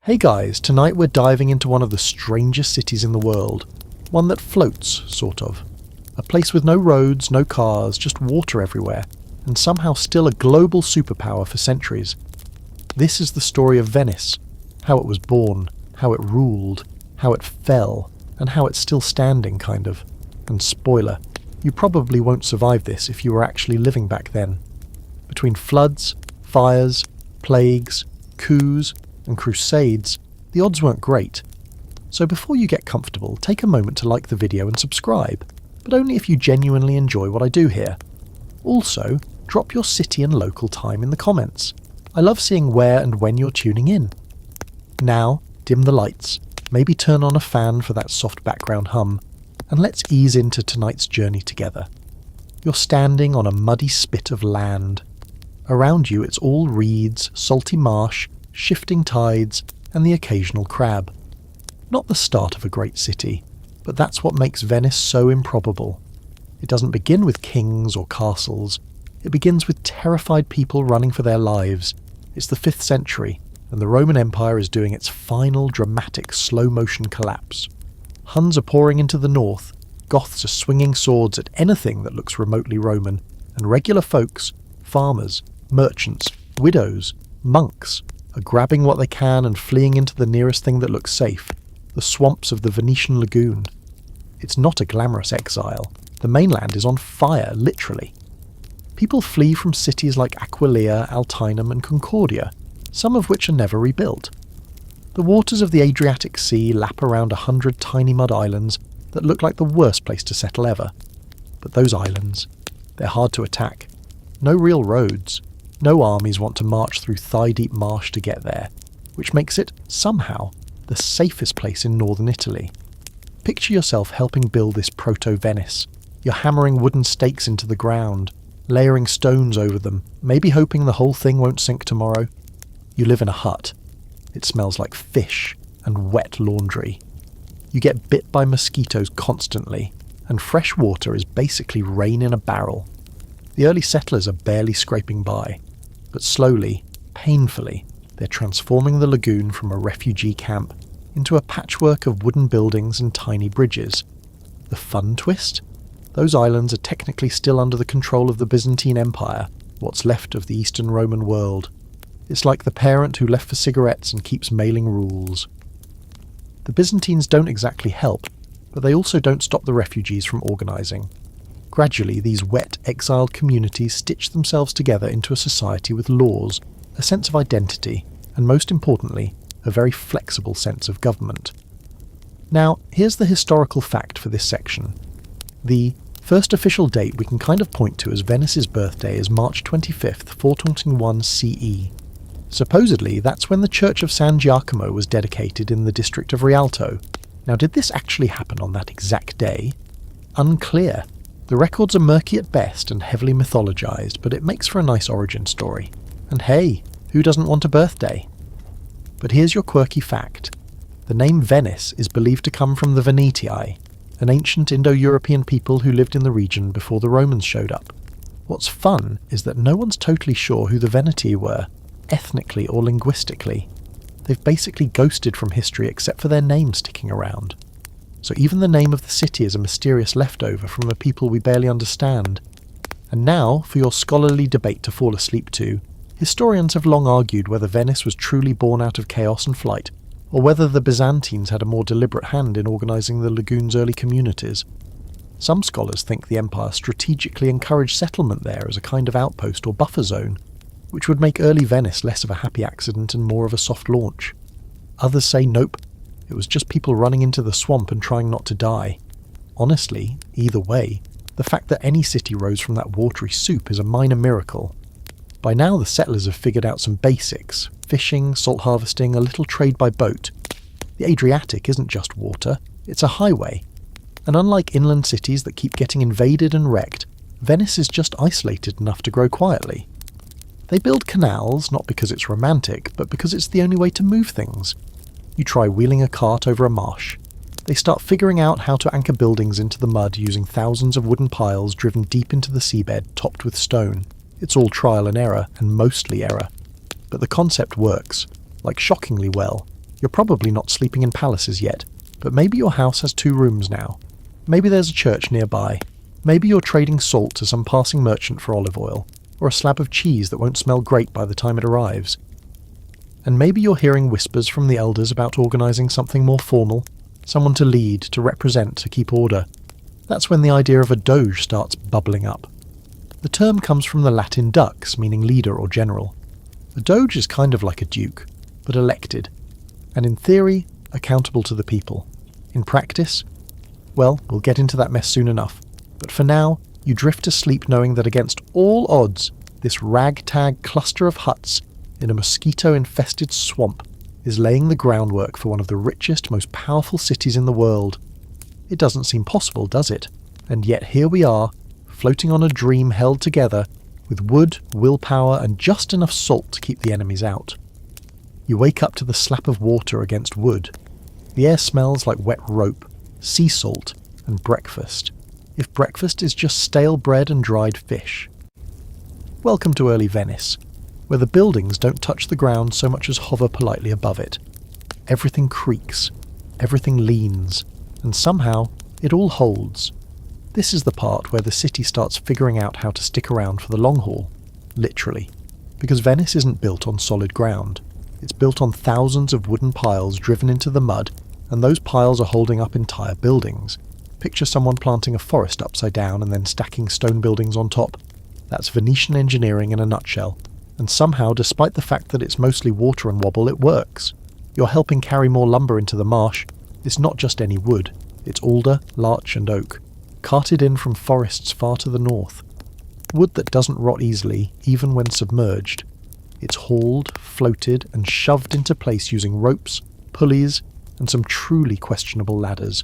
Hey guys, tonight we're diving into one of the strangest cities in the world. One that floats, sort of. A place with no roads, no cars, just water everywhere, and somehow still a global superpower for centuries. This is the story of Venice. How it was born, how it ruled, how it fell, and how it's still standing, kind of. And spoiler, you probably won't survive this if you were actually living back then. Between floods, fires, plagues, coups, and crusades, the odds weren't great. So before you get comfortable, take a moment to like the video and subscribe, but only if you genuinely enjoy what I do here. Also, drop your city and local time in the comments. I love seeing where and when you're tuning in. Now, dim the lights, maybe turn on a fan for that soft background hum, and let's ease into tonight's journey together. You're standing on a muddy spit of land. Around you it's all reeds, salty marsh, shifting tides, and the occasional crab. Not the start of a great city, but that's what makes Venice so improbable. It doesn't begin with kings or castles. It begins with terrified people running for their lives. It's the 5th century, and the Roman Empire is doing its final dramatic slow-motion collapse. Huns are pouring into the north, Goths are swinging swords at anything that looks remotely Roman, and regular folks, farmers, merchants, widows, monks, are grabbing what they can and fleeing into the nearest thing that looks safe, the swamps of the Venetian lagoon. It's not a glamorous exile. The mainland is on fire, literally. People flee from cities like Aquileia, Altinum and Concordia, some of which are never rebuilt. The waters of the Adriatic Sea lap around 100 tiny mud islands that look like the worst place to settle ever. But those islands, they're hard to attack. No real roads. No armies want to march through thigh-deep marsh to get there, which makes it, somehow, the safest place in northern Italy. Picture yourself helping build this proto-Venice. You're hammering wooden stakes into the ground, layering stones over them, maybe hoping the whole thing won't sink tomorrow. You live in a hut. It smells like fish and wet laundry. You get bit by mosquitoes constantly, and fresh water is basically rain in a barrel. The early settlers are barely scraping by, but slowly, painfully, they're transforming the lagoon from a refugee camp into a patchwork of wooden buildings and tiny bridges. The fun twist? Those islands are technically still under the control of the Byzantine Empire, what's left of the Eastern Roman world. It's like the parent who left for cigarettes and keeps mailing rules. The Byzantines don't exactly help, but they also don't stop the refugees from organising. Gradually, these wet, exiled communities stitch themselves together into a society with laws, a sense of identity, and most importantly, a very flexible sense of government. Now, here's the historical fact for this section. The first official date we can kind of point to as Venice's birthday is March 25th, 421 CE. Supposedly, that's when the Church of San Giacomo was dedicated in the district of Rialto. Now, did this actually happen on that exact day? Unclear. The records are murky at best and heavily mythologized, but it makes for a nice origin story. And hey, who doesn't want a birthday? But here's your quirky fact. The name Venice is believed to come from the Veneti, an ancient Indo-European people who lived in the region before the Romans showed up. What's fun is that no one's totally sure who the Veneti were, ethnically or linguistically. They've basically ghosted from history except for their name sticking around. So even the name of the city is a mysterious leftover from a people we barely understand. And now, for your scholarly debate to fall asleep to, historians have long argued whether Venice was truly born out of chaos and flight, or whether the Byzantines had a more deliberate hand in organising the lagoon's early communities. Some scholars think the empire strategically encouraged settlement there as a kind of outpost or buffer zone, which would make early Venice less of a happy accident and more of a soft launch. Others say nope. It was just people running into the swamp and trying not to die. Honestly, either way, the fact that any city rose from that watery soup is a minor miracle. By now the settlers have figured out some basics: fishing, salt harvesting, a little trade by boat. The Adriatic isn't just water, it's a highway. And unlike inland cities that keep getting invaded and wrecked, Venice is just isolated enough to grow quietly. They build canals, not because it's romantic, but because it's the only way to move things. You try wheeling a cart over a marsh. They start figuring out how to anchor buildings into the mud using thousands of wooden piles driven deep into the seabed topped with stone. It's all trial and error, and mostly error. But the concept works, like shockingly well. You're probably not sleeping in palaces yet, but maybe your house has 2 rooms now. Maybe there's a church nearby. Maybe you're trading salt to some passing merchant for olive oil, or a slab of cheese that won't smell great by the time it arrives. And maybe you're hearing whispers from the elders about organising something more formal, someone to lead, to represent, to keep order. That's when the idea of a doge starts bubbling up. The term comes from the Latin dux, meaning leader or general. A doge is kind of like a duke, but elected, and in theory, accountable to the people. In practice, well, we'll get into that mess soon enough. But for now, you drift to sleep knowing that against all odds, this ragtag cluster of huts in a mosquito-infested swamp is laying the groundwork for one of the richest, most powerful cities in the world. It doesn't seem possible, does it? And yet here we are, floating on a dream held together with wood, willpower, and just enough salt to keep the enemies out. You wake up to the slap of water against wood. The air smells like wet rope, sea salt, and breakfast. If breakfast is just stale bread and dried fish. Welcome to early Venice, where the buildings don't touch the ground so much as hover politely above it. Everything creaks, everything leans, and somehow it all holds. This is the part where the city starts figuring out how to stick around for the long haul, literally, because Venice isn't built on solid ground. It's built on thousands of wooden piles driven into the mud, and those piles are holding up entire buildings. Picture someone planting a forest upside down and then stacking stone buildings on top. That's Venetian engineering in a nutshell. And somehow, despite the fact that it's mostly water and wobble, it works. You're helping carry more lumber into the marsh. It's not just any wood. It's alder, larch and oak, carted in from forests far to the north. Wood that doesn't rot easily, even when submerged. It's hauled, floated and shoved into place using ropes, pulleys and some truly questionable ladders.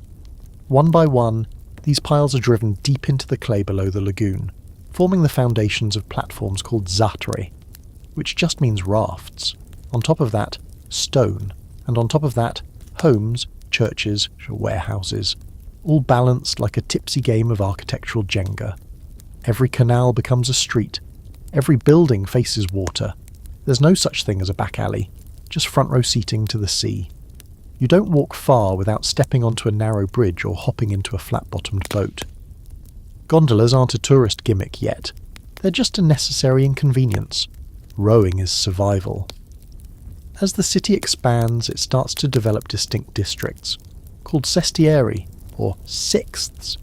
One by one, these piles are driven deep into the clay below the lagoon, forming the foundations of platforms called zattere, which just means rafts. On top of that, stone, and on top of that, homes, churches, warehouses, all balanced like a tipsy game of architectural Jenga. Every canal becomes a street. Every building faces water. There's no such thing as a back alley, just front row seating to the sea. You don't walk far without stepping onto a narrow bridge or hopping into a flat-bottomed boat. Gondolas aren't a tourist gimmick yet. They're just a necessary inconvenience. Rowing is survival. As the city expands, it starts to develop distinct districts, called sestieri, or sixths.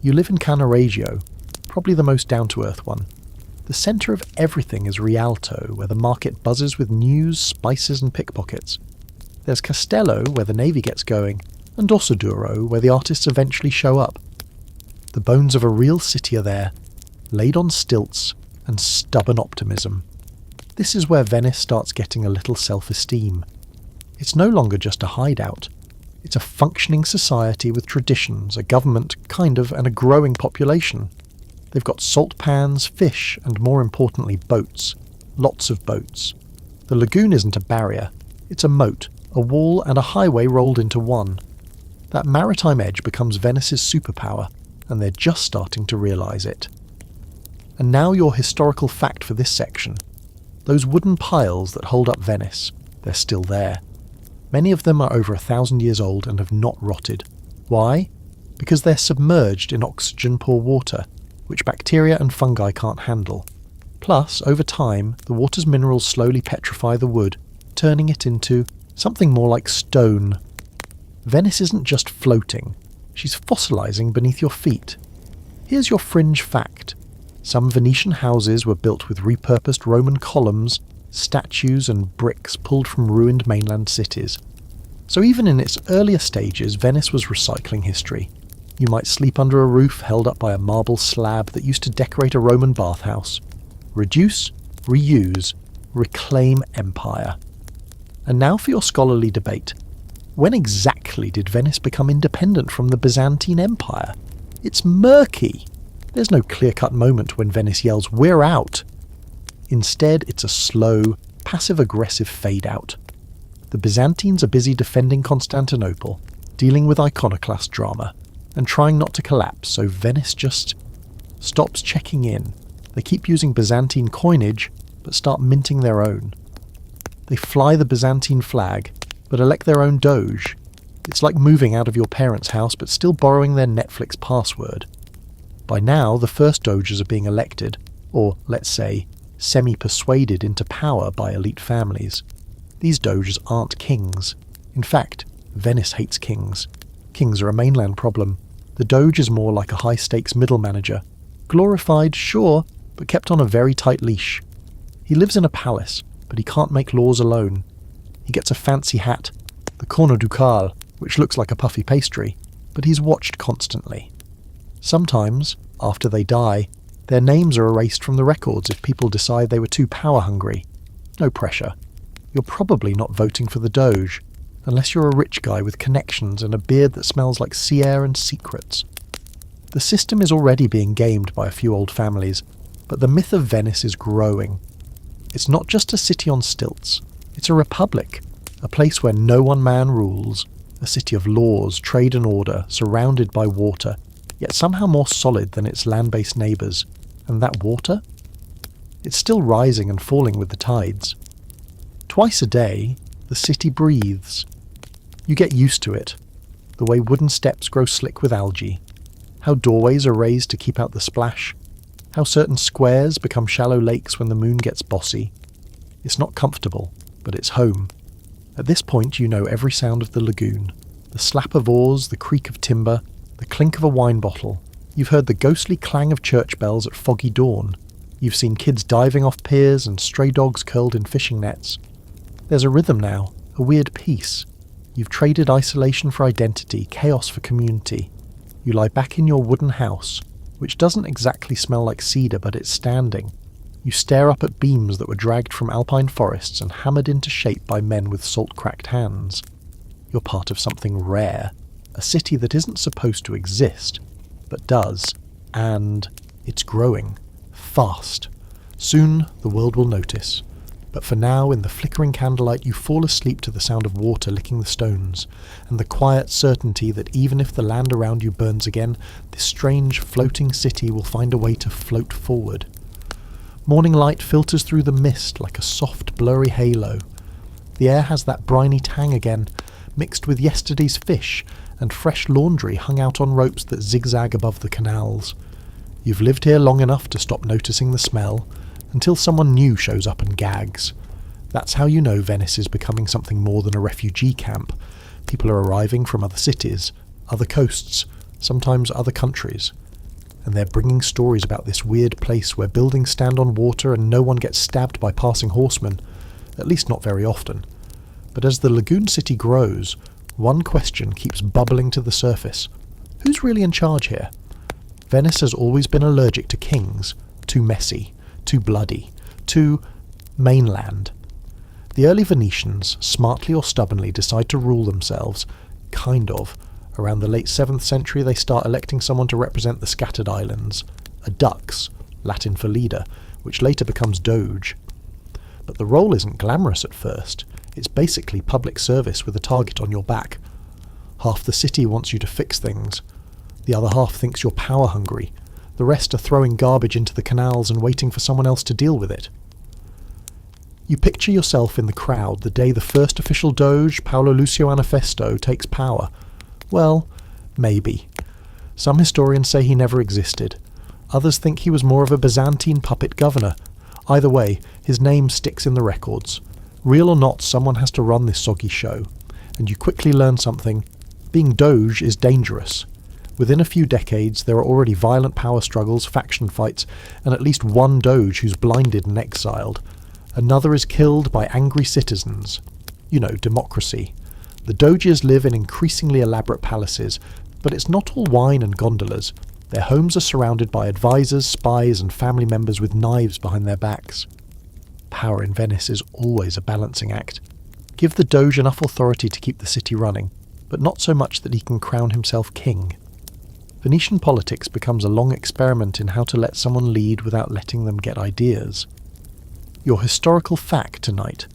You live in Cannaregio, probably the most down-to-earth one. The centre of everything is Rialto, where the market buzzes with news, spices and pickpockets. There's Castello, where the navy gets going, and Dorsoduro, where the artists eventually show up. The bones of a real city are there, laid on stilts and stubborn optimism. This is where Venice starts getting a little self-esteem. It's no longer just a hideout. It's a functioning society with traditions, a government, kind of, and a growing population. They've got salt pans, fish, and more importantly, boats. Lots of boats. The lagoon isn't a barrier. It's a moat, a wall, and a highway rolled into one. That maritime edge becomes Venice's superpower, and they're just starting to realise it. And now your historical fact for this section. Those wooden piles that hold up Venice, they're still there. Many of them are over 1,000 years old and have not rotted. Why? Because they're submerged in oxygen-poor water, which bacteria and fungi can't handle. Plus, over time, the water's minerals slowly petrify the wood, turning it into something more like stone. Venice isn't just floating, she's fossilising beneath your feet. Here's your fringe fact. Some Venetian houses were built with repurposed Roman columns, statues and bricks pulled from ruined mainland cities. So even in its earlier stages, Venice was recycling history. You might sleep under a roof held up by a marble slab that used to decorate a Roman bathhouse. Reduce, reuse, reclaim empire. And now for your scholarly debate. When exactly did Venice become independent from the Byzantine Empire? It's murky. There's no clear-cut moment when Venice yells, "We're out!" Instead, it's a slow, passive-aggressive fade-out. The Byzantines are busy defending Constantinople, dealing with iconoclast drama, and trying not to collapse, so Venice just stops checking in. They keep using Byzantine coinage, but start minting their own. They fly the Byzantine flag, but elect their own doge. It's like moving out of your parents' house but still borrowing their Netflix password. By now, the first doges are being elected, or let's say, semi-persuaded into power by elite families. These doges aren't kings. In fact, Venice hates kings. Kings are a mainland problem. The doge is more like a high-stakes middle manager. Glorified, sure, but kept on a very tight leash. He lives in a palace, but he can't make laws alone. He gets a fancy hat, the corno ducal, which looks like a puffy pastry, but he's watched constantly. Sometimes, after they die, their names are erased from the records if people decide they were too power-hungry. No pressure. You're probably not voting for the doge, unless you're a rich guy with connections and a beard that smells like sea air and secrets. The system is already being gamed by a few old families, but the myth of Venice is growing. It's not just a city on stilts. It's a republic, a place where no one man rules, a city of laws, trade and order, surrounded by water, yet somehow more solid than its land-based neighbours. And that water? It's still rising and falling with the tides. Twice a day, the city breathes. You get used to it. The way wooden steps grow slick with algae. How doorways are raised to keep out the splash. How certain squares become shallow lakes when the moon gets bossy. It's not comfortable, but it's home. At this point you know every sound of the lagoon. The slap of oars, the creak of timber, the clink of a wine bottle. You've heard the ghostly clang of church bells at foggy dawn. You've seen kids diving off piers and stray dogs curled in fishing nets. There's a rhythm now, a weird peace. You've traded isolation for identity, chaos for community. You lie back in your wooden house, which doesn't exactly smell like cedar, but it's standing. You stare up at beams that were dragged from alpine forests and hammered into shape by men with salt-cracked hands. You're part of something rare, a city that isn't supposed to exist, but does, and it's growing. Fast. Soon the world will notice. But for now, in the flickering candlelight, you fall asleep to the sound of water licking the stones, and the quiet certainty that even if the land around you burns again, this strange floating city will find a way to float forward. Morning light filters through the mist like a soft, blurry halo. The air has that briny tang again, mixed with yesterday's fish and fresh laundry hung out on ropes that zigzag above the canals. You've lived here long enough to stop noticing the smell, until someone new shows up and gags. That's how you know Venice is becoming something more than a refugee camp. People are arriving from other cities, other coasts, sometimes other countries. And they're bringing stories about this weird place where buildings stand on water and no one gets stabbed by passing horsemen, at least not very often. But as the lagoon city grows, one question keeps bubbling to the surface. Who's really in charge here? Venice has always been allergic to kings, too messy, too bloody, too mainland. The early Venetians, smartly or stubbornly, decide to rule themselves, kind of. Around the late 7th century they start electing someone to represent the scattered islands, a dux, Latin for leader, which later becomes doge. But the role isn't glamorous at first. It's basically public service with a target on your back. Half the city wants you to fix things. The other half thinks you're power-hungry. The rest are throwing garbage into the canals and waiting for someone else to deal with it. You picture yourself in the crowd the day the first official doge, Paolo Lucio Anafesto, takes power. Well, maybe. Some historians say he never existed. Others think he was more of a Byzantine puppet governor. Either way, his name sticks in the records. Real or not, someone has to run this soggy show. And you quickly learn something. Being doge is dangerous. Within a few decades, there are already violent power struggles, faction fights, and at least one doge who's blinded and exiled. Another is killed by angry citizens. You know, democracy. The doges live in increasingly elaborate palaces, but it's not all wine and gondolas. Their homes are surrounded by advisors, spies, and family members with knives behind their backs. Power in Venice is always a balancing act. Give the doge enough authority to keep the city running, but not so much that he can crown himself king. Venetian politics becomes a long experiment in how to let someone lead without letting them get ideas. Your historical fact tonight.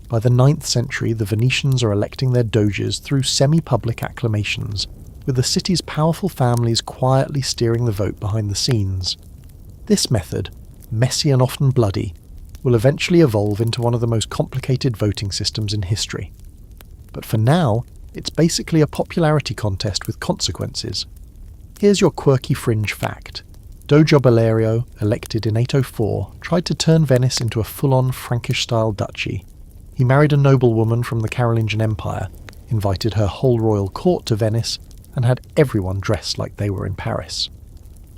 By the 9th century, the Venetians are electing their doges through semi-public acclamations, with the city's powerful families quietly steering the vote behind the scenes. This method, messy and often bloody, will eventually evolve into one of the most complicated voting systems in history. But for now, it's basically a popularity contest with consequences. Here's your quirky fringe fact. Doge Balerio, elected in 804, tried to turn Venice into a full-on Frankish-style duchy. He married a noblewoman from the Carolingian Empire, invited her whole royal court to Venice, and had everyone dressed like they were in Paris.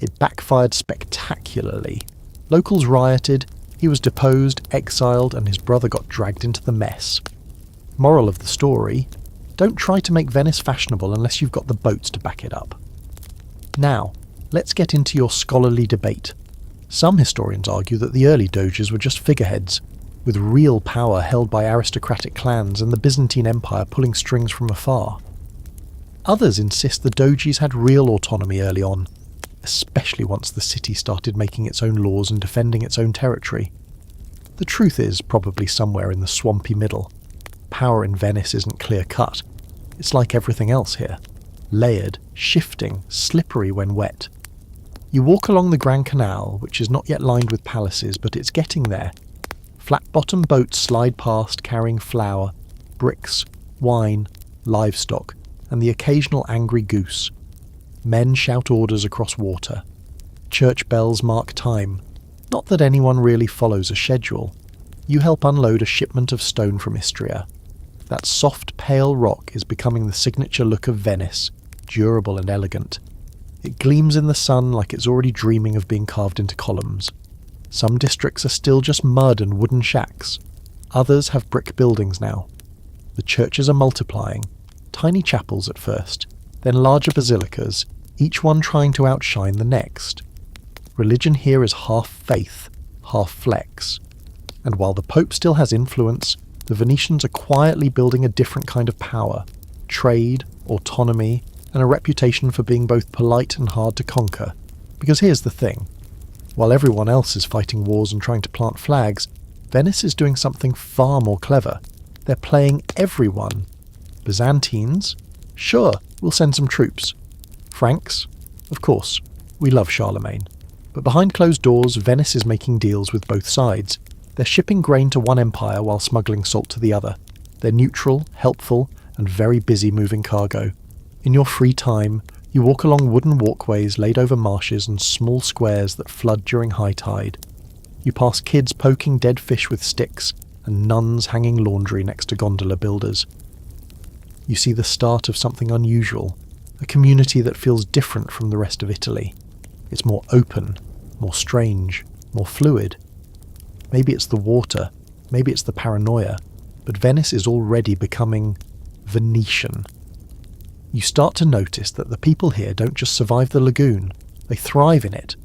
It backfired spectacularly. Locals rioted, he was deposed, exiled, and his brother got dragged into the mess. Moral of the story: don't try to make Venice fashionable unless you've got the boats to back it up. Now, let's get into your scholarly debate. Some historians argue that the early doges were just figureheads, with real power held by aristocratic clans and the Byzantine Empire pulling strings from afar. Others insist the doges had real autonomy early on, especially once the city started making its own laws and defending its own territory. The truth is probably somewhere in the swampy middle. Power in Venice isn't clear-cut. It's like everything else here. Layered, shifting, slippery when wet. You walk along the Grand Canal, which is not yet lined with palaces, but it's getting there. Flat-bottom boats slide past carrying flour, bricks, wine, livestock, and the occasional angry goose. Men shout orders across water. Church bells mark time. Not that anyone really follows a schedule. You help unload a shipment of stone from Istria. That soft, pale rock is becoming the signature look of Venice, durable and elegant. It gleams in the sun like it's already dreaming of being carved into columns. Some districts are still just mud and wooden shacks. Others have brick buildings now. The churches are multiplying. Tiny chapels at first, then larger basilicas, each one trying to outshine the next. Religion here is half faith, half flex. And while the Pope still has influence, the Venetians are quietly building a different kind of power. Trade, autonomy, and a reputation for being both polite and hard to conquer. Because here's the thing. While everyone else is fighting wars and trying to plant flags, Venice is doing something far more clever. They're playing everyone. Byzantines? Sure, we'll send some troops. Franks? Of course, we love Charlemagne. But behind closed doors, Venice is making deals with both sides. They're shipping grain to one empire while smuggling salt to the other. They're neutral, helpful, and very busy moving cargo. In your free time, you walk along wooden walkways laid over marshes and small squares that flood during high tide. You pass kids poking dead fish with sticks and nuns hanging laundry next to gondola builders. You see the start of something unusual, a community that feels different from the rest of Italy. It's more open, more strange, more fluid. Maybe it's the water, maybe it's the paranoia, but Venice is already becoming Venetian. You start to notice that the people here don't just survive the lagoon, they thrive in it.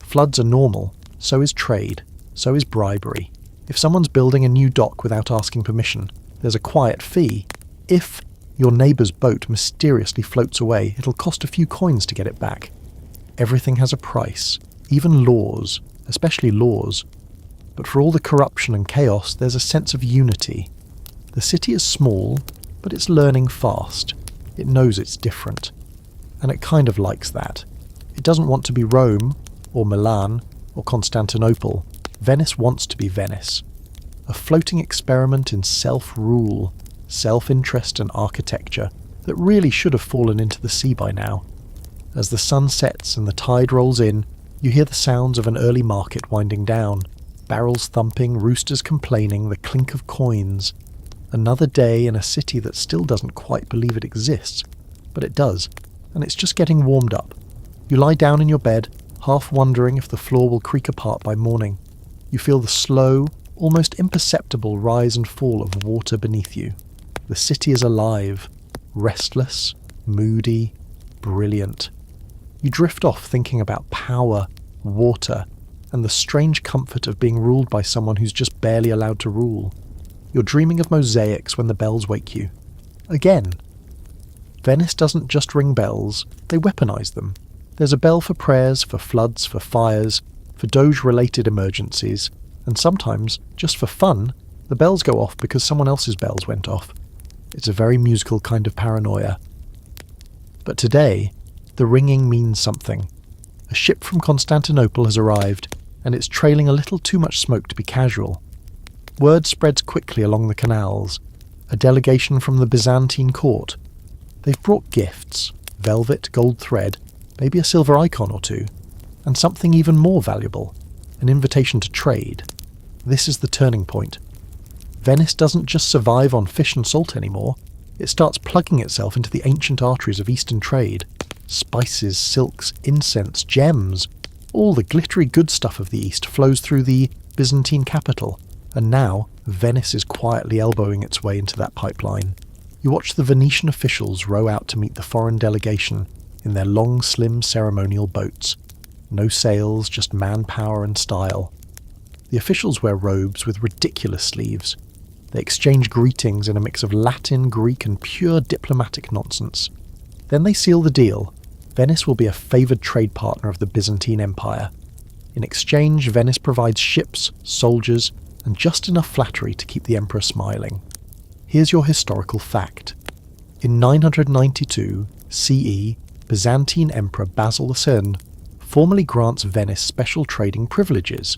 Floods are normal, so is trade, so is bribery. If someone's building a new dock without asking permission, there's a quiet fee. If your neighbour's boat mysteriously floats away, it'll cost a few coins to get it back. Everything has a price, even laws, especially laws. But for all the corruption and chaos, there's a sense of unity. The city is small, but it's learning fast. It knows it's different. And it kind of likes that. It doesn't want to be Rome, or Milan, or Constantinople. Venice wants to be Venice. A floating experiment in self-rule, self-interest and architecture that really should have fallen into the sea by now. As the sun sets and the tide rolls in, you hear the sounds of an early market winding down. Barrels thumping, roosters complaining, the clink of coins. Another day in a city that still doesn't quite believe it exists. But it does, and it's just getting warmed up. You lie down in your bed, half wondering if the floor will creak apart by morning. You feel the slow, almost imperceptible rise and fall of water beneath you. The city is alive, restless, moody, brilliant. You drift off thinking about power, water, and the strange comfort of being ruled by someone who's just barely allowed to rule. You're dreaming of mosaics when the bells wake you. Again. Venice doesn't just ring bells, they weaponize them. There's a bell for prayers, for floods, for fires, for Doge-related emergencies, and sometimes, just for fun, the bells go off because someone else's bells went off. It's a very musical kind of paranoia. But today, the ringing means something. A ship from Constantinople has arrived, and it's trailing a little too much smoke to be casual. Word spreads quickly along the canals. a delegation from the Byzantine court. They've brought gifts, velvet, gold thread, maybe a silver icon or two, and something even more valuable, an invitation to trade. This is the turning point. Venice doesn't just survive on fish and salt anymore, it starts plugging itself into the ancient arteries of Eastern trade. Spices, silks, incense, gems, all the glittery good stuff of the East flows through the Byzantine capital, and now Venice is quietly elbowing its way into that pipeline. You watch the Venetian officials row out to meet the foreign delegation in their long, slim ceremonial boats. No sails, just manpower and style. The officials wear robes with ridiculous sleeves. They exchange greetings in a mix of Latin, Greek and pure diplomatic nonsense. Then they seal the deal. Venice will be a favoured trade partner of the Byzantine Empire. In exchange, Venice provides ships, soldiers, and just enough flattery to keep the emperor smiling. Here's your historical fact. In 992 CE, Byzantine Emperor Basil II formally grants Venice special trading privileges.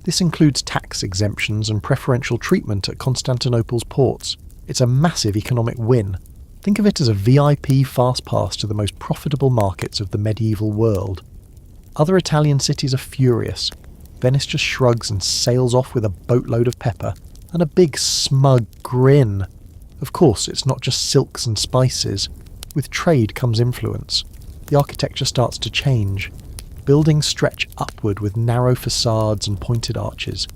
This includes tax exemptions and preferential treatment at Constantinople's ports. It's a massive economic win. Think of it as a VIP fast pass to the most profitable markets of the medieval world. Other Italian cities are furious. Venice just shrugs and sails off with a boatload of pepper and a big smug grin. Of course, it's not just silks and spices. With trade comes influence. The architecture starts to change. Buildings stretch upward with narrow facades and pointed arches.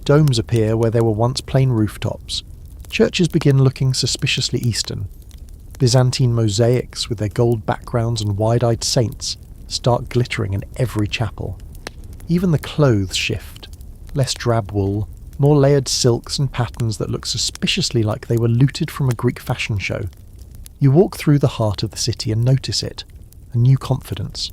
Domes appear where there were once plain rooftops. Churches begin looking suspiciously Eastern. Byzantine mosaics with their gold backgrounds and wide-eyed saints start glittering in every chapel. Even the clothes shift. Less drab wool, more layered silks and patterns that look suspiciously like they were looted from a Greek fashion show. You walk through the heart of the city and notice it. A new confidence.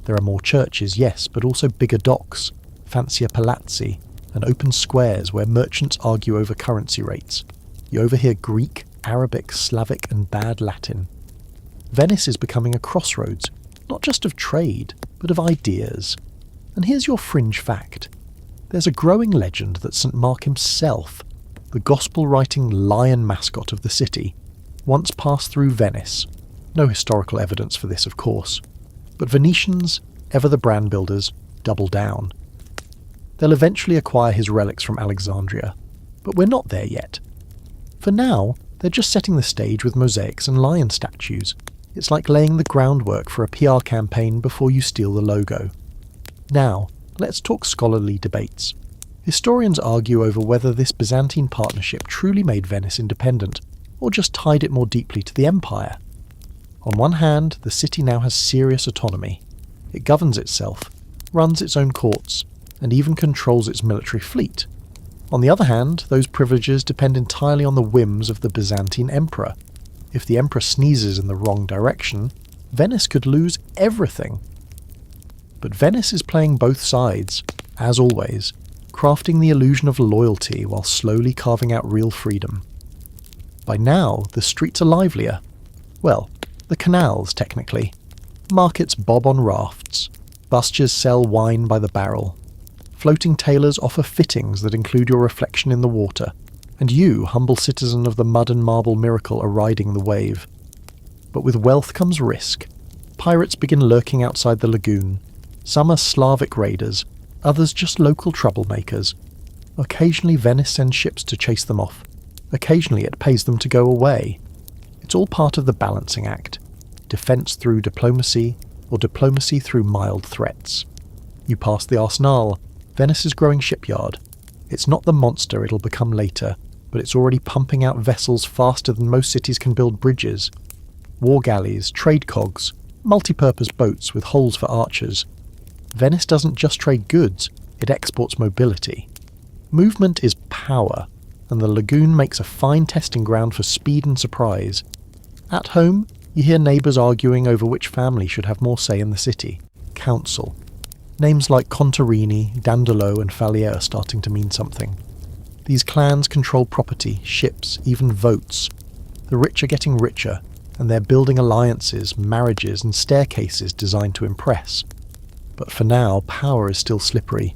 There are more churches, yes, but also bigger docks, fancier palazzi, and open squares where merchants argue over currency rates. You overhear Greek, Arabic, Slavic, and bad Latin. Venice is becoming a crossroads, not just of trade, but of ideas. And here's your fringe fact. There's a growing legend that St. Mark himself, the gospel-writing lion mascot of the city, once passed through Venice. No historical evidence for this, of course. But Venetians, ever the brand builders, double down. They'll eventually acquire his relics from Alexandria, but we're not there yet. For now, they're just setting the stage with mosaics and lion statues. It's like laying the groundwork for a PR campaign before you steal the logo. Now, let's talk scholarly debates. Historians argue over whether this Byzantine partnership truly made Venice independent, or just tied it more deeply to the empire. On one hand, the city now has serious autonomy. It governs itself, runs its own courts, and even controls its military fleet. On the other hand, those privileges depend entirely on the whims of the Byzantine emperor. If the emperor sneezes in the wrong direction, Venice could lose everything. But Venice is playing both sides, as always, crafting the illusion of loyalty while slowly carving out real freedom. By now, the streets are livelier. Well, the canals, technically. Markets bob on rafts. Busters sell wine by the barrel. Floating tailors offer fittings that include your reflection in the water, and you, humble citizen of the mud and marble miracle, are riding the wave. But with wealth comes risk. Pirates begin lurking outside the lagoon. Some are Slavic raiders, others just local troublemakers. Occasionally Venice sends ships to chase them off. Occasionally it pays them to go away. It's all part of the balancing act. Defence through diplomacy, or diplomacy through mild threats. You pass the Arsenal, Venice's growing shipyard. It's not the monster it'll become later, but it's already pumping out vessels faster than most cities can build bridges. War galleys, trade cogs, multi-purpose boats with holes for archers. Venice doesn't just trade goods, it exports mobility. Movement is power, and the lagoon makes a fine testing ground for speed and surprise. At home, you hear neighbours arguing over which family should have more say in the city. Council. Names like Contarini, Dandolo and Falier are starting to mean something. These clans control property, ships, even votes. The rich are getting richer, and they're building alliances, marriages and staircases designed to impress. But for now, power is still slippery.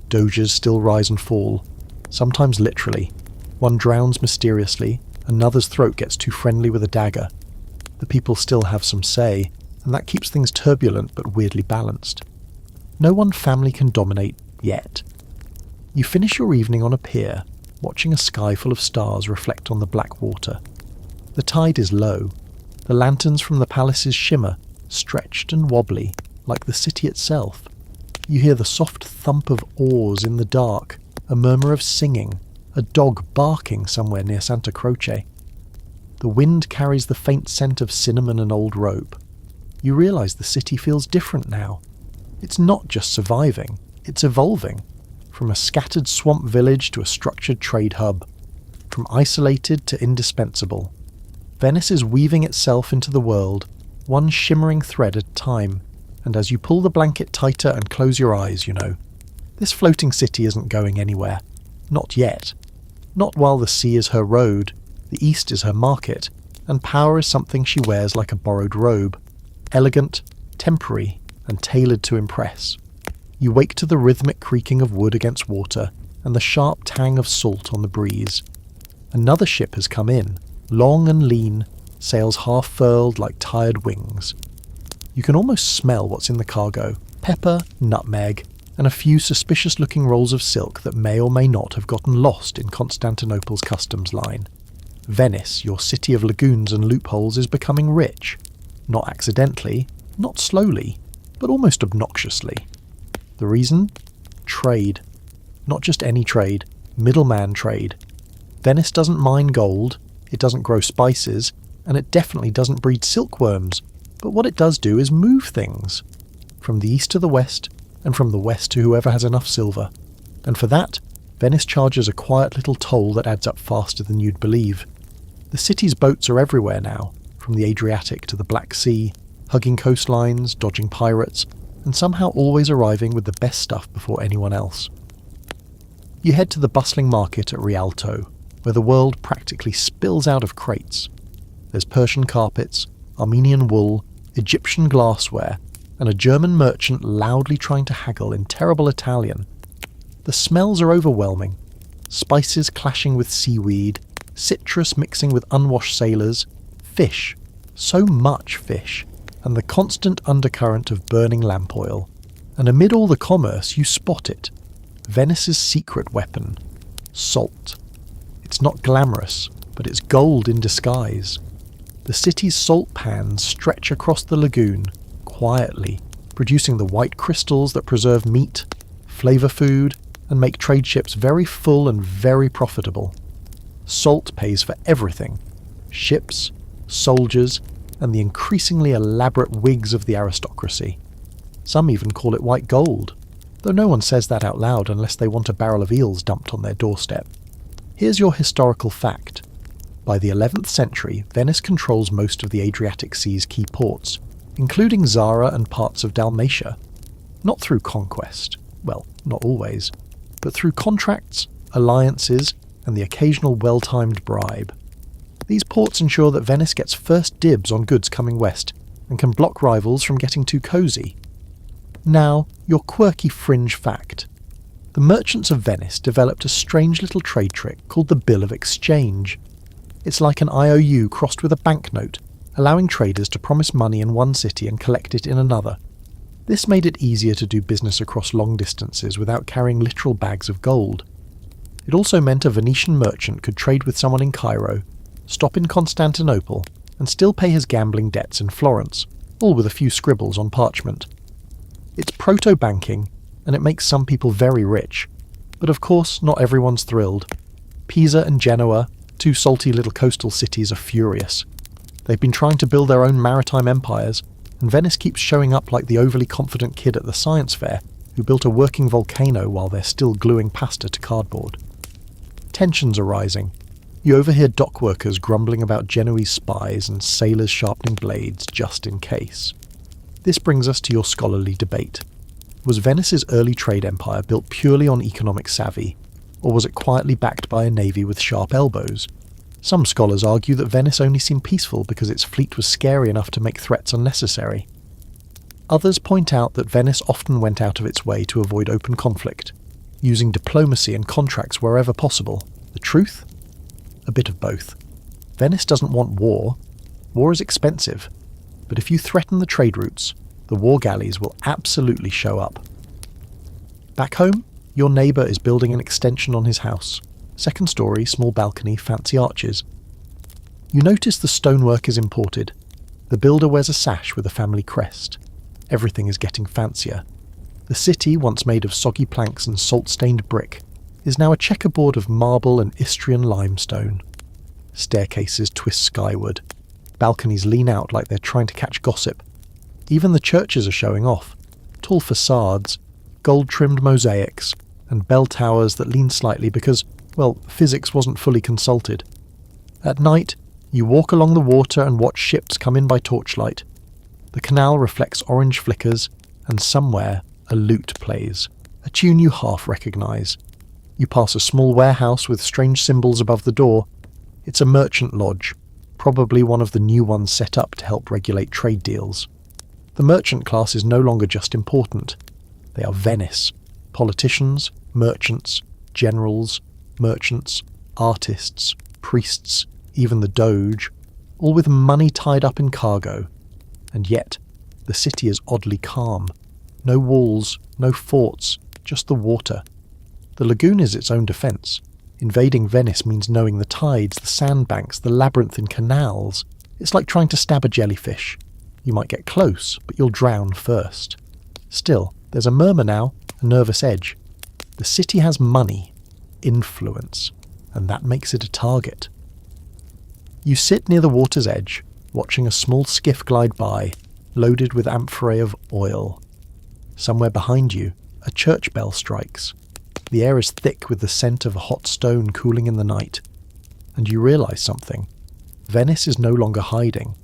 Doges still rise and fall, sometimes literally. One drowns mysteriously, Another's throat gets too friendly with a dagger. The people still have some say, and that keeps things turbulent but weirdly balanced. No one family can dominate yet. You finish your evening on a pier, watching a sky full of stars reflect on the black water. The tide is low. The lanterns from the palaces shimmer, stretched and wobbly, like the city itself. You hear the soft thump of oars in the dark, a murmur of singing, a dog barking somewhere near Santa Croce. The wind carries the faint scent of cinnamon and old rope. You realise the city feels different now. It's not just surviving, it's evolving. From a scattered swamp village to a structured trade hub. From isolated to indispensable. Venice is weaving itself into the world, one shimmering thread at a time. And as you pull the blanket tighter and close your eyes, you know, this floating city isn't going anywhere. Not yet. Not while the sea is her road, the east is her market, and power is something she wears like a borrowed robe. Elegant, temporary, and tailored to impress. You wake to the rhythmic creaking of wood against water, and the sharp tang of salt on the breeze. Another ship has come in, long and lean, sails half-furled like tired wings. You can almost smell what's in the cargo: pepper, nutmeg, and a few suspicious-looking rolls of silk that may or may not have gotten lost in Constantinople's customs line. Venice, your city of lagoons and loopholes, is becoming rich. Not accidentally, not slowly, but almost obnoxiously. The reason? Trade. Not just any trade, middleman trade. Venice doesn't mine gold, it doesn't grow spices, and it definitely doesn't breed silkworms. But what it does do is move things. From the east to the west, and from the west to whoever has enough silver. And for that, Venice charges a quiet little toll that adds up faster than you'd believe. The city's boats are everywhere now, from the Adriatic to the Black Sea, hugging coastlines, dodging pirates, and somehow always arriving with the best stuff before anyone else. You head to the bustling market at Rialto, where the world practically spills out of crates. There's Persian carpets, Armenian wool, Egyptian glassware, and a German merchant loudly trying to haggle in terrible Italian. The smells are overwhelming. Spices clashing with seaweed, citrus mixing with unwashed sailors, fish, so much fish, and the constant undercurrent of burning lamp oil. And amid all the commerce, you spot it. Venice's secret weapon. Salt. It's not glamorous, but it's gold in disguise. The city's salt pans stretch across the lagoon, quietly, producing the white crystals that preserve meat, flavour food, and make trade ships very full and very profitable. Salt pays for everything. Ships, soldiers, and the increasingly elaborate wigs of the aristocracy. Some even call it white gold, though no one says that out loud unless they want a barrel of eels dumped on their doorstep. Here's your historical fact. By the 11th century, Venice controls most of the Adriatic Sea's key ports, including Zara and parts of Dalmatia. Not through conquest, well, not always, but through contracts, alliances, and the occasional well-timed bribe. These ports ensure that Venice gets first dibs on goods coming west, and can block rivals from getting too cosy. Now, your quirky fringe fact. The merchants of Venice developed a strange little trade trick called the Bill of Exchange. It's like an IOU crossed with a banknote, allowing traders to promise money in one city and collect it in another. This made it easier to do business across long distances without carrying literal bags of gold. It also meant a Venetian merchant could trade with someone in Cairo, stop in Constantinople, and still pay his gambling debts in Florence, all with a few scribbles on parchment. It's proto-banking, and it makes some people very rich. But of course, not everyone's thrilled. Pisa and Genoa, two salty little coastal cities, are furious. They've been trying to build their own maritime empires, and Venice keeps showing up like the overly confident kid at the science fair who built a working volcano while they're still gluing pasta to cardboard. Tensions are rising. You overhear dock workers grumbling about Genoese spies and sailors sharpening blades just in case. This brings us to your scholarly debate. Was Venice's early trade empire built purely on economic savvy, or was it quietly backed by a navy with sharp elbows? Some scholars argue that Venice only seemed peaceful because its fleet was scary enough to make threats unnecessary. Others point out that Venice often went out of its way to avoid open conflict, using diplomacy and contracts wherever possible. The truth? A bit of both. Venice doesn't want war. War is expensive. But if you threaten the trade routes, the war galleys will absolutely show up. Back home, your neighbour is building an extension on his house. Second story, small balcony, fancy arches. You notice the stonework is imported. The builder wears a sash with a family crest. Everything is getting fancier. The city, once made of soggy planks and salt-stained brick, is now a checkerboard of marble and Istrian limestone. Staircases twist skyward. Balconies lean out like they're trying to catch gossip. Even the churches are showing off. Tall facades, gold-trimmed mosaics, and bell towers that lean slightly because, well, physics wasn't fully consulted. At night, you walk along the water and watch ships come in by torchlight. The canal reflects orange flickers, and somewhere a lute plays, a tune you half recognise. You pass a small warehouse with strange symbols above the door. It's a merchant lodge, probably one of the new ones set up to help regulate trade deals. The merchant class is no longer just important. They are Venice. Politicians, merchants, generals, merchants, artists, priests, even the Doge, all with money tied up in cargo. And yet, the city is oddly calm. No walls, no forts, just the water. The lagoon is its own defence. Invading Venice means knowing the tides, the sandbanks, the labyrinthine canals. It's like trying to stab a jellyfish. You might get close, but you'll drown first. Still, there's a murmur now, a nervous edge. The city has money, influence, and that makes it a target. You sit near the water's edge, watching a small skiff glide by, loaded with amphorae of oil. Somewhere behind you, a church bell strikes. The air is thick with the scent of a hot stone cooling in the night. And you realise something. Venice is no longer hiding.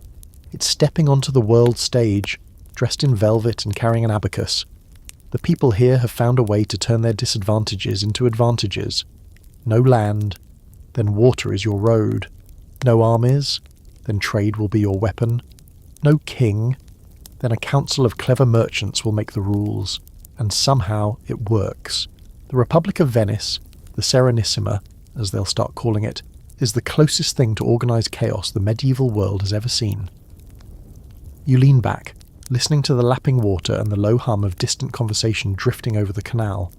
It's stepping onto the world stage, dressed in velvet and carrying an abacus. The people here have found a way to turn their disadvantages into advantages. No land, then water is your road. No armies, then trade will be your weapon. No king, then a council of clever merchants will make the rules. And somehow it works. The Republic of Venice, the Serenissima, as they'll start calling it, is the closest thing to organised chaos the medieval world has ever seen. You lean back, listening to the lapping water and the low hum of distant conversation drifting over the canal.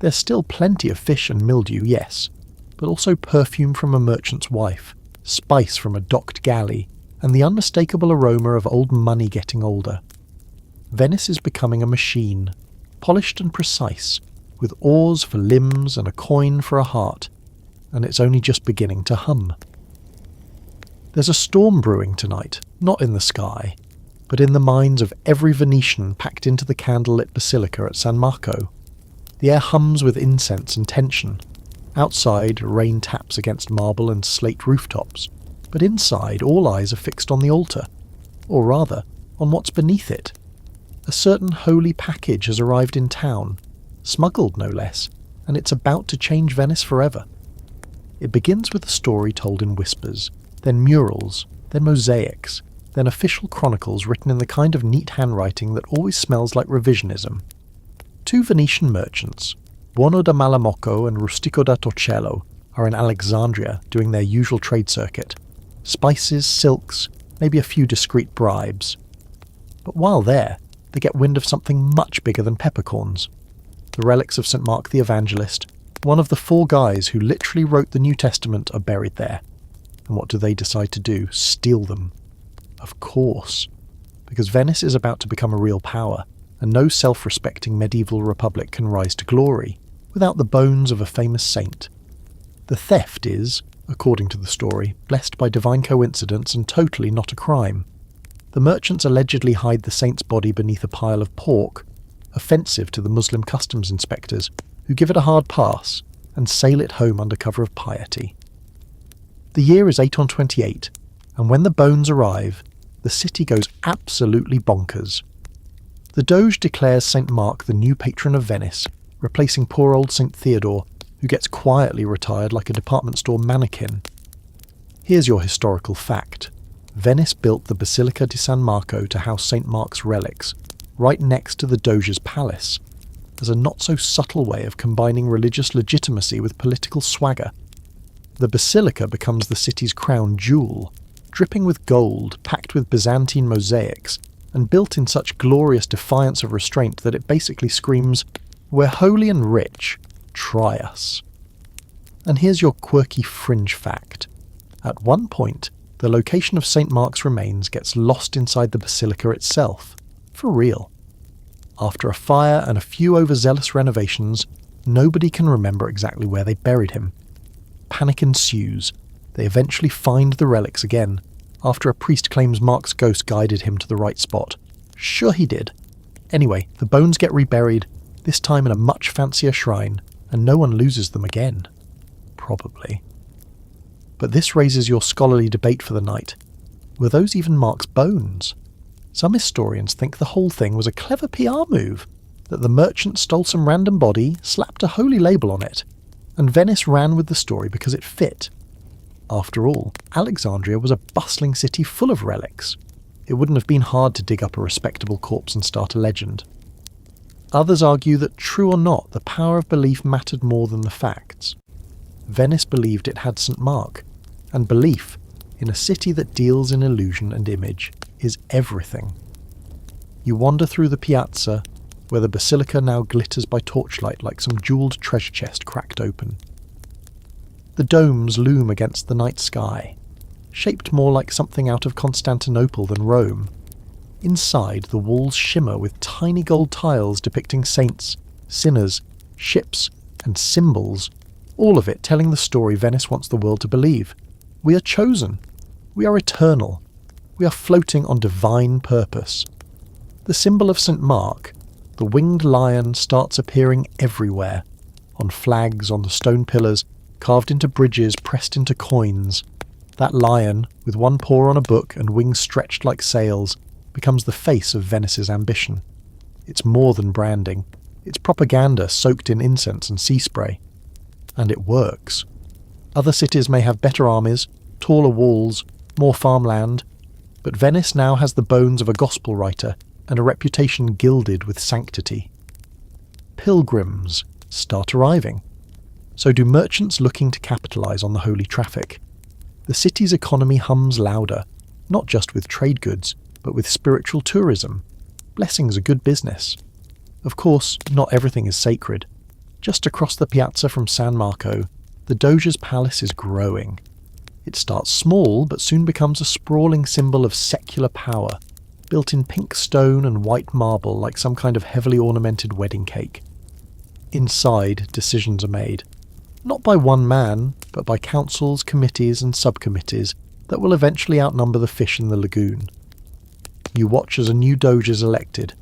There's still plenty of fish and mildew, yes, but also perfume from a merchant's wife, spice from a docked galley, and the unmistakable aroma of old money getting older. Venice is becoming a machine, polished and precise, with oars for limbs and a coin for a heart, and it's only just beginning to hum. There's a storm brewing tonight, not in the sky, but in the minds of every Venetian packed into the candlelit basilica at San Marco. The air hums with incense and tension. Outside, rain taps against marble and slate rooftops, but inside all eyes are fixed on the altar, or rather, on what's beneath it. A certain holy package has arrived in town, smuggled no less, and it's about to change Venice forever. It begins with a story told in whispers, then murals, then mosaics, then official chronicles written in the kind of neat handwriting that always smells like revisionism. Two Venetian merchants, Buono da Malamocco and Rustico da Torcello, are in Alexandria doing their usual trade circuit. Spices, silks, maybe a few discreet bribes. But while there, they get wind of something much bigger than peppercorns. The relics of St. Mark the Evangelist, one of the 4 guys who literally wrote the New Testament, are buried there. And what do they decide to do? Steal them. Of course. Because Venice is about to become a real power, and no self-respecting medieval republic can rise to glory without the bones of a famous saint. The theft is, according to the story, blessed by divine coincidence and totally not a crime. The merchants allegedly hide the saint's body beneath a pile of pork, offensive to the Muslim customs inspectors, who give it a hard pass and sail it home under cover of piety. The year is 828, and when the bones arrive, the city goes absolutely bonkers. The Doge declares St. Mark the new patron of Venice, replacing poor old St. Theodore, who gets quietly retired like a department store mannequin. Here's your historical fact. Venice built the Basilica di San Marco to house St. Mark's relics, right next to the Doge's palace, as a not-so-subtle way of combining religious legitimacy with political swagger. The basilica becomes the city's crown jewel, dripping with gold, packed with Byzantine mosaics, and built in such glorious defiance of restraint that it basically screams, "We're holy and rich, try us." And here's your quirky fringe fact. At one point, the location of St. Mark's remains gets lost inside the basilica itself. For real. After a fire and a few overzealous renovations, nobody can remember exactly where they buried him. Panic ensues. They eventually find the relics again, after a priest claims Mark's ghost guided him to the right spot. Sure he did. Anyway, the bones get reburied, this time in a much fancier shrine, and no one loses them again. Probably. But this raises your scholarly debate for the night. Were those even Mark's bones? Some historians think the whole thing was a clever PR move, that the merchant stole some random body, slapped a holy label on it, and Venice ran with the story because it fit. After all, Alexandria was a bustling city full of relics. It wouldn't have been hard to dig up a respectable corpse and start a legend. Others argue that, true or not, the power of belief mattered more than the facts. Venice believed it had St. Mark, and belief, in a city that deals in illusion and image, is everything. You wander through the piazza, where the basilica now glitters by torchlight like some jewelled treasure chest cracked open. The domes loom against the night sky, shaped more like something out of Constantinople than Rome. Inside, the walls shimmer with tiny gold tiles depicting saints, sinners, ships, and symbols, all of it telling the story Venice wants the world to believe. We are chosen. We are eternal. We are floating on divine purpose. The symbol of St. Mark, the winged lion, starts appearing everywhere, on flags, on the stone pillars, carved into bridges, pressed into coins. That lion, with one paw on a book and wings stretched like sails, becomes the face of Venice's ambition. It's more than branding. It's propaganda soaked in incense and sea spray. And it works. Other cities may have better armies, taller walls, more farmland, but Venice now has the bones of a gospel writer and a reputation gilded with sanctity. Pilgrims start arriving. So do merchants looking to capitalise on the holy traffic. The city's economy hums louder, not just with trade goods, but with spiritual tourism. Blessing's a good business. Of course, not everything is sacred. Just across the piazza from San Marco, the Doge's palace is growing. It starts small, but soon becomes a sprawling symbol of secular power, built in pink stone and white marble like some kind of heavily ornamented wedding cake. Inside, decisions are made. Not by one man, but by councils, committees and subcommittees that will eventually outnumber the fish in the lagoon. You watch as a new Doge is elected,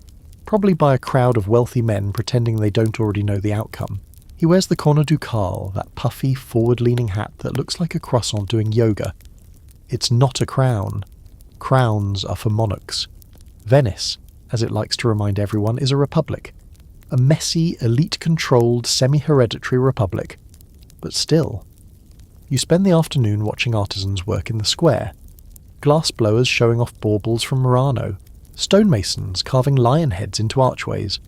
probably by a crowd of wealthy men pretending they don't already know the outcome. He wears the corne ducale, that puffy, forward-leaning hat that looks like a croissant doing yoga. It's not a crown. Crowns are for monarchs. Venice, as it likes to remind everyone, is a republic. A messy, elite-controlled, semi-hereditary republic. But still. You spend the afternoon watching artisans work in the square. Glass-blowers showing off baubles from Murano. Stonemasons carving lion heads into archways.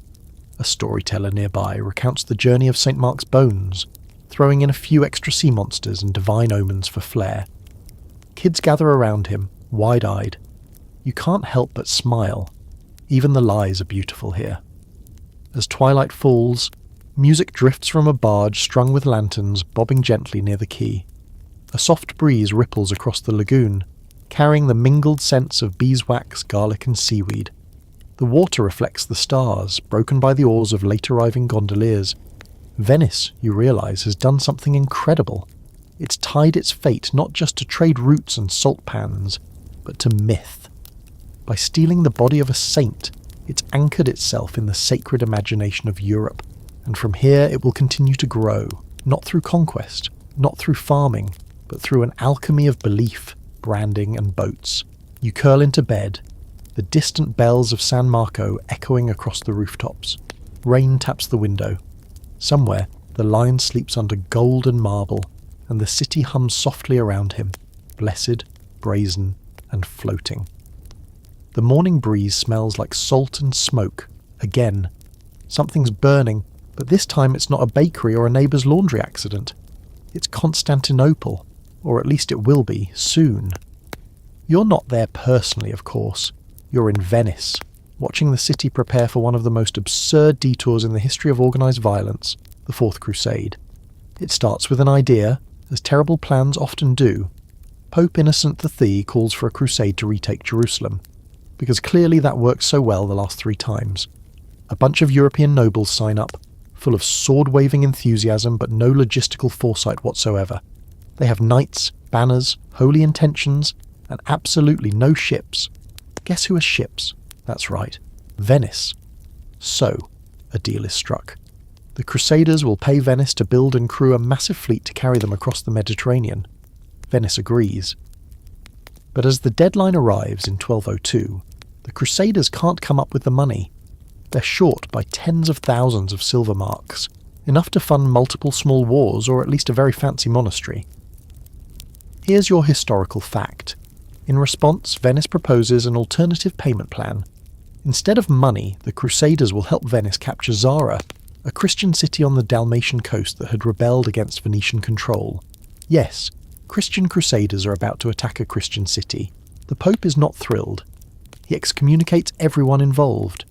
A storyteller nearby recounts the journey of St. Mark's bones, throwing in a few extra sea monsters and divine omens for flair. Kids gather around him, wide-eyed. You can't help but smile. Even the lies are beautiful here. As twilight falls, music drifts from a barge strung with lanterns bobbing gently near the quay. A soft breeze ripples across the lagoon, carrying the mingled scents of beeswax, garlic and seaweed. The water reflects the stars, broken by the oars of late-arriving gondoliers. Venice, you realise, has done something incredible. It's tied its fate not just to trade routes and salt pans, but to myth. By stealing the body of a saint, it's anchored itself in the sacred imagination of Europe, and from here it will continue to grow, not through conquest, not through farming, but through an alchemy of belief, branding and boats. You curl into bed, the distant bells of San Marco echoing across the rooftops. Rain taps the window. Somewhere, the lion sleeps under golden marble, and the city hums softly around him, blessed, brazen, and floating. The morning breeze smells like salt and smoke. Again. Something's burning, but this time it's not a bakery or a neighbour's laundry accident. It's Constantinople, or at least it will be, soon. You're not there personally, of course. You're in Venice, watching the city prepare for one of the most absurd detours in the history of organised violence, the Fourth Crusade. It starts with an idea, as terrible plans often do. Pope Innocent III calls for a crusade to retake Jerusalem, because clearly that worked so well the last 3 times. A bunch of European nobles sign up, full of sword-waving enthusiasm but no logistical foresight whatsoever. They have knights, banners, holy intentions, and absolutely no ships. Guess who has ships? That's right, Venice. So, a deal is struck. The Crusaders will pay Venice to build and crew a massive fleet to carry them across the Mediterranean. Venice agrees. But as the deadline arrives in 1202, the Crusaders can't come up with the money. They're short by tens of thousands of silver marks, enough to fund multiple small wars or at least a very fancy monastery. Here's your historical fact. In response, Venice proposes an alternative payment plan. Instead of money, the Crusaders will help Venice capture Zara, a Christian city on the Dalmatian coast that had rebelled against Venetian control. Yes, Christian Crusaders are about to attack a Christian city. The Pope is not thrilled. He excommunicates everyone involved.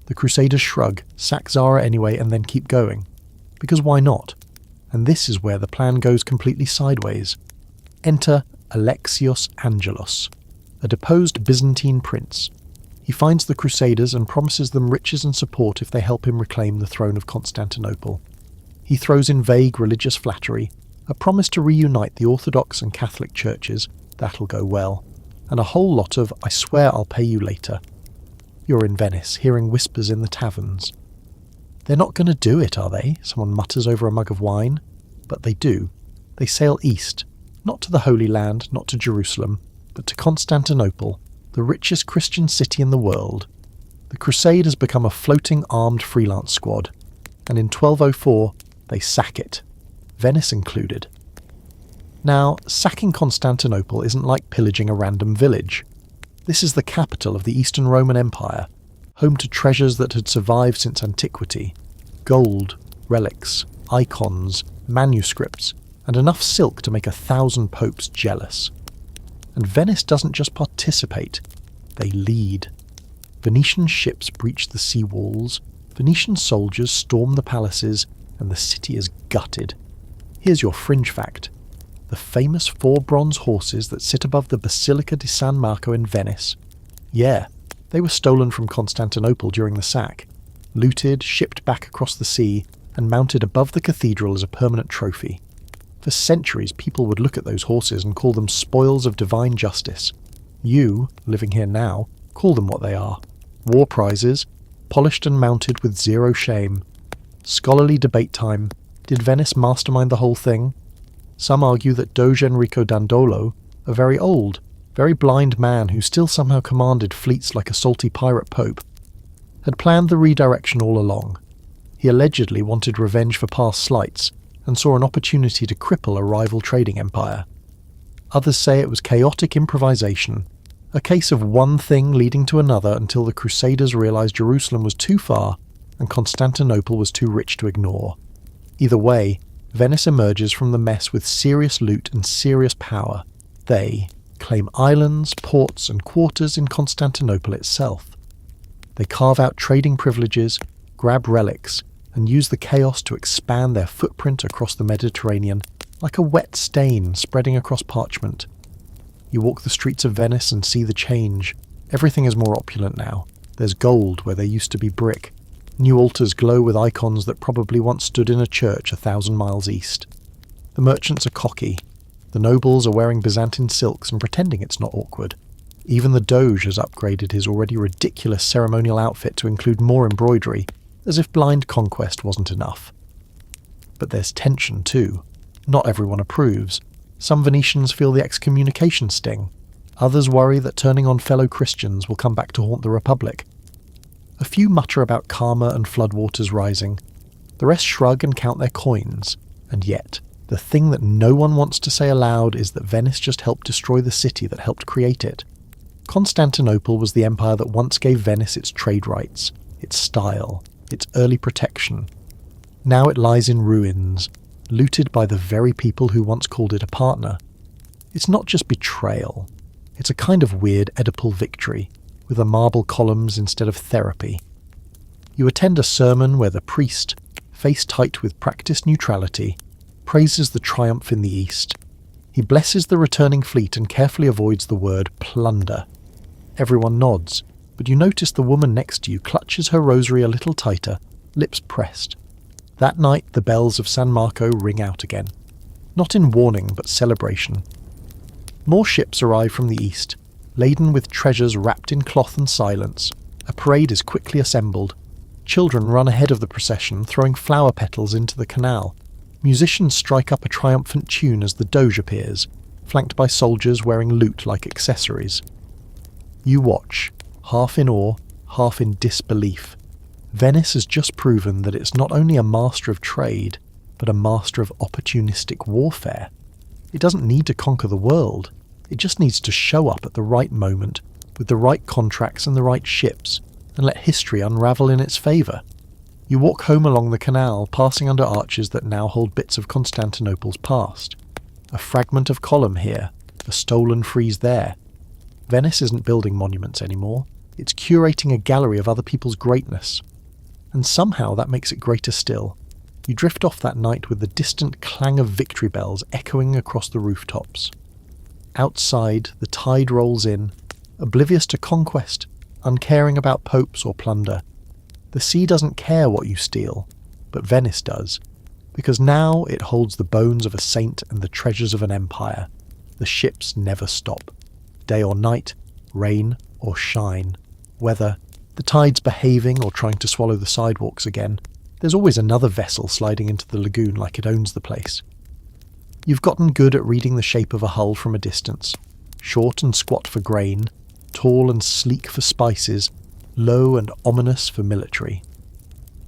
The Crusaders shrug, sack Zara anyway, and then keep going. Because why not? And this is where the plan goes completely sideways. Enter Alexios Angelos, a deposed Byzantine prince. He finds the Crusaders and promises them riches and support if they help him reclaim the throne of Constantinople. He throws in vague religious flattery, a promise to reunite the Orthodox and Catholic churches, that'll go well, and a whole lot of "I swear I'll pay you later." You're in Venice, hearing whispers in the taverns. They're not going to do it, are they? Someone mutters over a mug of wine. But they do. They sail east, not to the Holy Land, not to Jerusalem, but to Constantinople, the richest Christian city in the world. The crusade has become a floating armed freelance squad, and in 1204 they sack it, Venice included. Now, sacking Constantinople isn't like pillaging a random village. This is the capital of the Eastern Roman Empire, home to treasures that had survived since antiquity: gold, relics, icons, manuscripts, and enough silk to make 1,000 popes jealous. And Venice doesn't just participate, they lead. Venetian ships breach the sea walls, Venetian soldiers storm the palaces, and the city is gutted. Here's your fringe fact. The famous 4 bronze horses that sit above the Basilica di San Marco in Venice. Yeah, they were stolen from Constantinople during the sack, looted, shipped back across the sea, and mounted above the cathedral as a permanent trophy. For centuries, people would look at those horses and call them spoils of divine justice. You, living here now, call them what they are: war prizes, polished and mounted with zero shame. Scholarly debate time. Did Venice mastermind the whole thing? Some argue that Doge Enrico Dandolo, a very old, very blind man who still somehow commanded fleets like a salty pirate pope, had planned the redirection all along. He allegedly wanted revenge for past slights, and saw an opportunity to cripple a rival trading empire. Others say it was chaotic improvisation, a case of one thing leading to another until the Crusaders realized Jerusalem was too far and Constantinople was too rich to ignore. Either way, Venice emerges from the mess with serious loot and serious power. They claim islands, ports, and quarters in Constantinople itself. They carve out trading privileges, grab relics, and use the chaos to expand their footprint across the Mediterranean like a wet stain spreading across parchment. You walk the streets of Venice and see the change. Everything is more opulent now. There's gold where there used to be brick. New altars glow with icons that probably once stood in a church 1,000 miles east. The merchants are cocky. The nobles are wearing Byzantine silks and pretending it's not awkward. Even the Doge has upgraded his already ridiculous ceremonial outfit to include more embroidery, as if blind conquest wasn't enough. But there's tension too. Not everyone approves. Some Venetians feel the excommunication sting. Others worry that turning on fellow Christians will come back to haunt the Republic. A few mutter about karma and floodwaters rising. The rest shrug and count their coins. And yet, the thing that no one wants to say aloud is that Venice just helped destroy the city that helped create it. Constantinople was the empire that once gave Venice its trade rights, its style, its early protection. Now it lies in ruins, looted by the very people who once called it a partner. It's not just betrayal. It's a kind of weird Oedipal victory, with the marble columns instead of therapy. You attend a sermon where the priest, face tight with practiced neutrality, praises the triumph in the east. He blesses the returning fleet and carefully avoids the word plunder. Everyone nods, but you notice the woman next to you clutches her rosary a little tighter, lips pressed. That night the bells of San Marco ring out again. Not in warning, but celebration. More ships arrive from the east, laden with treasures wrapped in cloth and silence. A parade is quickly assembled. Children run ahead of the procession, throwing flower petals into the canal. Musicians strike up a triumphant tune as the Doge appears, flanked by soldiers wearing loot like accessories. You watch, half in awe, half in disbelief. Venice has just proven that it's not only a master of trade, but a master of opportunistic warfare. It doesn't need to conquer the world. It just needs to show up at the right moment, with the right contracts and the right ships, and let history unravel in its favour. You walk home along the canal, passing under arches that now hold bits of Constantinople's past. A fragment of column here, a stolen frieze there. Venice isn't building monuments anymore. It's curating a gallery of other people's greatness. And somehow that makes it greater still. You drift off that night with the distant clang of victory bells echoing across the rooftops. Outside, the tide rolls in, oblivious to conquest, uncaring about popes or plunder. The sea doesn't care what you steal, but Venice does, because now it holds the bones of a saint and the treasures of an empire. The ships never stop. Day or night, rain or shine, weather, the tides behaving or trying to swallow the sidewalks again, there's always another vessel sliding into the lagoon like it owns the place. You've gotten good at reading the shape of a hull from a distance, short and squat for grain, tall and sleek for spices, low and ominous for military.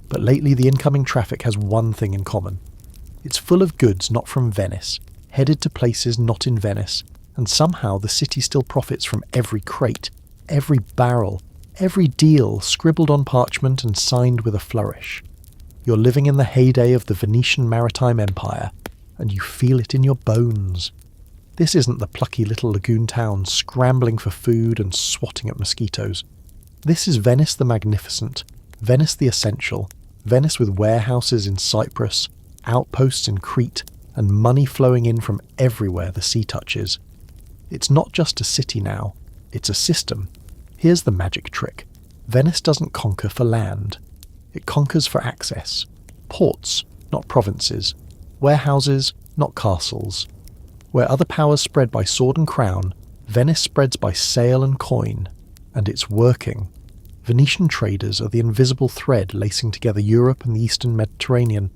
But lately the incoming traffic has one thing in common. It's full of goods not from Venice, headed to places not in Venice, and somehow the city still profits from every crate, every barrel, every deal scribbled on parchment and signed with a flourish. You're living in the heyday of the Venetian maritime empire, and you feel it in your bones. This isn't the plucky little lagoon town scrambling for food and swatting at mosquitoes. This is Venice the Magnificent, Venice the Essential, Venice with warehouses in Cyprus, outposts in Crete, and money flowing in from everywhere the sea touches. It's not just a city now, it's a system. Here's the magic trick. Venice doesn't conquer for land. It conquers for access. Ports, not provinces. Warehouses, not castles. Where other powers spread by sword and crown, Venice spreads by sail and coin. And it's working. Venetian traders are the invisible thread lacing together Europe and the Eastern Mediterranean.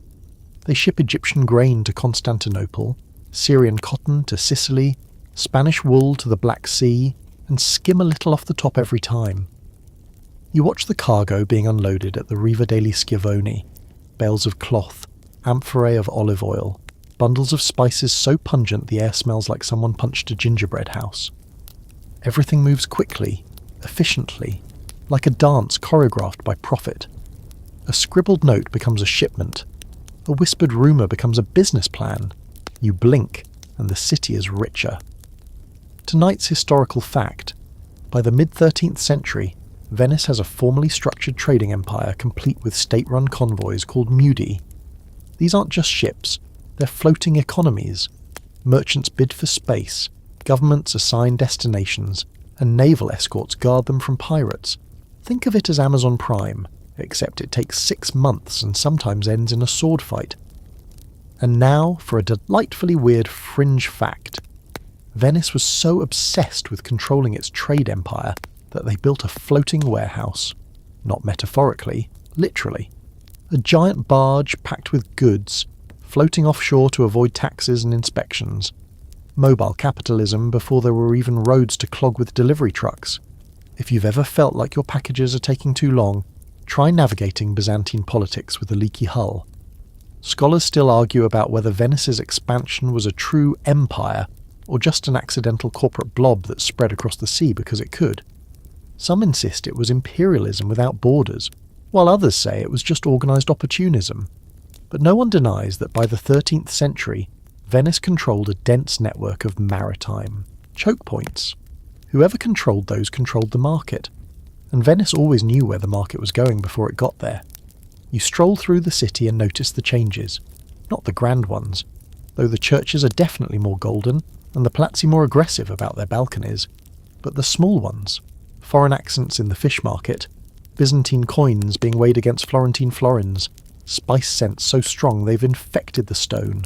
They ship Egyptian grain to Constantinople, Syrian cotton to Sicily, Spanish wool to the Black Sea, and skim a little off the top every time. You watch the cargo being unloaded at the Riva degli Schiavoni, bales of cloth, amphorae of olive oil, bundles of spices so pungent the air smells like someone punched a gingerbread house. Everything moves quickly, efficiently, like a dance choreographed by profit. A scribbled note becomes a shipment. A whispered rumour becomes a business plan. You blink, and the city is richer. Tonight's historical fact. By the mid-13th century, Venice has a formally structured trading empire complete with state-run convoys called mudi. These aren't just ships, they're floating economies. Merchants bid for space, governments assign destinations, and naval escorts guard them from pirates. Think of it as Amazon Prime, except it takes 6 months and sometimes ends in a sword fight. And now for a delightfully weird fringe fact. Venice was so obsessed with controlling its trade empire that they built a floating warehouse. Not metaphorically, literally. A giant barge packed with goods, floating offshore to avoid taxes and inspections. Mobile capitalism before there were even roads to clog with delivery trucks. If you've ever felt like your packages are taking too long, try navigating Byzantine politics with a leaky hull. Scholars still argue about whether Venice's expansion was a true empire or just an accidental corporate blob that spread across the sea because it could. Some insist it was imperialism without borders, while others say it was just organised opportunism. But no one denies that by the 13th century, Venice controlled a dense network of maritime choke points. Whoever controlled those controlled the market, and Venice always knew where the market was going before it got there. You stroll through the city and notice the changes, not the grand ones, though the churches are definitely more golden and the palazzi more aggressive about their balconies, but the small ones, foreign accents in the fish market, Byzantine coins being weighed against Florentine florins, spice scents so strong they've infected the stone.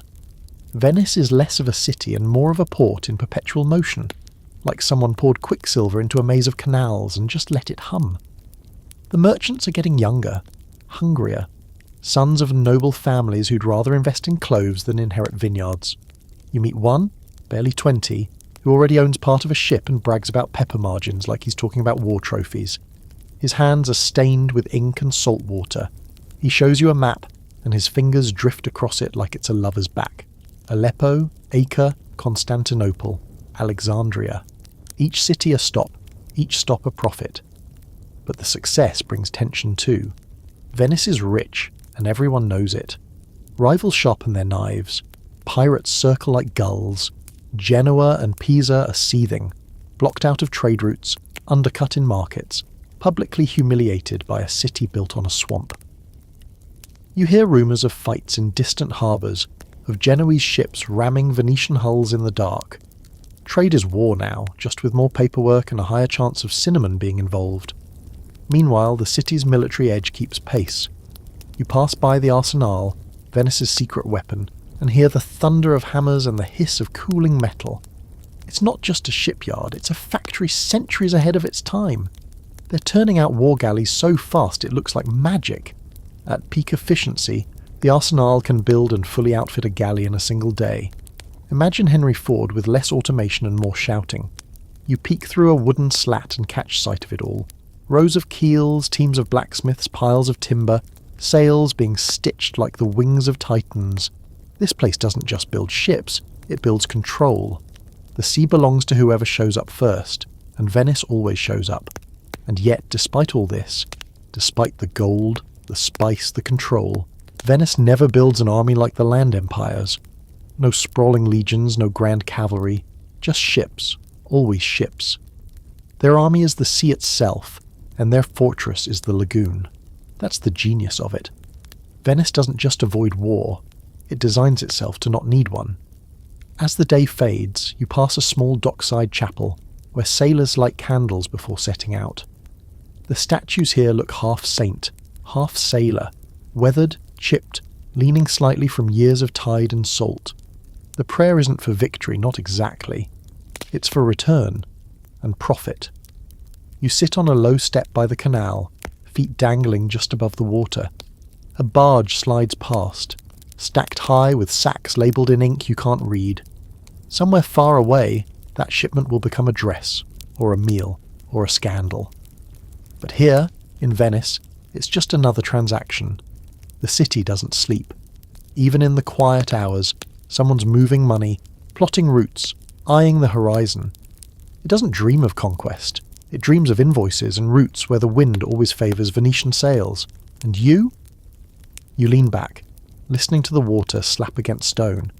Venice is less of a city and more of a port in perpetual motion, like someone poured quicksilver into a maze of canals and just let it hum. The merchants are getting younger, hungrier, sons of noble families who'd rather invest in cloves than inherit vineyards. You meet one, barely 20, who already owns part of a ship and brags about pepper margins like he's talking about war trophies. His hands are stained with ink and salt water. He shows you a map, and his fingers drift across it like it's a lover's back. Aleppo, Acre, Constantinople, Alexandria. Each city a stop, each stop a profit. But the success brings tension too. Venice is rich, and everyone knows it. Rivals sharpen their knives. Pirates circle like gulls. Genoa and Pisa are seething, blocked out of trade routes, undercut in markets, publicly humiliated by a city built on a swamp. You hear rumours of fights in distant harbours, of Genoese ships ramming Venetian hulls in the dark. Trade is war now, just with more paperwork and a higher chance of cinnamon being involved. Meanwhile, the city's military edge keeps pace. You pass by the Arsenal, Venice's secret weapon, and hear the thunder of hammers and the hiss of cooling metal. It's not just a shipyard, it's a factory centuries ahead of its time. They're turning out war galleys so fast it looks like magic. At peak efficiency, the Arsenal can build and fully outfit a galley in a single day. Imagine Henry Ford with less automation and more shouting. You peek through a wooden slat and catch sight of it all. Rows of keels, teams of blacksmiths, piles of timber, sails being stitched like the wings of titans. This place doesn't just build ships, it builds control. The sea belongs to whoever shows up first, and Venice always shows up. And yet, despite all this, despite the gold, the spice, the control, Venice never builds an army like the land empires. No sprawling legions, no grand cavalry, just ships, always ships. Their army is the sea itself, and their fortress is the lagoon. That's the genius of it. Venice doesn't just avoid war, it designs itself to not need one. As the day fades, you pass a small dockside chapel, where sailors light candles before setting out. The statues here look half saint, half sailor, weathered, chipped, leaning slightly from years of tide and salt. The prayer isn't for victory, not exactly. It's for return and profit. You sit on a low step by the canal, feet dangling just above the water. A barge slides past, stacked high with sacks labelled in ink you can't read. Somewhere far away, that shipment will become a dress, or a meal, or a scandal. But here, in Venice, it's just another transaction. The city doesn't sleep. Even in the quiet hours, someone's moving money, plotting routes, eyeing the horizon. It doesn't dream of conquest. It dreams of invoices and routes where the wind always favours Venetian sails. And you? You lean back, listening to the water slap against stone,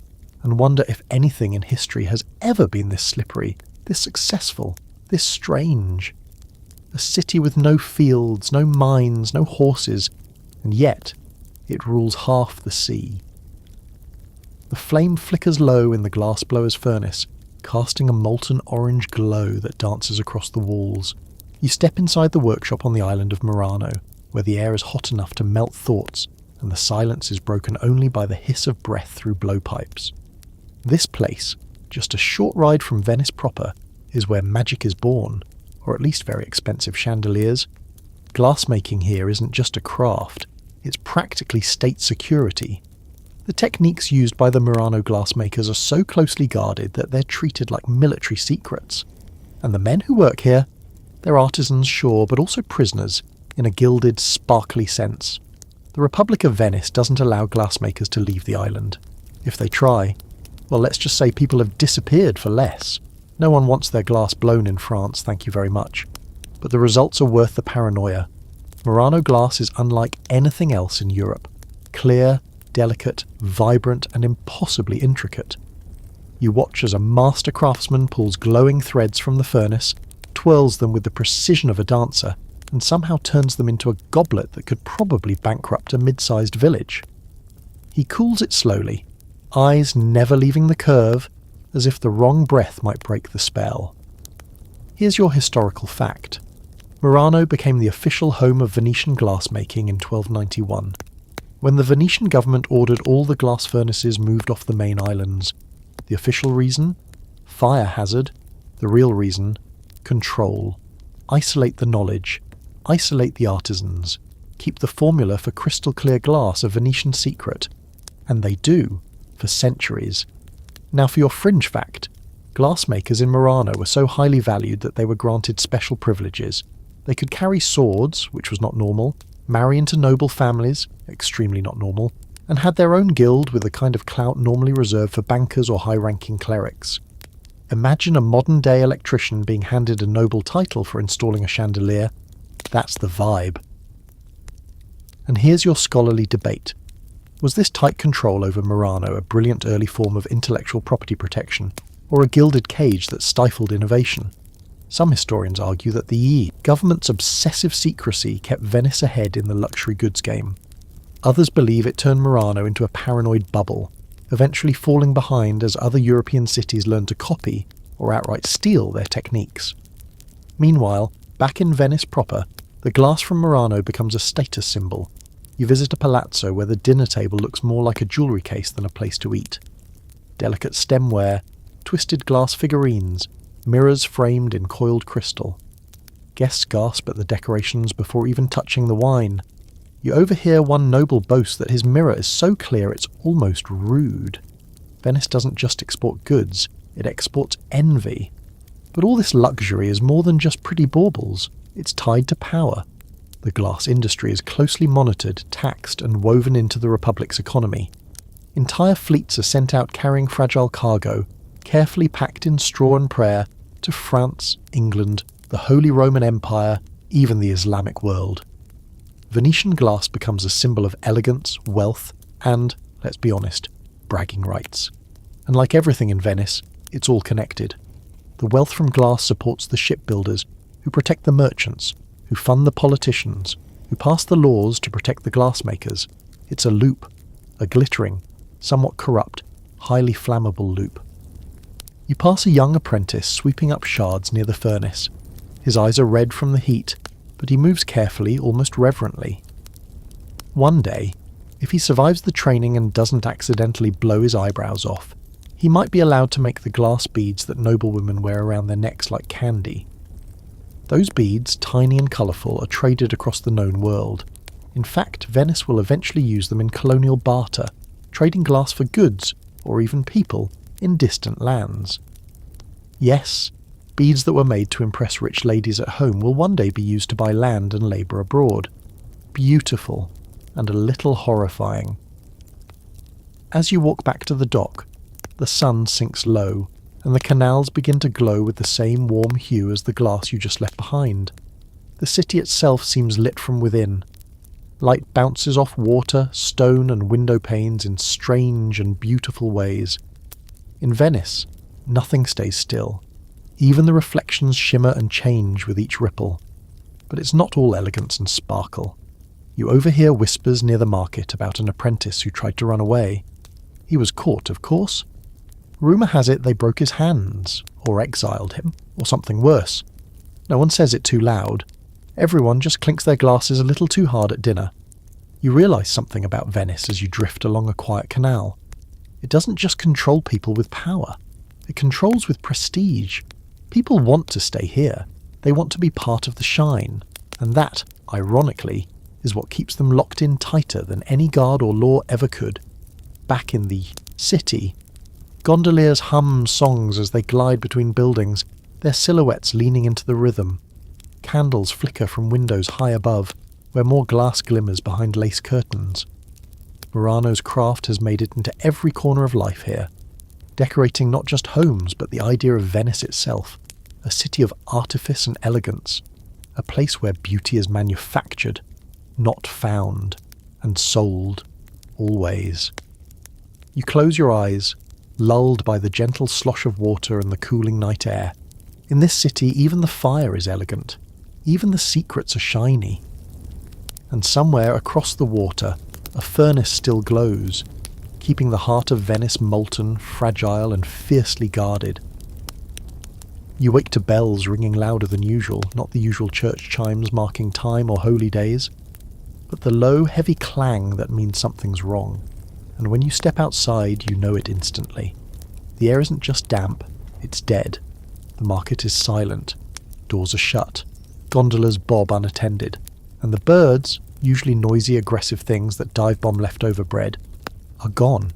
and wonder if anything in history has ever been this slippery, this successful, this strange. A city with no fields, no mines, no horses, and yet it rules half the sea. The flame flickers low in the glassblower's furnace, casting a molten orange glow that dances across the walls. You step inside the workshop on the island of Murano, where the air is hot enough to melt thoughts, and the silence is broken only by the hiss of breath through blowpipes. This place, just a short ride from Venice proper, is where magic is born, or at least very expensive chandeliers. Glassmaking here isn't just a craft, it's practically state security. The techniques used by the Murano glassmakers are so closely guarded that they're treated like military secrets. And the men who work here, they're artisans, sure, but also prisoners, in a gilded, sparkly sense. The Republic of Venice doesn't allow glassmakers to leave the island. If they try, well, let's just say people have disappeared for less. No one wants their glass blown in France, thank you very much. But the results are worth the paranoia. Murano glass is unlike anything else in Europe. Clear, delicate, vibrant, and impossibly intricate. You watch as a master craftsman pulls glowing threads from the furnace, twirls them with the precision of a dancer, and somehow turns them into a goblet that could probably bankrupt a mid-sized village. He cools it slowly, eyes never leaving the curve, as if the wrong breath might break the spell. Here's your historical fact. Murano became the official home of Venetian glassmaking in 1291, when the Venetian government ordered all the glass furnaces moved off the main islands. The official reason? Fire hazard. The real reason? Control. Isolate the knowledge. Isolate the artisans. Keep the formula for crystal clear glass a Venetian secret. And they do, for centuries. Now for your fringe fact. Glassmakers in Murano were so highly valued that they were granted special privileges. They could carry swords, which was not normal, marry into noble families, extremely not normal, and had their own guild with the kind of clout normally reserved for bankers or high-ranking clerics. Imagine a modern-day electrician being handed a noble title for installing a chandelier. That's the vibe. And here's your scholarly debate. Was this tight control over Murano a brilliant early form of intellectual property protection, or a gilded cage that stifled innovation? Some historians argue that the government's obsessive secrecy kept Venice ahead in the luxury goods game. Others believe it turned Murano into a paranoid bubble, eventually falling behind as other European cities learned to copy, or outright steal, their techniques. Meanwhile, back in Venice proper, the glass from Murano becomes a status symbol. You visit a palazzo where the dinner table looks more like a jewellery case than a place to eat. Delicate stemware, twisted glass figurines, mirrors framed in coiled crystal. Guests gasp at the decorations before even touching the wine. You overhear one noble boast that his mirror is so clear it's almost rude. Venice doesn't just export goods, it exports envy. But all this luxury is more than just pretty baubles. It's tied to power. The glass industry is closely monitored, taxed, and woven into the Republic's economy. Entire fleets are sent out carrying fragile cargo, carefully packed in straw and prayer, to France, England, the Holy Roman Empire, even the Islamic world. Venetian glass becomes a symbol of elegance, wealth, and, let's be honest, bragging rights. And like everything in Venice, it's all connected. The wealth from glass supports the shipbuilders, who protect the merchants, who fund the politicians, who pass the laws to protect the glassmakers. It's a loop, a glittering, somewhat corrupt, highly flammable loop. You pass a young apprentice sweeping up shards near the furnace. His eyes are red from the heat, but he moves carefully, almost reverently. One day, if he survives the training and doesn't accidentally blow his eyebrows off, he might be allowed to make the glass beads that noblewomen wear around their necks like candy. Those beads, tiny and colourful, are traded across the known world. In fact, Venice will eventually use them in colonial barter, trading glass for goods, or even people, in distant lands. Yes, beads that were made to impress rich ladies at home will one day be used to buy land and labour abroad. Beautiful, and a little horrifying. As you walk back to the dock, the sun sinks low, and the canals begin to glow with the same warm hue as the glass you just left behind. The city itself seems lit from within. Light bounces off water, stone and window panes in strange and beautiful ways. In Venice, nothing stays still. Even the reflections shimmer and change with each ripple. But it's not all elegance and sparkle. You overhear whispers near the market about an apprentice who tried to run away. He was caught, of course. Rumour has it they broke his hands, or exiled him, or something worse. No one says it too loud. Everyone just clinks their glasses a little too hard at dinner. You realise something about Venice as you drift along a quiet canal. It doesn't just control people with power. It controls with prestige. People want to stay here. They want to be part of the shine. And that, ironically, is what keeps them locked in tighter than any guard or law ever could. Back in the city, gondoliers hum songs as they glide between buildings, their silhouettes leaning into the rhythm. Candles flicker from windows high above, where more glass glimmers behind lace curtains. Murano's craft has made it into every corner of life here, decorating not just homes but the idea of Venice itself, a city of artifice and elegance, a place where beauty is manufactured, not found, and sold. always. You close your eyes, lulled by the gentle slosh of water and the cooling night air. In this city, even the fire is elegant. Even the secrets are shiny. And somewhere across the water, a furnace still glows, keeping the heart of Venice molten, fragile, and fiercely guarded. You wake to bells ringing louder than usual, not the usual church chimes marking time or holy days, but the low, heavy clang that means something's wrong. And when you step outside, you know it instantly. The air isn't just damp, it's dead. The market is silent. Doors are shut. Gondolas bob unattended. And the birds, usually noisy, aggressive things that dive bomb leftover bread, are gone.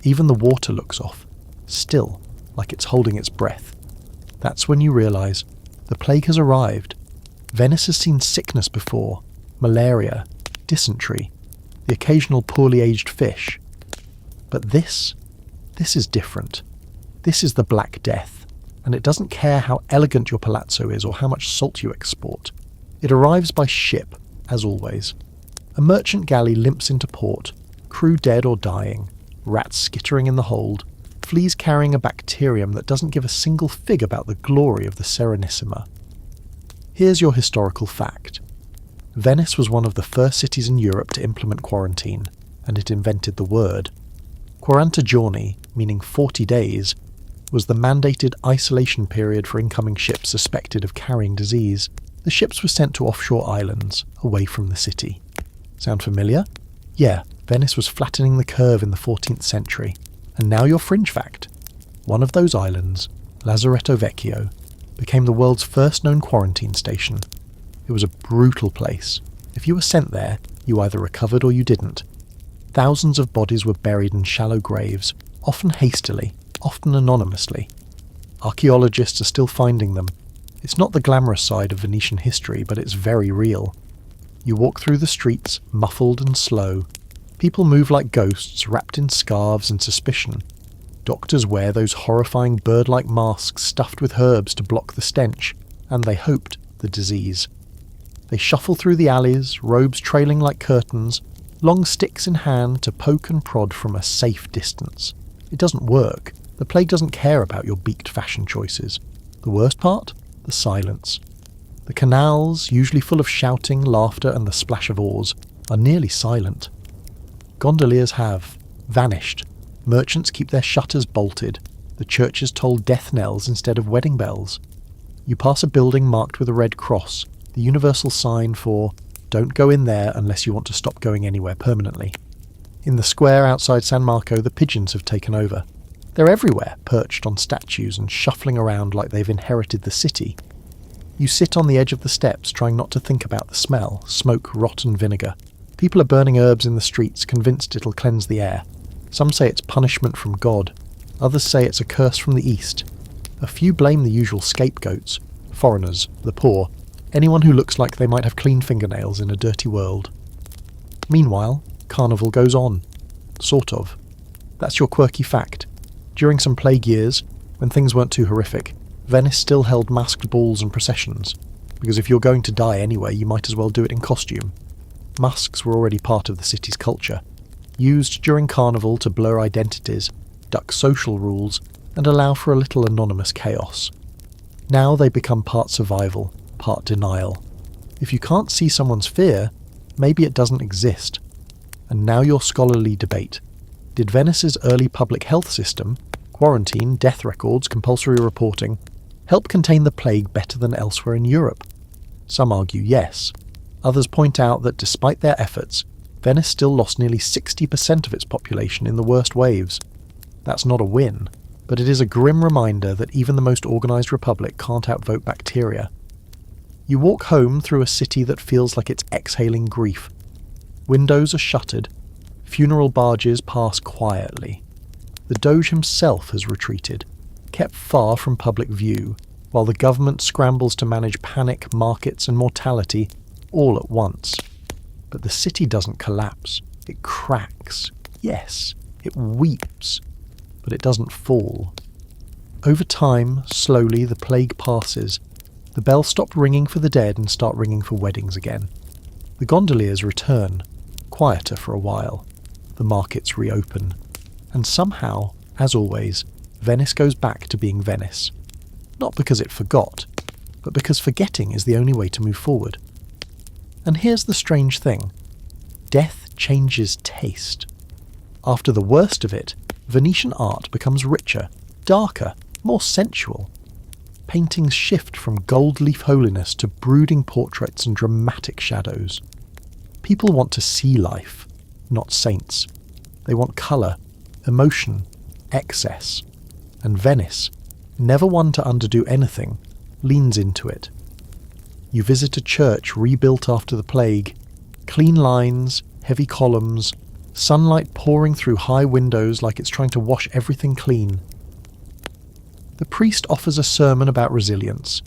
Even the water looks off, still, like it's holding its breath. That's when you realise the plague has arrived. Venice has seen sickness before, malaria, dysentery, the occasional poorly aged fish. But this is different. This is the Black Death, and it doesn't care how elegant your palazzo is or how much salt you export. It arrives by ship, as always. A merchant galley limps into port, crew dead or dying, rats skittering in the hold, fleas carrying a bacterium that doesn't give a single fig about the glory of the Serenissima. Here's your historical fact. Venice was one of the first cities in Europe to implement quarantine, and it invented the word. 40 giorni, meaning 40 days, was the mandated isolation period for incoming ships suspected of carrying disease. The ships were sent to offshore islands, away from the city. Sound familiar? Yeah, Venice was flattening the curve in the 14th century. And now your fringe fact. One of those islands, Lazaretto Vecchio, became the world's first known quarantine station. It was a brutal place. If you were sent there, you either recovered or you didn't. Thousands of bodies were buried in shallow graves, often hastily, often anonymously. Archaeologists are still finding them. It's not the glamorous side of Venetian history, but it's very real. You walk through the streets, muffled and slow. People move like ghosts, wrapped in scarves and suspicion. Doctors wear those horrifying bird-like masks stuffed with herbs to block the stench, and they hoped the disease. They shuffle through the alleys, robes trailing like curtains, long sticks in hand to poke and prod from a safe distance. It doesn't work. The plague doesn't care about your beaked fashion choices. The worst part? The silence. The canals, usually full of shouting, laughter and the splash of oars, are nearly silent. Gondoliers have vanished. Merchants keep their shutters bolted. The churches toll death knells instead of wedding bells. You pass a building marked with a red cross, the universal sign for don't go in there unless you want to stop going anywhere permanently. In the square outside San Marco, the pigeons have taken over. They're everywhere, perched on statues and shuffling around like they've inherited the city. You sit on the edge of the steps, trying not to think about the smell, smoke, rotten vinegar. People are burning herbs in the streets, convinced it'll cleanse the air. Some say it's punishment from God. Others say it's a curse from the east. A few blame the usual scapegoats, foreigners, the poor, anyone who looks like they might have clean fingernails in a dirty world. Meanwhile, carnival goes on. Sort of. That's your quirky fact. During some plague years, when things weren't too horrific, Venice still held masked balls and processions, because if you're going to die anyway, you might as well do it in costume. Masks were already part of the city's culture, used during carnival to blur identities, duck social rules, and allow for a little anonymous chaos. Now they become part survival, part denial. If you can't see someone's fear, maybe it doesn't exist. And now your scholarly debate. Did Venice's early public health system, quarantine, death records, compulsory reporting, help contain the plague better than elsewhere in Europe? Some argue yes. Others point out that despite their efforts, Venice still lost nearly 60% of its population in the worst waves. That's not a win, but it is a grim reminder that even the most organised republic can't outvote bacteria. You walk home through a city that feels like it's exhaling grief. Windows are shuttered. Funeral barges pass quietly. The Doge himself has retreated, kept far from public view, while the government scrambles to manage panic, markets and mortality all at once. But the city doesn't collapse. It cracks. Yes, it weeps. But it doesn't fall. Over time, slowly, the plague passes. The bells stop ringing for the dead and start ringing for weddings again. The gondoliers return, quieter for a while. the markets reopen. And somehow, as always, Venice goes back to being Venice. Not because it forgot, but because forgetting is the only way to move forward. And here's the strange thing. Death changes taste. After the worst of it, Venetian art becomes richer, darker, more sensual. Paintings shift from gold leaf holiness to brooding portraits and dramatic shadows. People want to see life, not saints. They want colour, emotion, excess. And Venice, never one to underdo anything, leans into it. You visit a church rebuilt after the plague. Clean lines, heavy columns, sunlight pouring through high windows like it's trying to wash everything clean. The priest offers a sermon about resilience.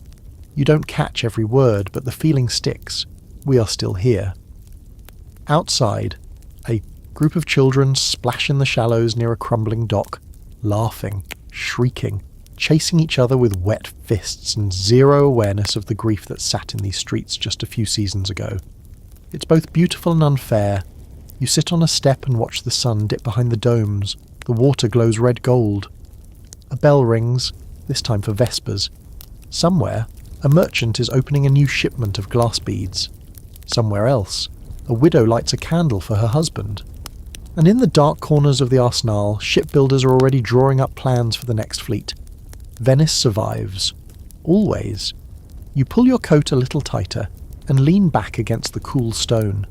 You don't catch every word, but the feeling sticks. We are still here. Outside, a group of children splash in the shallows near a crumbling dock, laughing, shrieking, chasing each other with wet fists and zero awareness of the grief that sat in these streets just a few seasons ago. It's both beautiful and unfair. You sit on a step and watch the sun dip behind the domes. The water glows red gold. A bell rings, this time for Vespers. Somewhere, a merchant is opening a new shipment of glass beads. Somewhere else, a widow lights a candle for her husband. And in the dark corners of the arsenal, shipbuilders are already drawing up plans for the next fleet. Venice survives. Always. You pull your coat a little tighter and lean back against the cool stone.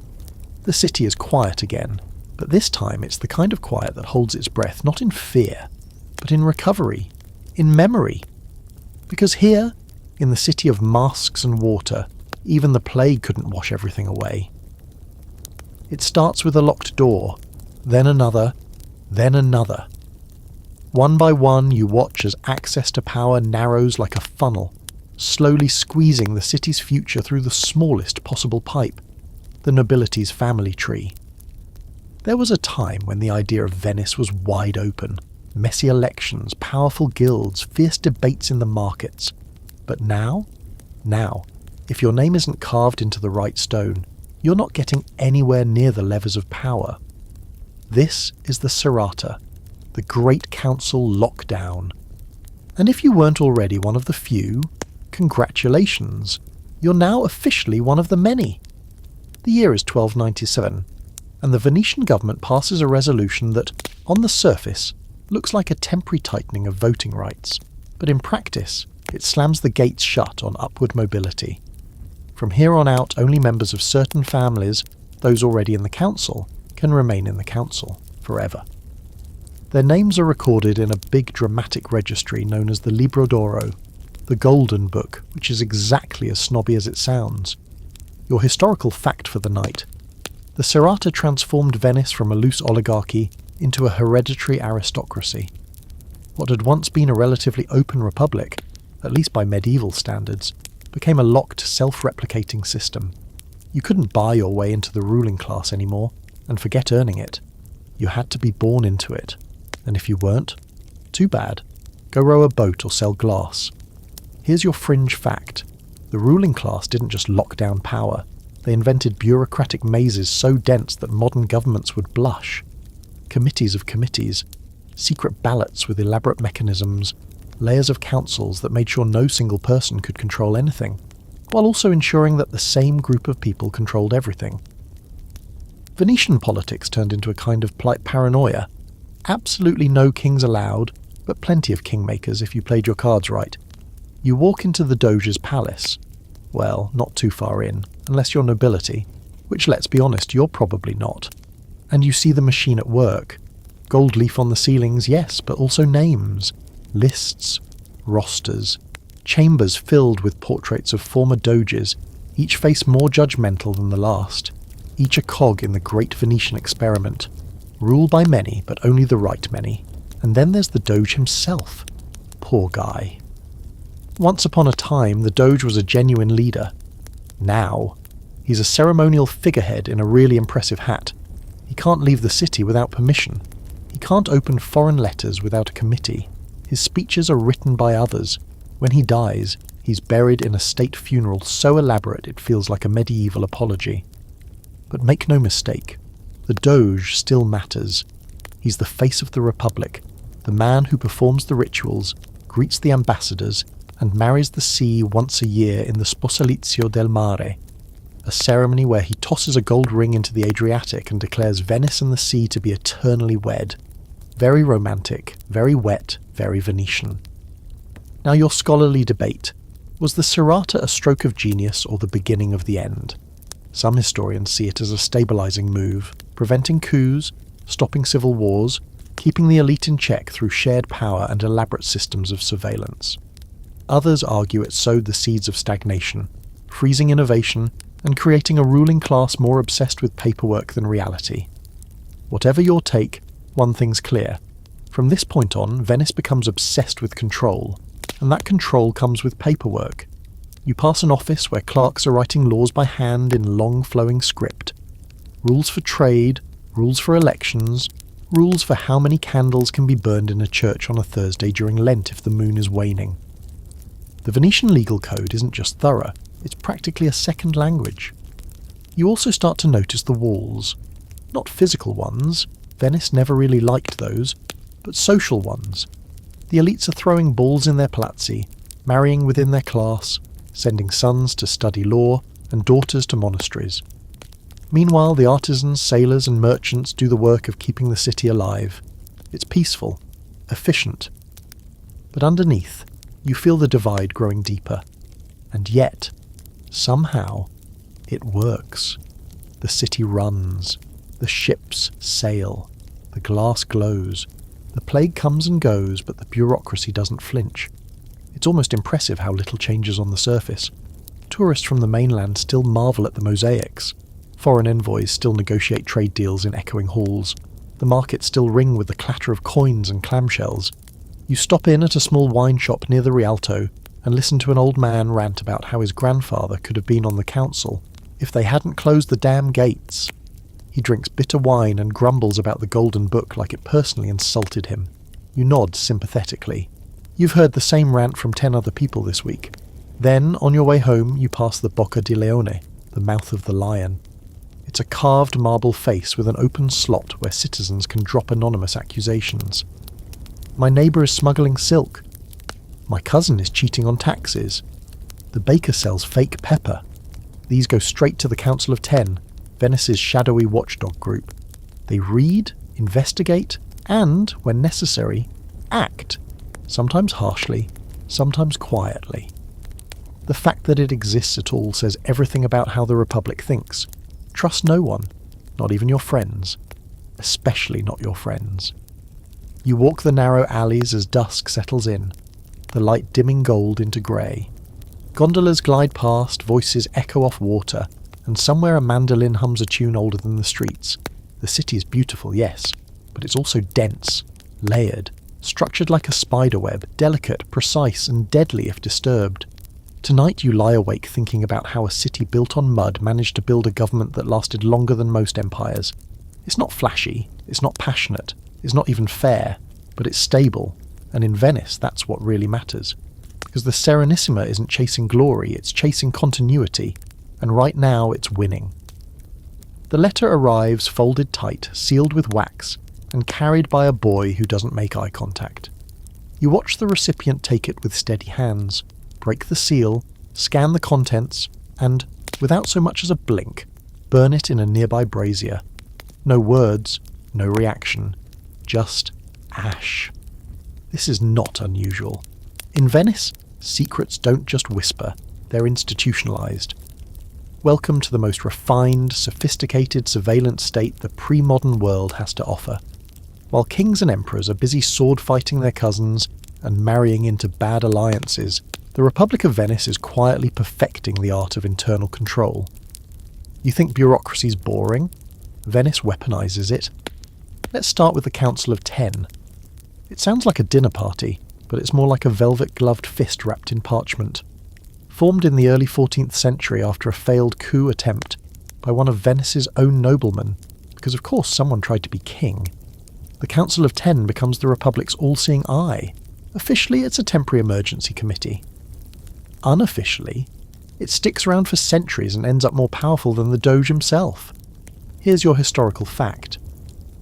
The city is quiet again, but this time it's the kind of quiet that holds its breath not in fear, but in recovery, in memory. Because here, in the city of masks and water, even the plague couldn't wash everything away. It starts with a locked door, then another, then another. One by one you watch as access to power narrows like a funnel, slowly squeezing the city's future through the smallest possible pipe, the nobility's family tree. There was a time when the idea of Venice was wide open. Messy elections, powerful guilds, fierce debates in the markets. But now, if your name isn't carved into the right stone, you're not getting anywhere near the levers of power. This is the Serrata, the Great Council lockdown. And if you weren't already one of the few, congratulations, you're now officially one of the many. The year is 1297, and the Venetian government passes a resolution that, on the surface, looks like a temporary tightening of voting rights, but in practice, it slams the gates shut on upward mobility. From here on out, only members of certain families, those already in the council, can remain in the council forever. Their names are recorded in a big dramatic registry known as the Libro d'Oro, the Golden Book, which is exactly as snobby as it sounds. Your historical fact for the night: the Serrata transformed Venice from a loose oligarchy into a hereditary aristocracy. What had once been a relatively open republic, at least by medieval standards, became a locked, self-replicating system. You couldn't buy your way into the ruling class anymore, and forget earning it. You had to be born into it. And if you weren't, too bad. Go row a boat or sell glass. Here's your fringe fact. The ruling class didn't just lock down power. They invented bureaucratic mazes so dense that modern governments would blush. Committees of committees, secret ballots with elaborate mechanisms, layers of councils that made sure no single person could control anything, while also ensuring that the same group of people controlled everything. Venetian politics turned into a kind of polite paranoia. Absolutely no kings allowed, but plenty of kingmakers if you played your cards right. You walk into the Doge's palace. Well, not too far in, unless you're nobility, which, let's be honest, you're probably not. And you see the machine at work. Gold leaf on the ceilings, yes, but also names, lists, rosters, chambers filled with portraits of former doges, each face more judgmental than the last, each a cog in the great Venetian experiment. Rule by many, but only the right many. And then there's the Doge himself. Poor guy. Once upon a time, the Doge was a genuine leader. Now, he's a ceremonial figurehead in a really impressive hat. He can't leave the city without permission. He can't open foreign letters without a committee. His speeches are written by others. When he dies, he's buried in a state funeral so elaborate it feels like a medieval apology. But make no mistake, the Doge still matters. He's the face of the Republic, the man who performs the rituals, greets the ambassadors, and marries the sea once a year in the Sposalizio del Mare, a ceremony where he tosses a gold ring into the Adriatic and declares Venice and the sea to be eternally wed. Very romantic, very wet, very Venetian. Now your scholarly debate. Was the Serrata a stroke of genius or the beginning of the end? Some historians see it as a stabilising move, preventing coups, stopping civil wars, keeping the elite in check through shared power and elaborate systems of surveillance. Others argue it sowed the seeds of stagnation, freezing innovation and creating a ruling class more obsessed with paperwork than reality. Whatever your take, one thing's clear. From this point on, Venice becomes obsessed with control, and that control comes with paperwork. You pass an office where clerks are writing laws by hand in long flowing script. Rules for trade, rules for elections, rules for how many candles can be burned in a church on a Thursday during Lent if the moon is waning. The Venetian legal code isn't just thorough, it's practically a second language. You also start to notice the walls. Not physical ones, Venice never really liked those, but social ones. The elites are throwing balls in their palazzi, marrying within their class, sending sons to study law and daughters to monasteries. Meanwhile, the artisans, sailors and merchants do the work of keeping the city alive. It's peaceful, efficient. But underneath, you feel the divide growing deeper. And yet, somehow, it works. The city runs. The ships sail. The glass glows. The plague comes and goes, but the bureaucracy doesn't flinch. It's almost impressive how little changes on the surface. Tourists from the mainland still marvel at the mosaics. Foreign envoys still negotiate trade deals in echoing halls. The markets still ring with the clatter of coins and clamshells. You stop in at a small wine shop near the Rialto and listen to an old man rant about how his grandfather could have been on the council if they hadn't closed the damn gates. He drinks bitter wine and grumbles about the Golden Book like it personally insulted him. You nod sympathetically. You've heard the same rant from 10 other people this week. Then, on your way home, you pass the Bocca di Leone, the mouth of the lion. It's a carved marble face with an open slot where citizens can drop anonymous accusations. My neighbour is smuggling silk. My cousin is cheating on taxes. The baker sells fake pepper. These go straight to the Council of 10, Venice's shadowy watchdog group. They read, investigate, and, when necessary, act. Sometimes harshly, sometimes quietly. The fact that it exists at all says everything about how the Republic thinks. Trust no one, not even your friends. Especially not your friends. You walk the narrow alleys as dusk settles in, the light dimming gold into grey. Gondolas glide past, voices echo off water, and somewhere a mandolin hums a tune older than the streets. The city is beautiful, yes, but it's also dense, layered, structured like a spiderweb, delicate, precise, and deadly if disturbed. Tonight you lie awake thinking about how a city built on mud managed to build a government that lasted longer than most empires. It's not flashy, it's not passionate, it's not even fair, but it's stable, and in Venice that's what really matters. Because the Serenissima isn't chasing glory, it's chasing continuity, and right now it's winning. The letter arrives folded tight, sealed with wax, and carried by a boy who doesn't make eye contact. You watch the recipient take it with steady hands, break the seal, scan the contents, and, without so much as a blink, burn it in a nearby brazier. No words, no reaction, just ash. This is not unusual. In Venice, secrets don't just whisper, they're institutionalized. Welcome to the most refined, sophisticated surveillance state the pre-modern world has to offer. While kings and emperors are busy sword-fighting their cousins and marrying into bad alliances, the Republic of Venice is quietly perfecting the art of internal control. You think bureaucracy's boring? Venice weaponizes it. Let's start with the Council of 10. It sounds like a dinner party, but it's more like a velvet-gloved fist wrapped in parchment. Formed in the early 14th century after a failed coup attempt by one of Venice's own noblemen, because of course someone tried to be king. The Council of 10 becomes the Republic's all-seeing eye. Officially, it's a temporary emergency committee. Unofficially, it sticks around for centuries and ends up more powerful than the Doge himself. Here's your historical fact.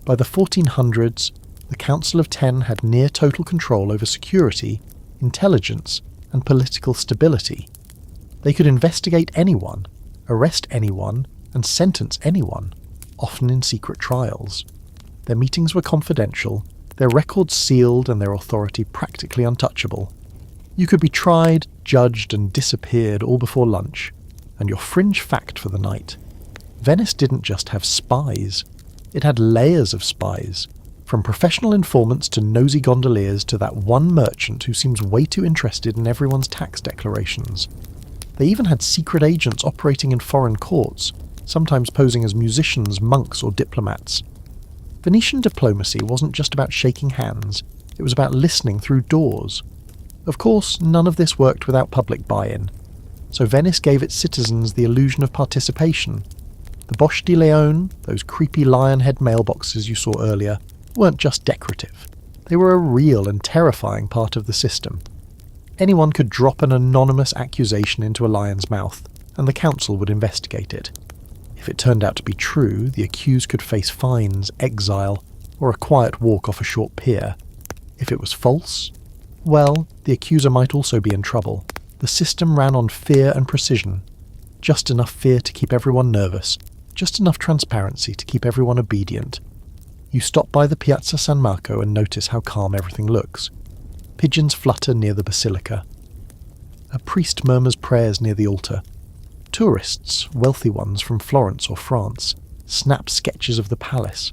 By the 1400s, the Council of Ten had near total control over security, intelligence, and political stability. They could investigate anyone, arrest anyone, and sentence anyone, often in secret trials. Their meetings were confidential, their records sealed, and their authority practically untouchable. You could be tried, judged, and disappeared all before lunch. And your fringe fact for the night: Venice didn't just have spies, it had layers of spies, from professional informants to nosy gondoliers to that one merchant who seems way too interested in everyone's tax declarations. They even had secret agents operating in foreign courts, sometimes posing as musicians, monks, or diplomats. Venetian diplomacy wasn't just about shaking hands, it was about listening through doors. Of course, none of this worked without public buy-in, so Venice gave its citizens the illusion of participation. The Bosch di Leone, those creepy lion-head mailboxes you saw earlier, weren't just decorative. They were a real and terrifying part of the system. Anyone could drop an anonymous accusation into a lion's mouth, and the council would investigate it. If it turned out to be true, the accused could face fines, exile, or a quiet walk off a short pier. If it was false, well, the accuser might also be in trouble. The system ran on fear and precision. Just enough fear to keep everyone nervous, just enough transparency to keep everyone obedient. You stop by the Piazza San Marco and notice how calm everything looks. Pigeons flutter near the basilica. A priest murmurs prayers near the altar. Tourists, wealthy ones from Florence or France, snap sketches of the palace.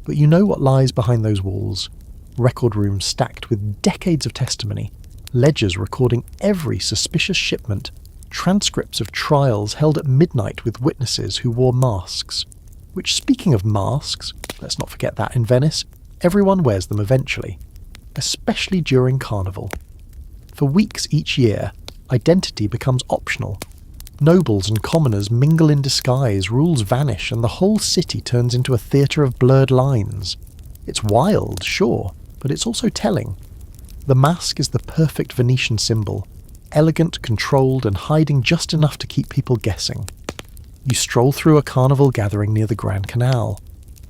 But you know what lies behind those walls. Record rooms stacked with decades of testimony, ledgers recording every suspicious shipment, transcripts of trials held at midnight with witnesses who wore masks. Which, speaking of masks, let's not forget that in Venice, everyone wears them eventually, especially during Carnival. For weeks each year, identity becomes optional. Nobles and commoners mingle in disguise, rules vanish, and the whole city turns into a theatre of blurred lines. It's wild, sure, but it's also telling. The mask is the perfect Venetian symbol, elegant, controlled, and hiding just enough to keep people guessing. You stroll through a carnival gathering near the Grand Canal.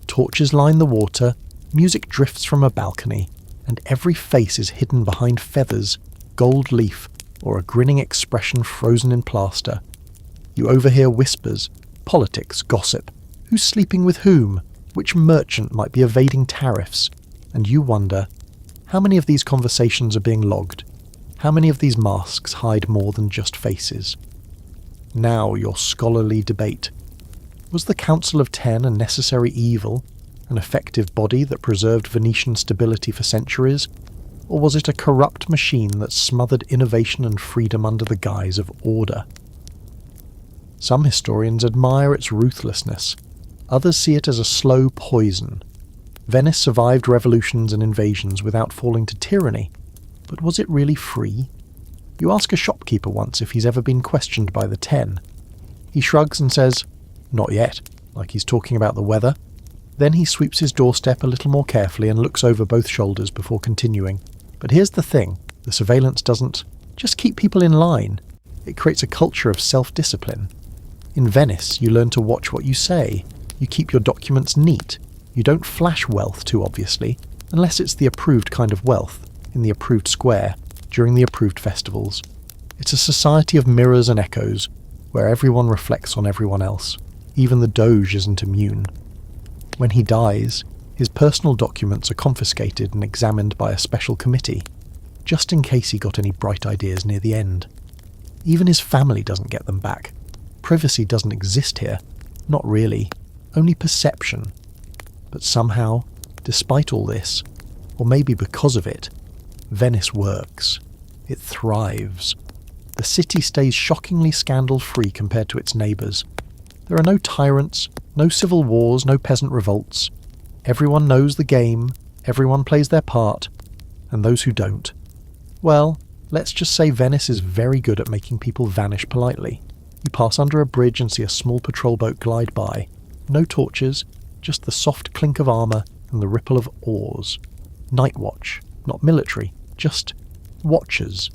Torches line the water, music drifts from a balcony, and every face is hidden behind feathers, gold leaf, or a grinning expression frozen in plaster. You overhear whispers, politics, gossip, who's sleeping with whom, which merchant might be evading tariffs, and you wonder, how many of these conversations are being logged? How many of these masks hide more than just faces? Now your scholarly debate. Was the Council of Ten a necessary evil, an effective body that preserved Venetian stability for centuries, or was it a corrupt machine that smothered innovation and freedom under the guise of order? Some historians admire its ruthlessness, others see it as a slow poison. Venice survived revolutions and invasions without falling to tyranny, but was it really free? You ask a shopkeeper once if he's ever been questioned by the Ten. He shrugs and says, "Not yet," like he's talking about the weather. Then he sweeps his doorstep a little more carefully and looks over both shoulders before continuing. But here's the thing, the surveillance doesn't just keep people in line, it creates a culture of self-discipline. In Venice, you learn to watch what you say, you keep your documents neat, you don't flash wealth too obviously, unless it's the approved kind of wealth, in the approved square, during the approved festivals. It's a society of mirrors and echoes, where everyone reflects on everyone else. Even the Doge isn't immune. When he dies, his personal documents are confiscated and examined by a special committee, just in case he got any bright ideas near the end. Even his family doesn't get them back. Privacy doesn't exist here. Not really. Only perception. But somehow, despite all this, or maybe because of it, Venice works. It thrives. The city stays shockingly scandal-free compared to its neighbours. There are no tyrants, no civil wars, no peasant revolts. Everyone knows the game, everyone plays their part, and those who don't, well, let's just say Venice is very good at making people vanish politely. You pass under a bridge and see a small patrol boat glide by. No torches, just the soft clink of armour and the ripple of oars. Night watch, not military, just watchers.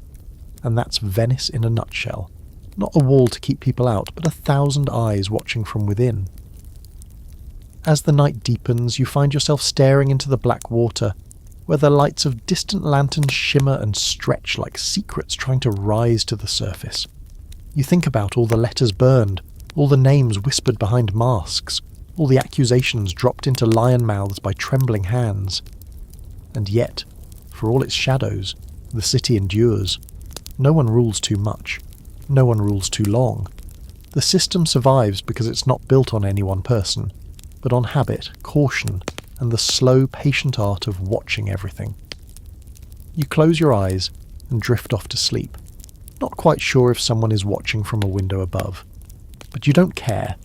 And that's Venice in a nutshell. Not a wall to keep people out, but 1,000 eyes watching from within. As the night deepens, you find yourself staring into the black water, where the lights of distant lanterns shimmer and stretch like secrets trying to rise to the surface. You think about all the letters burned, all the names whispered behind masks, all the accusations dropped into lion mouths by trembling hands. And yet, for all its shadows, the city endures. No one rules too much. No one rules too long. The system survives because it's not built on any one person, but on habit, caution, and the slow, patient art of watching everything. You close your eyes and drift off to sleep, not quite sure if someone is watching from a window above. But you don't care.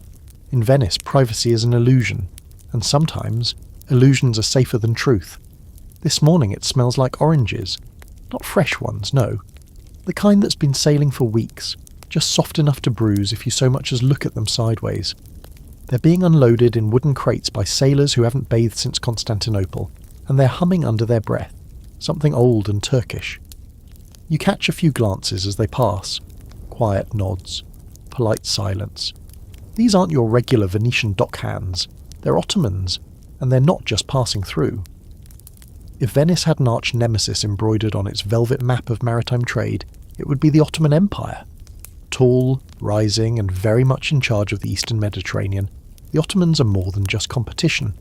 In Venice, privacy is an illusion, and sometimes illusions are safer than truth. This morning it smells like oranges. Not fresh ones, no. The kind that's been sailing for weeks, just soft enough to bruise if you so much as look at them sideways. They're being unloaded in wooden crates by sailors who haven't bathed since Constantinople, and they're humming under their breath, something old and Turkish. You catch a few glances as they pass, quiet nods, polite silence. These aren't your regular Venetian dockhands, they're Ottomans, and they're not just passing through. If Venice had an arch nemesis embroidered on its velvet map of maritime trade, it would be the Ottoman Empire. Tall, rising, and very much in charge of the Eastern Mediterranean, the Ottomans are more than just competition.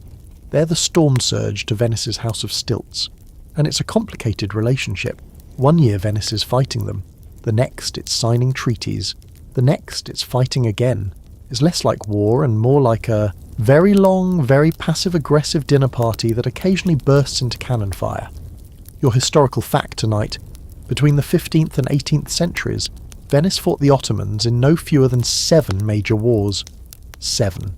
They're the storm surge to Venice's House of Stilts, and it's a complicated relationship. One year Venice is fighting them, the next it's signing treaties, the next it's fighting again. It's less like war and more like a very long, very passive-aggressive dinner party that occasionally bursts into cannon fire. Your historical fact tonight: between the 15th and 18th centuries, Venice fought the Ottomans in no fewer than 7 major wars. 7.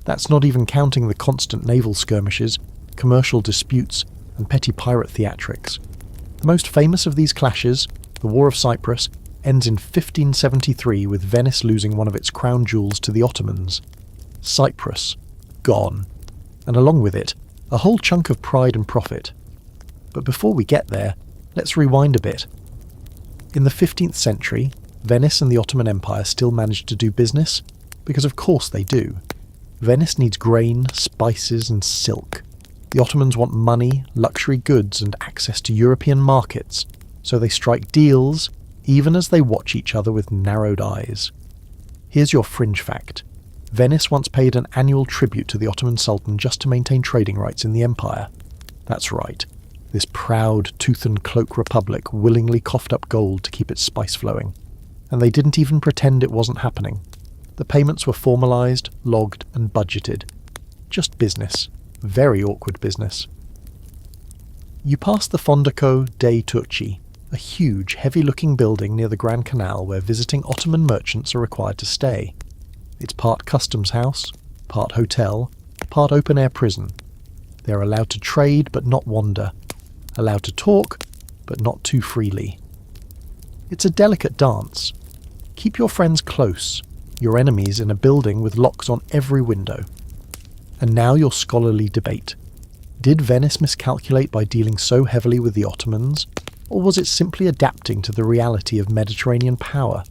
That's not even counting the constant naval skirmishes, commercial disputes, and petty pirate theatrics. The most famous of these clashes, the War of Cyprus, ends in 1573 with Venice losing one of its crown jewels to the Ottomans. Cyprus, gone. And along with it, a whole chunk of pride and profit. But before we get there, let's rewind a bit. In the 15th century, Venice and the Ottoman Empire still managed to do business, because of course they do. Venice needs grain, spices, and silk. The Ottomans want money, luxury goods, and access to European markets, so they strike deals, even as they watch each other with narrowed eyes. Here's your fringe fact. Venice once paid an annual tribute to the Ottoman Sultan just to maintain trading rights in the empire. That's right. This proud tooth-and-cloak republic willingly coughed up gold to keep its spice flowing. And they didn't even pretend it wasn't happening. The payments were formalised, logged, and budgeted. Just business. Very awkward business. You pass the Fondaco dei Turchi, a huge, heavy-looking building near the Grand Canal where visiting Ottoman merchants are required to stay. It's part customs house, part hotel, part open-air prison. They're allowed to trade but not wander, allowed to talk but not too freely. It's a delicate dance. Keep your friends close, your enemies in a building with locks on every window. And now your scholarly debate. Did Venice miscalculate by dealing so heavily with the Ottomans, or was it simply adapting to the reality of Mediterranean power?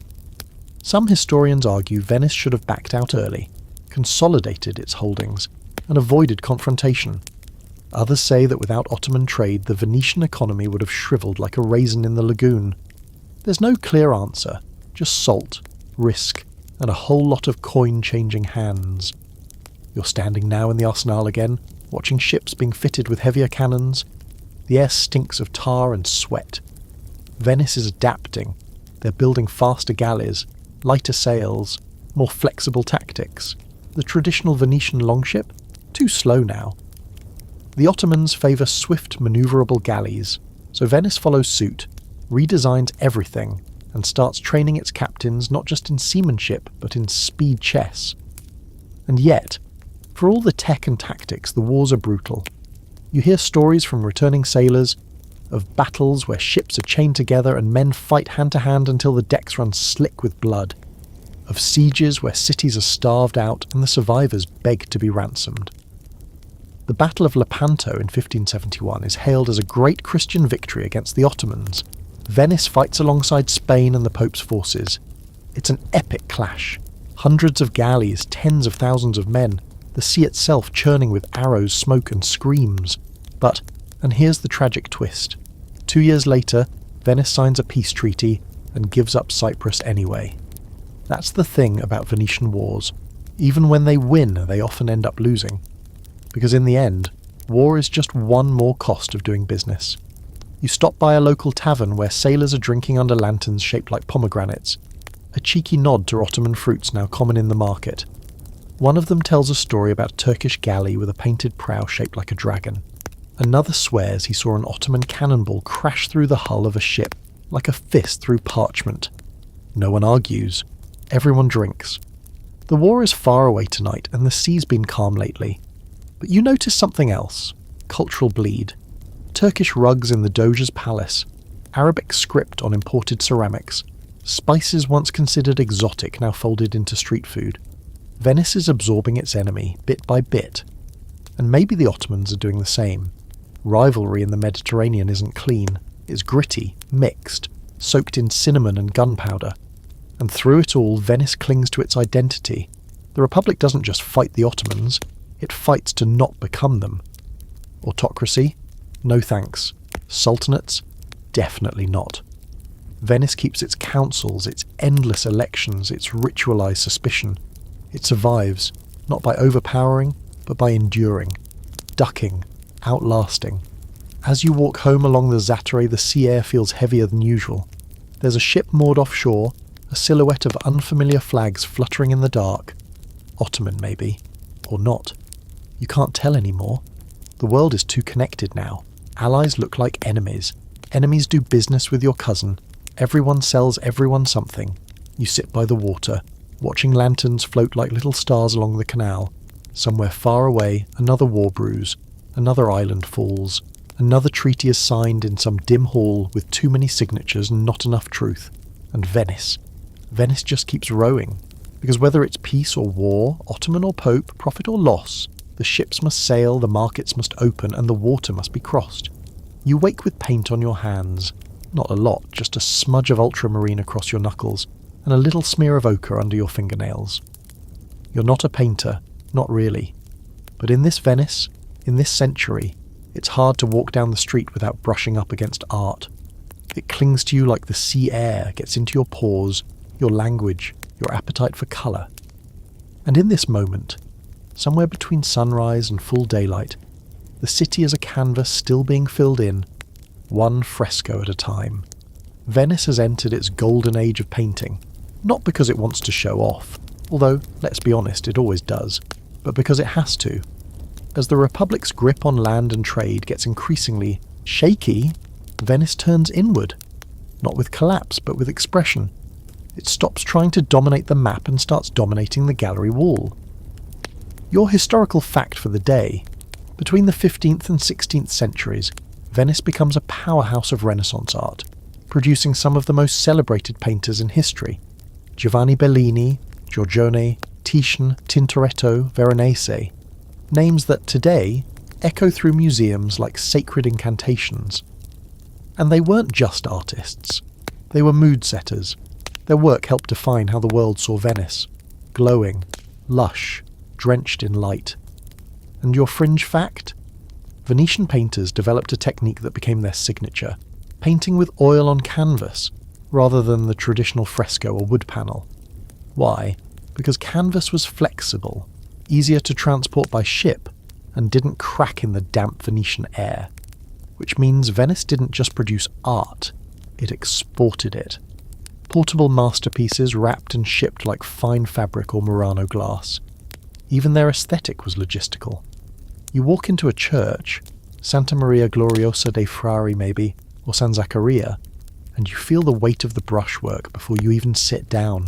Some historians argue Venice should have backed out early, consolidated its holdings, and avoided confrontation. Others say that without Ottoman trade, the Venetian economy would have shriveled like a raisin in the lagoon. There's no clear answer, just salt, risk, and a whole lot of coin-changing hands. You're standing now in the arsenal again, watching ships being fitted with heavier cannons. The air stinks of tar and sweat. Venice is adapting. They're building faster galleys, lighter sails, more flexible tactics. The traditional Venetian longship? Too slow now. The Ottomans favour swift, manoeuvrable galleys, so Venice follows suit, redesigns everything, and starts training its captains not just in seamanship, but in speed chess. And yet, for all the tech and tactics, the wars are brutal. You hear stories from returning sailors of battles where ships are chained together and men fight hand-to-hand until the decks run slick with blood. Of sieges where cities are starved out and the survivors beg to be ransomed. The Battle of Lepanto in 1571 is hailed as a great Christian victory against the Ottomans. Venice fights alongside Spain and the Pope's forces. It's an epic clash. Hundreds of galleys, tens of thousands of men. the sea itself churning with arrows, smoke and screams. But, and here's the tragic twist, 2 years later, Venice signs a peace treaty and gives up Cyprus anyway. That's the thing about Venetian wars. Even when they win, they often end up losing. Because in the end, war is just one more cost of doing business. You stop by a local tavern where sailors are drinking under lanterns shaped like pomegranates, a cheeky nod to Ottoman fruits now common in the market. One of them tells a story about a Turkish galley with a painted prow shaped like a dragon. Another swears he saw an Ottoman cannonball crash through the hull of a ship like a fist through parchment. No one argues. Everyone drinks. The war is far away tonight and the sea's been calm lately. But you notice something else. Cultural bleed. Turkish rugs in the Doge's palace. Arabic script on imported ceramics. Spices once considered exotic now folded into street food. Venice is absorbing its enemy, bit by bit. And maybe the Ottomans are doing the same. Rivalry in the Mediterranean isn't clean. It's gritty, mixed, soaked in cinnamon and gunpowder. And through it all, Venice clings to its identity. The Republic doesn't just fight the Ottomans, it fights to not become them. Autocracy? No thanks. Sultanates? Definitely not. Venice keeps its councils, its endless elections, its ritualized suspicion. It survives, not by overpowering, but by enduring, ducking, outlasting. As you walk home along the Zattere, the sea air feels heavier than usual. There's a ship moored offshore, a silhouette of unfamiliar flags fluttering in the dark. Ottoman, maybe. Or not. You can't tell anymore. The world is too connected now. Allies look like enemies. Enemies do business with your cousin. Everyone sells everyone something. You sit by the water, watching lanterns float like little stars along the canal. Somewhere far away, another war brews. Another island falls. Another treaty is signed in some dim hall with too many signatures and not enough truth. And Venice. Venice just keeps rowing. Because whether it's peace or war, Ottoman or Pope, profit or loss, the ships must sail, the markets must open, and the water must be crossed. You wake with paint on your hands. Not a lot, just a smudge of ultramarine across your knuckles, and a little smear of ochre under your fingernails. You're not a painter, not really. But in this Venice, in this century, it's hard to walk down the street without brushing up against art. It clings to you like the sea air, gets into your pores, your language, your appetite for colour. And in this moment, somewhere between sunrise and full daylight, the city is a canvas still being filled in, one fresco at a time. Venice has entered its golden age of painting, not because it wants to show off, although, let's be honest, it always does, but because it has to. As the Republic's grip on land and trade gets increasingly shaky, Venice turns inward, not with collapse, but with expression. It stops trying to dominate the map and starts dominating the gallery wall. Your historical fact for the day: between the 15th and 16th centuries, Venice becomes a powerhouse of Renaissance art, producing some of the most celebrated painters in history. Giovanni Bellini, Giorgione, Titian, Tintoretto, Veronese. Names that today echo through museums like sacred incantations. And they weren't just artists. They were mood setters. Their work helped define how the world saw Venice. Glowing, lush, drenched in light. And your fringe fact? Venetian painters developed a technique that became their signature, painting with oil on canvas, rather than the traditional fresco or wood panel. Why? Because canvas was flexible, easier to transport by ship, and didn't crack in the damp Venetian air. Which means Venice didn't just produce art, it exported it. Portable masterpieces wrapped and shipped like fine fabric or Murano glass. Even their aesthetic was logistical. You walk into a church, Santa Maria Gloriosa dei Frari maybe, or San Zaccaria, and you feel the weight of the brushwork before you even sit down.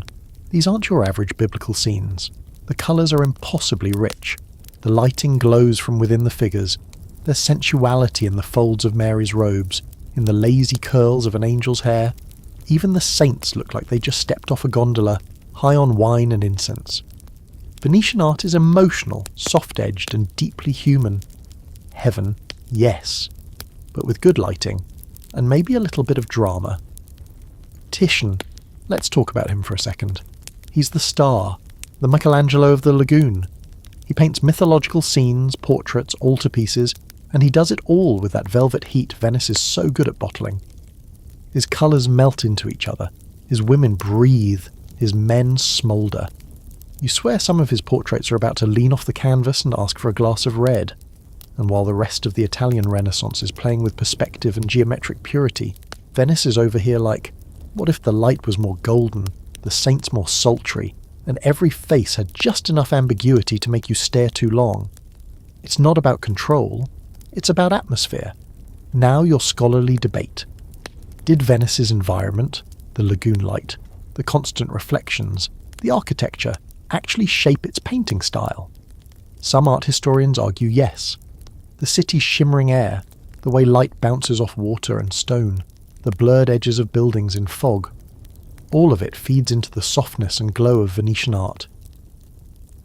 These aren't your average biblical scenes. The colours are impossibly rich. The lighting glows from within the figures. There's sensuality in the folds of Mary's robes, in the lazy curls of an angel's hair. Even the saints look like they just stepped off a gondola, high on wine and incense. Venetian art is emotional, soft-edged and deeply human. Heaven, yes, but with good lighting, and maybe a little bit of drama. Titian, let's talk about him for a second. He's the star, the Michelangelo of the lagoon. He paints mythological scenes, portraits, altarpieces, and he does it all with that velvet heat Venice is so good at bottling. His colours melt into each other, his women breathe, his men smoulder. You swear some of his portraits are about to lean off the canvas and ask for a glass of red. And while the rest of the Italian Renaissance is playing with perspective and geometric purity, Venice is over here like, what if the light was more golden, the saints more sultry, and every face had just enough ambiguity to make you stare too long? It's not about control, it's about atmosphere. Now your scholarly debate. Did Venice's environment, the lagoon light, the constant reflections, the architecture, actually shape its painting style? Some art historians argue yes. The city's shimmering air, the way light bounces off water and stone, the blurred edges of buildings in fog, all of it feeds into the softness and glow of Venetian art.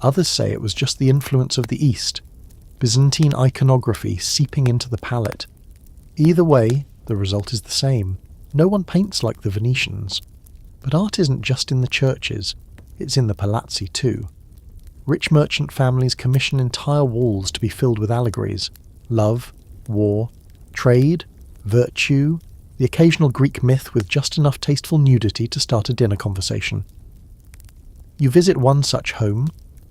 Others say it was just the influence of the East, Byzantine iconography seeping into the palette. Either way, the result is the same. No one paints like the Venetians. But art isn't just in the churches, it's in the palazzi too. Rich merchant families commission entire walls to be filled with allegories. Love, war, trade, virtue, the occasional Greek myth with just enough tasteful nudity to start a dinner conversation. You visit one such home,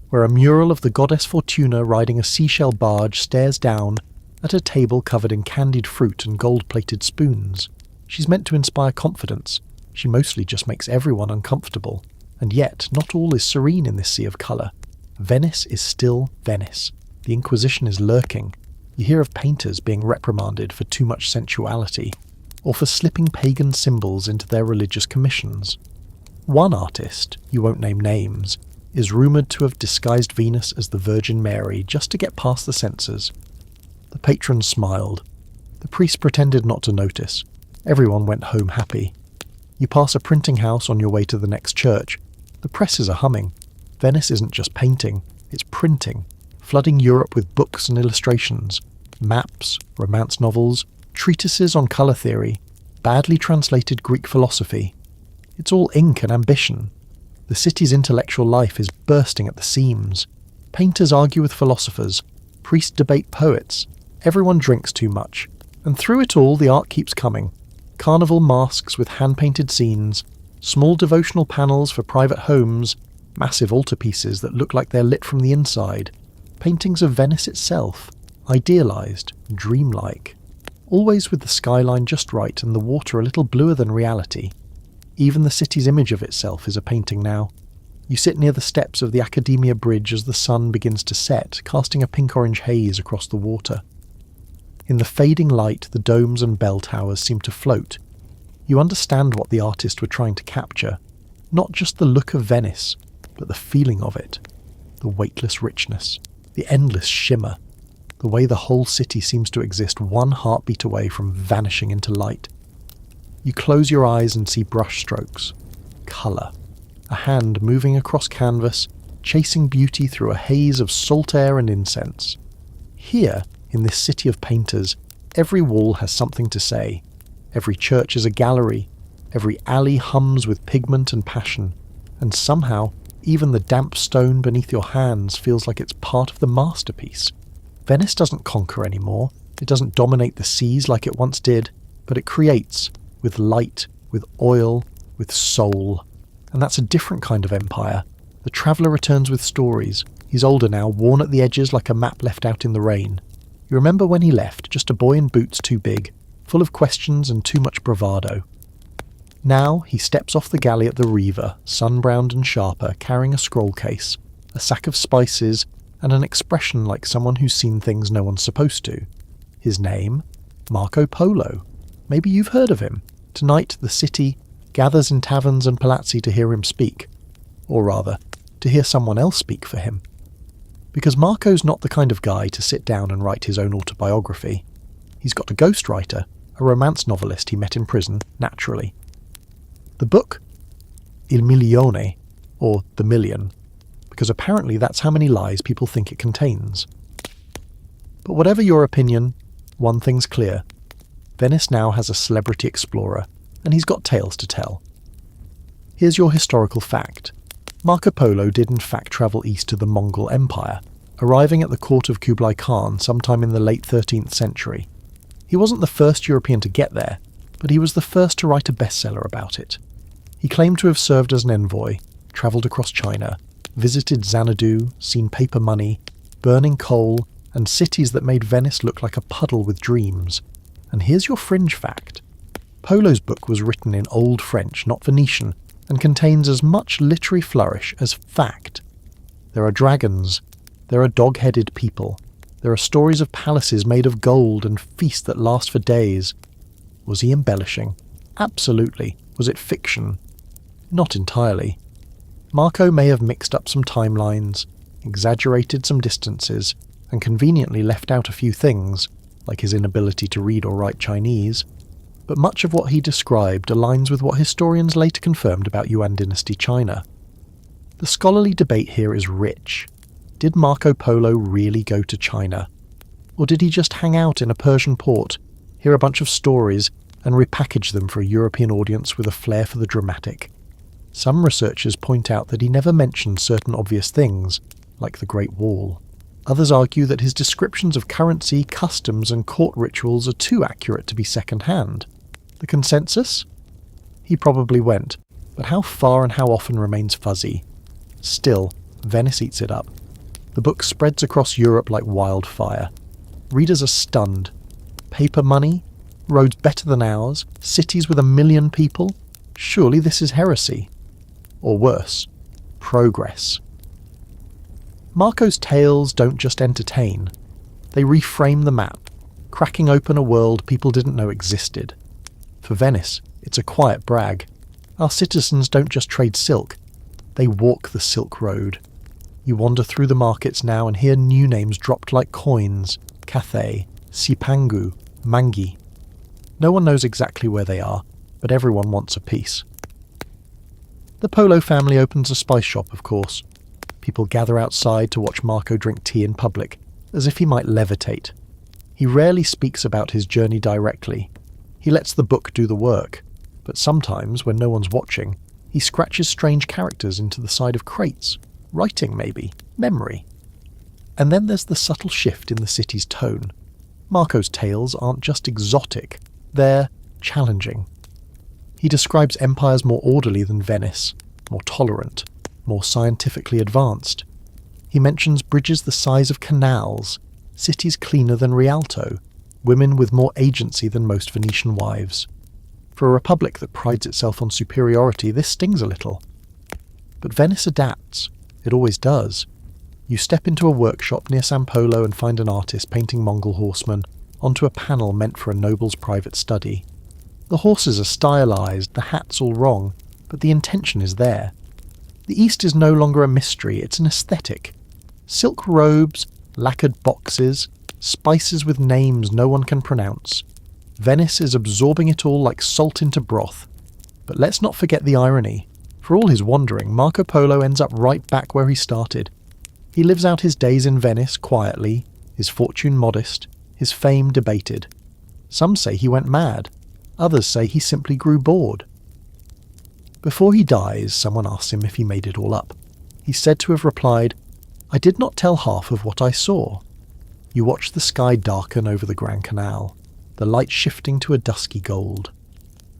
where a mural of the goddess Fortuna riding a seashell barge stares down at a table covered in candied fruit and gold-plated spoons. She's meant to inspire confidence. She mostly just makes everyone uncomfortable. And yet, not all is serene in this sea of colour. Venice is still Venice. The Inquisition is lurking. You hear of painters being reprimanded for too much sensuality, or for slipping pagan symbols into their religious commissions. One artist, you won't name names, is rumoured to have disguised Venus as the Virgin Mary just to get past the censors. The patrons smiled. The priest pretended not to notice. Everyone went home happy. You pass a printing house on your way to the next church. The presses are humming. Venice isn't just painting, it's printing, flooding Europe with books and illustrations, maps, romance novels, treatises on colour theory, badly translated Greek philosophy. It's all ink and ambition. The city's intellectual life is bursting at the seams. Painters argue with philosophers, priests debate poets, everyone drinks too much. And through it all, the art keeps coming. Carnival masks with hand-painted scenes, small devotional panels for private homes, massive altarpieces that look like they're lit from the inside, paintings of Venice itself, idealised, dreamlike, always with the skyline just right and the water a little bluer than reality. Even the city's image of itself is a painting now. You sit near the steps of the Accademia Bridge as the sun begins to set, casting a pink-orange haze across the water. In the fading light, the domes and bell towers seem to float. You understand what the artist were trying to capture. Not just the look of Venice, but the feeling of it. The weightless richness, the endless shimmer, the way the whole city seems to exist one heartbeat away from vanishing into light. You close your eyes and see brush strokes, colour, a hand moving across canvas, chasing beauty through a haze of salt air and incense. Here, in this city of painters, every wall has something to say. Every church is a gallery. Every alley hums with pigment and passion. And somehow, even the damp stone beneath your hands feels like it's part of the masterpiece. Venice doesn't conquer anymore. It doesn't dominate the seas like it once did, but it creates, with light, with oil, with soul. And that's a different kind of empire. The traveller returns with stories. He's older now, worn at the edges like a map left out in the rain. You remember when he left, just a boy in boots too big, full of questions and too much bravado. Now he steps off the galley at the Riva, sun-browned and sharper, carrying a scroll case, a sack of spices, and an expression like someone who's seen things no one's supposed to. His name? Marco Polo. Maybe you've heard of him. Tonight the city gathers in taverns and palazzi to hear him speak. Or rather, to hear someone else speak for him. Because Marco's not the kind of guy to sit down and write his own autobiography. He's got a ghostwriter, a romance novelist he met in prison, naturally. The book? Il Milione, or The Million, because apparently that's how many lies people think it contains. But whatever your opinion, one thing's clear. Venice now has a celebrity explorer, and he's got tales to tell. Here's your historical fact. Marco Polo did in fact travel east to the Mongol Empire, arriving at the court of Kublai Khan sometime in the late 13th century. He wasn't the first European to get there, but he was the first to write a bestseller about it. He claimed to have served as an envoy, travelled across China, visited Xanadu, seen paper money, burning coal, and cities that made Venice look like a puddle with dreams. And here's your fringe fact. Polo's book was written in Old French, not Venetian, and contains as much literary flourish as fact. There are dragons, there are dog-headed people, there are stories of palaces made of gold and feasts that last for days. Was he embellishing? Absolutely. Was it fiction? Not entirely. Marco may have mixed up some timelines, exaggerated some distances, and conveniently left out a few things, like his inability to read or write Chinese, but much of what he described aligns with what historians later confirmed about Yuan dynasty China. The scholarly debate here is rich. Did Marco Polo really go to China? Or did he just hang out in a Persian port, hear a bunch of stories, and repackage them for a European audience with a flair for the dramatic? Some researchers point out that he never mentioned certain obvious things, like the Great Wall. Others argue that his descriptions of currency, customs, and court rituals are too accurate to be second-hand. The consensus? He probably went, but how far and how often remains fuzzy. Still, Venice eats it up. The book spreads across Europe like wildfire. Readers are stunned. Paper money? Roads better than ours? Cities with 1 million people? Surely this is heresy. Or worse, progress. Marco's tales don't just entertain. They reframe the map, cracking open a world people didn't know existed. For Venice, it's a quiet brag. Our citizens don't just trade silk, they walk the Silk Road. You wander through the markets now and hear new names dropped like coins: Cathay, Sipangu, Mangi. No one knows exactly where they are, but everyone wants a piece. The Polo family opens a spice shop, of course. People gather outside to watch Marco drink tea in public, as if he might levitate. He rarely speaks about his journey directly. He lets the book do the work, but sometimes, when no one's watching, he scratches strange characters into the side of crates. Writing, maybe. Memory. And then there's the subtle shift in the city's tone. Marco's tales aren't just exotic, they're challenging. He describes empires more orderly than Venice, more tolerant, more scientifically advanced. He mentions bridges the size of canals, cities cleaner than Rialto, women with more agency than most Venetian wives. For a republic that prides itself on superiority, this stings a little. But Venice adapts. It always does. You step into a workshop near San Polo and find an artist painting Mongol horsemen onto a panel meant for a noble's private study. The horses are stylized, the hat's all wrong, but the intention is there. The East is no longer a mystery, it's an aesthetic. Silk robes, lacquered boxes, spices with names no one can pronounce. Venice is absorbing it all like salt into broth. But let's not forget the irony. For all his wandering, Marco Polo ends up right back where he started. He lives out his days in Venice quietly, his fortune modest, his fame debated. Some say he went mad. Others say he simply grew bored. Before he dies, someone asks him if he made it all up. He's said to have replied, "I did not tell half of what I saw." You watch the sky darken over the Grand Canal, the light shifting to a dusky gold.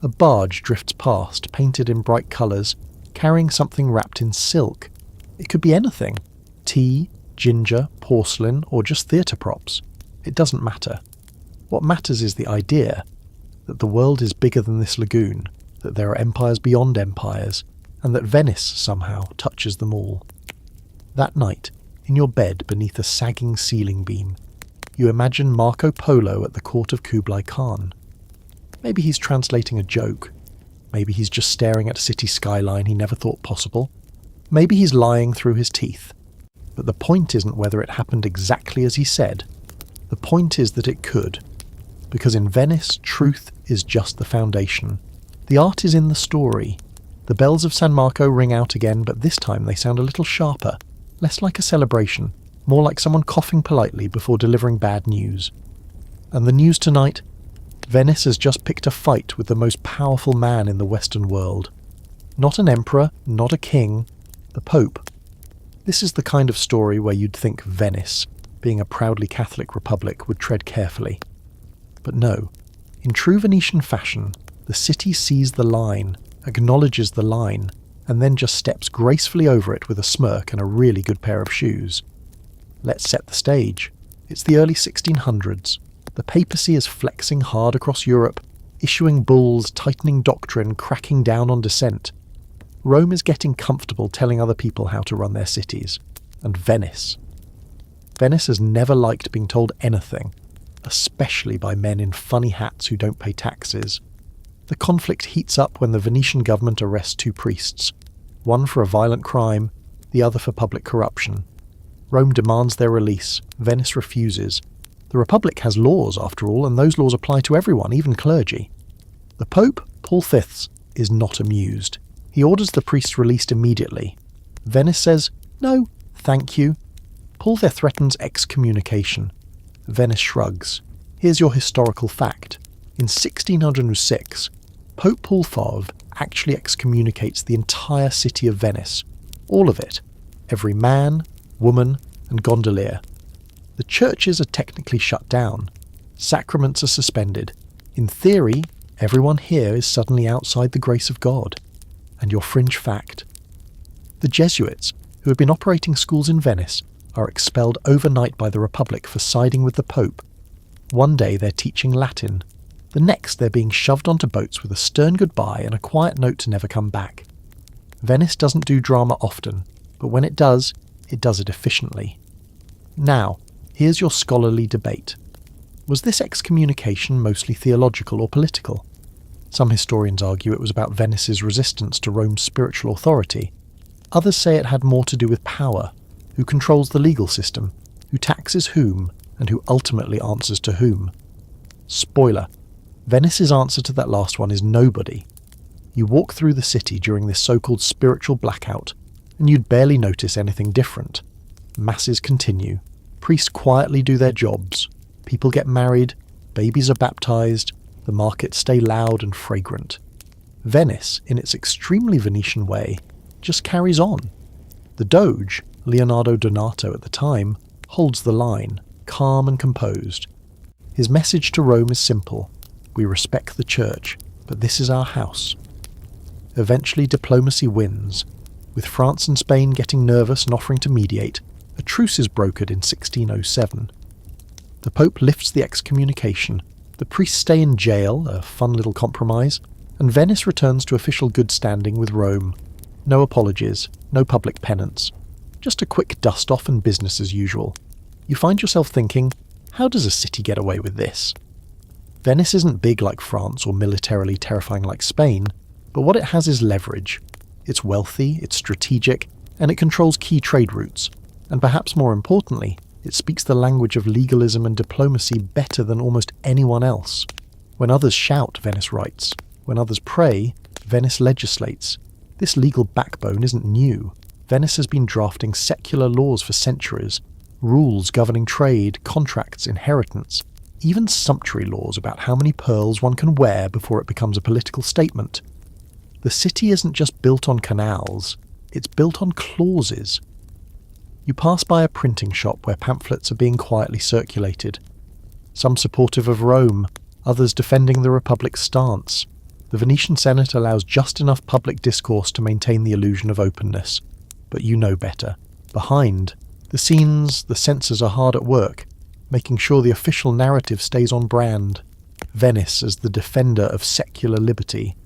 A barge drifts past, painted in bright colours, carrying something wrapped in silk. It could be anything. Tea, ginger, porcelain, or just theatre props. It doesn't matter. What matters is the idea that the world is bigger than this lagoon, that there are empires beyond empires, and that Venice somehow touches them all. That night, in your bed beneath a sagging ceiling beam, you imagine Marco Polo at the court of Kublai Khan. Maybe he's translating a joke. Maybe he's just staring at a city skyline he never thought possible. Maybe he's lying through his teeth. But the point isn't whether it happened exactly as he said. The point is that it could. Because in Venice, truth is just the foundation. The art is in the story. The bells of San Marco ring out again, but this time they sound a little sharper, less like a celebration, more like someone coughing politely before delivering bad news. And the news tonight? Venice has just picked a fight with the most powerful man in the Western world. Not an emperor, not a king, the Pope. This is the kind of story where you'd think Venice, being a proudly Catholic republic, would tread carefully. But no, in true Venetian fashion, the city sees the line, acknowledges the line, and then just steps gracefully over it with a smirk and a really good pair of shoes. Let's set the stage. It's the early 1600s. The papacy is flexing hard across Europe, issuing bulls, tightening doctrine, cracking down on dissent. Rome is getting comfortable telling other people how to run their cities. And Venice. Venice has never liked being told anything, especially by men in funny hats who don't pay taxes. The conflict heats up when the Venetian government arrests two priests, one for a violent crime, the other for public corruption. Rome demands their release. Venice refuses. The Republic has laws, after all, and those laws apply to everyone, even clergy. The Pope, Paul V, is not amused. He orders the priests released immediately. Venice says, "No, thank you." Paul V threatens excommunication. Venice shrugs. Here's your historical fact. In 1606, Pope Paul V actually excommunicates the entire city of Venice. All of it. Every man, woman, and gondolier. The churches are technically shut down. Sacraments are suspended. In theory, everyone here is suddenly outside the grace of God. And your fringe fact. The Jesuits, who have been operating schools in Venice, are expelled overnight by the Republic for siding with the Pope. One day they're teaching Latin. The next they're being shoved onto boats with a stern goodbye and a quiet note to never come back. Venice doesn't do drama often, but when it does it efficiently. Now, here's your scholarly debate. Was this excommunication mostly theological or political? Some historians argue it was about Venice's resistance to Rome's spiritual authority. Others say it had more to do with power, who controls the legal system, who taxes whom, and who ultimately answers to whom. Spoiler, Venice's answer to that last one is nobody. You walk through the city during this so-called spiritual blackout, and you'd barely notice anything different. Masses continue. Priests quietly do their jobs. People get married. Babies are baptized. The markets stay loud and fragrant. Venice, in its extremely Venetian way, just carries on. The Doge, Leonardo Donato at the time, holds the line, calm and composed. His message to Rome is simple. We respect the church, but this is our house. Eventually diplomacy wins. With France and Spain getting nervous and offering to mediate, a truce is brokered in 1607. The Pope lifts the excommunication, the priests stay in jail, a fun little compromise, and Venice returns to official good standing with Rome. No apologies, no public penance. Just a quick dust-off and business as usual. You find yourself thinking, how does a city get away with this? Venice isn't big like France or militarily terrifying like Spain, but what it has is leverage. It's wealthy, it's strategic, and it controls key trade routes. And perhaps more importantly, it speaks the language of legalism and diplomacy better than almost anyone else. When others shout, Venice writes. When others pray, Venice legislates. This legal backbone isn't new. Venice has been drafting secular laws for centuries, rules governing trade, contracts, inheritance, even sumptuary laws about how many pearls one can wear before it becomes a political statement. The city isn't just built on canals, it's built on clauses. You pass by a printing shop where pamphlets are being quietly circulated. Some supportive of Rome, others defending the Republic's stance. The Venetian Senate allows just enough public discourse to maintain the illusion of openness. But you know better. Behind the scenes, the censors are hard at work, making sure the official narrative stays on brand. Venice as the defender of secular liberty.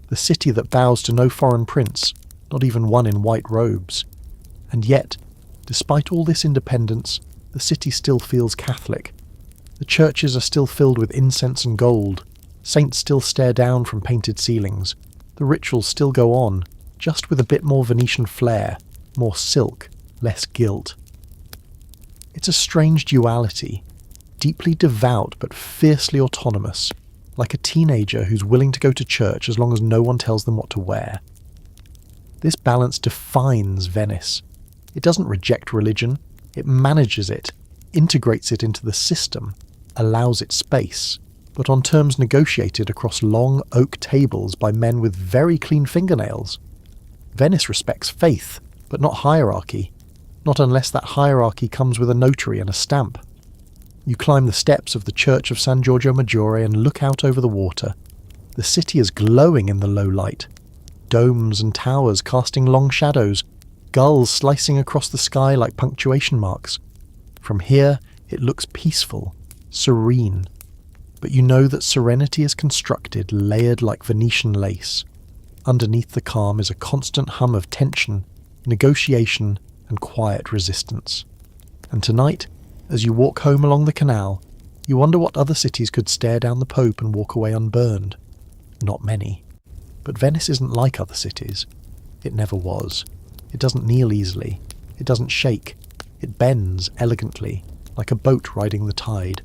The city that bows to no foreign prince, not even one in white robes. And yet, despite all this independence, the city still feels Catholic. The churches are still filled with incense and gold. Saints still stare down from painted ceilings. The rituals still go on, just with a bit more Venetian flair, more silk, less guilt. It's a strange duality, deeply devout but fiercely autonomous, like a teenager who's willing to go to church as long as no one tells them what to wear. This balance defines Venice. It doesn't reject religion, it manages it, integrates it into the system, allows it space, but on terms negotiated across long oak tables by men with very clean fingernails. Venice respects faith, but not hierarchy. not unless that hierarchy comes with a notary and a stamp. You climb the steps of the Church of San Giorgio Maggiore and look out over the water. The city is glowing in the low light. Domes and towers casting long shadows, gulls slicing across the sky like punctuation marks. From here, it looks peaceful, serene. But you know that serenity is constructed, layered like Venetian lace. Underneath the calm is a constant hum of tension, negotiation, and quiet resistance. And tonight, as you walk home along the canal, you wonder what other cities could stare down the Pope and walk away unburned. Not many. But Venice isn't like other cities. It never was. It doesn't kneel easily. It doesn't shake. It bends elegantly, like a boat riding the tide.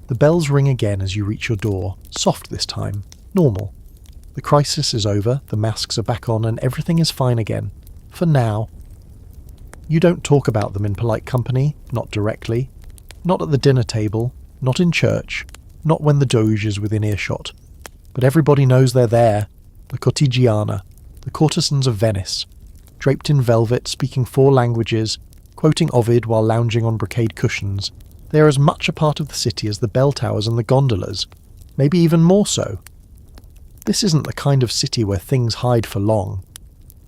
The bells ring again as you reach your door, soft this time, normal. The crisis is over, the masks are back on, and everything is fine again. For now. You don't talk about them in polite company, not directly, not at the dinner table, not in church, not when the Doge is within earshot. But everybody knows they're there, the cortigiana, the courtesans of Venice, draped in velvet, speaking 4 languages, quoting Ovid while lounging on brocade cushions. They are as much a part of the city as the bell towers and the gondolas, maybe even more so. This isn't the kind of city where things hide for long.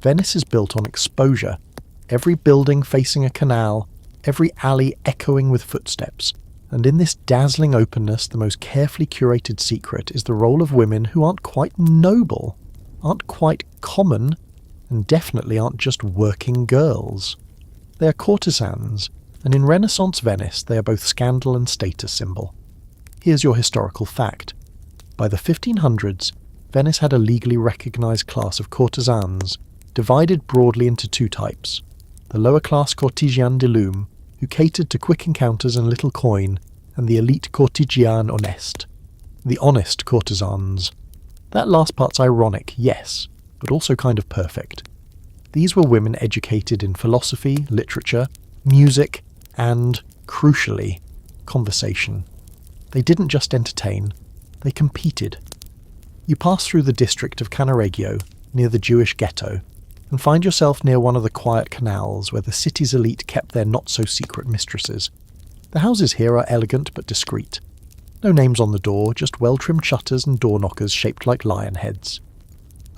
Venice is built on exposure, every building facing a canal, every alley echoing with footsteps. And in this dazzling openness, the most carefully curated secret is the role of women who aren't quite noble, aren't quite common, and definitely aren't just working girls. They are courtesans, and in Renaissance Venice they are both scandal and status symbol. Here's your historical fact. By the 1500s, Venice had a legally recognised class of courtesans, divided broadly into 2 types. The lower class courtigian de lume, who catered to quick encounters and little coin, and the elite courtigian honeste, the honest courtesans. That last part's ironic, yes, but also kind of perfect. These were women educated in philosophy, literature, music, and, crucially, conversation. They didn't just entertain, they competed. You pass through the district of Cannaregio, near the Jewish ghetto, and find yourself near one of the quiet canals where the city's elite kept their not-so-secret mistresses. The houses here are elegant but discreet. No names on the door, just well-trimmed shutters and door knockers shaped like lion heads.